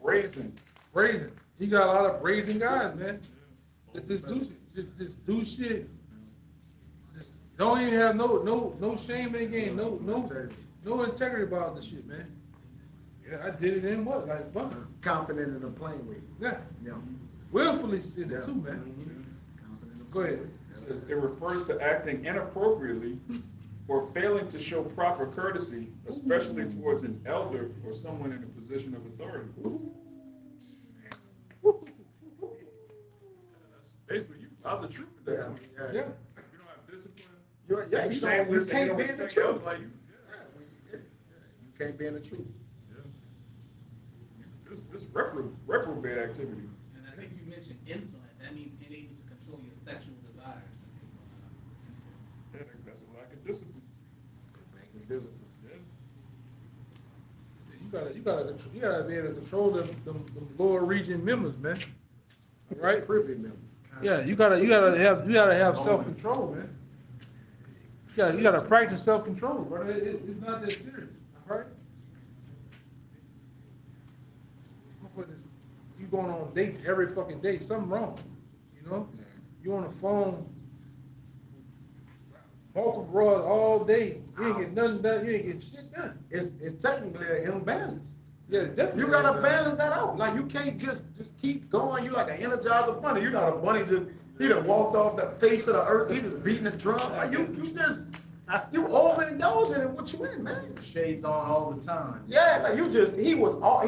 brazen. Brazen. He got a lot of brazen guys, man. That just do shit. Just don't even have no shame in the game, no integrity about this shit, man. Yeah, I did it in what? Like fuck. Confident in a plain way. Yeah. Yeah. Willfully did Yeah. it too, man. Confident in a Go ahead. It says it refers to acting inappropriately or failing to show proper courtesy, especially towards an elder or someone in a position of authority. That's basically you out the truth at that Yeah. point. Yeah. Yeah. If you don't have discipline, Yeah, you shameless, and can't be in the respect truth. others, like, You can't be in the truth. this reprobate activity. And I think you mentioned insolent. That means unable to control your sexual desires. Yeah, That's a lack of discipline. Discipline. Yeah. You gotta be able to control them lower region members, man. All right? Privy member. Yeah, you gotta have self-control, man. You gotta practice self-control, brother. It's not that serious, all right? You going on dates every fucking day, something wrong, you know? You on the phone, multiple broads all day, you ain't getting nothing done, you ain't getting shit done. It's technically an imbalance. Yeah, it's definitely. You gotta balance that out. Like you can't just keep going. You like an energizer bunny. You're not a bunny he done walked off the face of the earth. He just beating the drum. Like you overindulging in what you in, man. Shades on all the time. Yeah, like he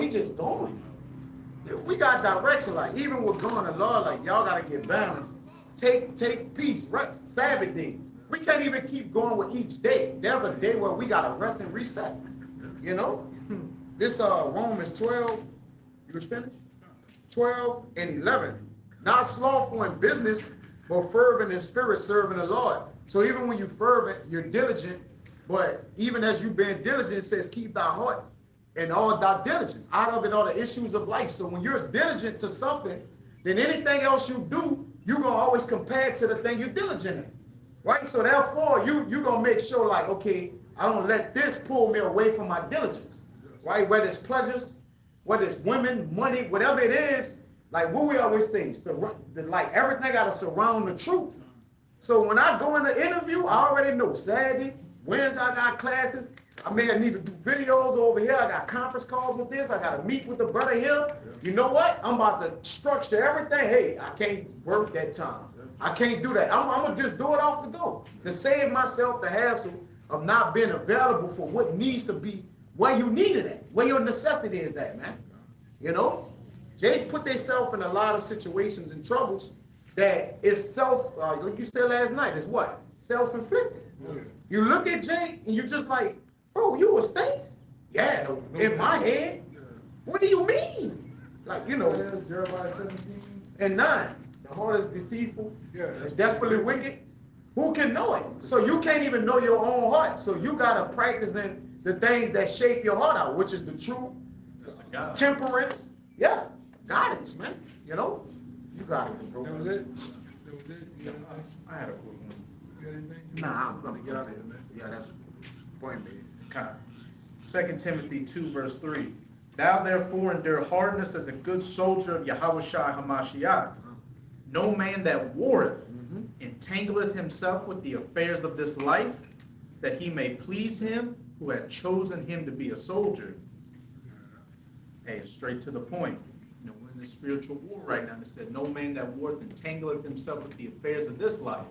just going. We got direction. Like even with going to law, like y'all gotta get balanced. Take peace, rest, Sabbath day. We can't even keep going with each day. There's a day where we gotta rest and reset. You know? This Romans 12, you was finished? 12 and 11. Not slothful in business, but fervent in spirit, serving the Lord. So even when you're fervent, you're diligent, but even as you've been diligent, it says keep thy heart and all thy diligence. Out of it are the issues of life. So when you're diligent to something, then anything else you do, you're going to always compare it to the thing you're diligent in. Right? So therefore, you're going to make sure like, okay, I don't let this pull me away from my diligence. Right? Whether it's pleasures, whether it's women, money, whatever it is, like what we always say, like everything got to surround the truth. So when I go in the interview, I already know Saturday, Wednesday I got classes. I may need to do videos over here. I got conference calls with this. I got to meet with the brother here. You know what? I'm about to structure everything. Hey, I can't work that time. I can't do that. I'm going to just do it off the go to save myself the hassle of not being available for what needs to be where you need it at, where your necessity is at, man. You know? Jake put themselves in a lot of situations and troubles that is like you said last night, is what? Self-inflicted. Yeah. You look at Jake and you're just like, bro, you a snake? Yeah, in my head. Yeah. What do you mean? Like, you know, Jeremiah 17 and 9. The heart is deceitful, it's desperately wicked. Who can know it? So you can't even know your own heart. So you gotta practice in the things that shape your heart out, which is the truth, temperance, guidance, man. You know, you got it, bro. That was it. Yeah, I had a quick one. you got anything? Nah, I'm gonna get out of here, man. Yeah, that's point made. Okay. 2 Timothy 2, verse 3. Thou therefore endure hardness as a good soldier of Yahushua HaMashiach. No man that warreth entangleth himself with the affairs of this life, that he may please him who had chosen him to be a soldier. Hey, straight to the point. You know, we're in the spiritual war right now. It said, no man that warreth entangleth himself with the affairs of this life.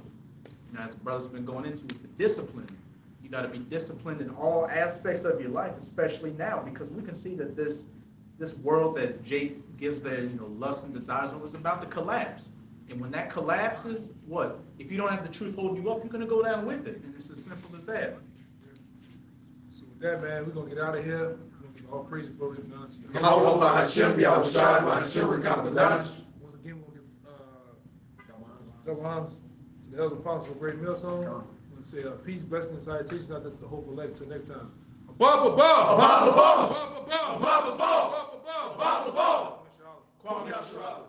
And as the brother's been going into with the discipline, you got to be disciplined in all aspects of your life, especially now, because we can see that this world that Jake gives their lusts and desires over is about to collapse. And when that collapses, what? If you don't have the truth hold you up, you're going to go down with it. And it's as simple as that. So with that, man, we're going to get out of here. We're going to give all praise and glory to God. Once again, Come we're going to give honors to the elder apostle of Great Millstone. We're going to say peace, blessings, and salutations out there to the hopeful elect. Until next time. Above, above! Above, above! Above, above! Above, above! Above, above! Kwame Yashua.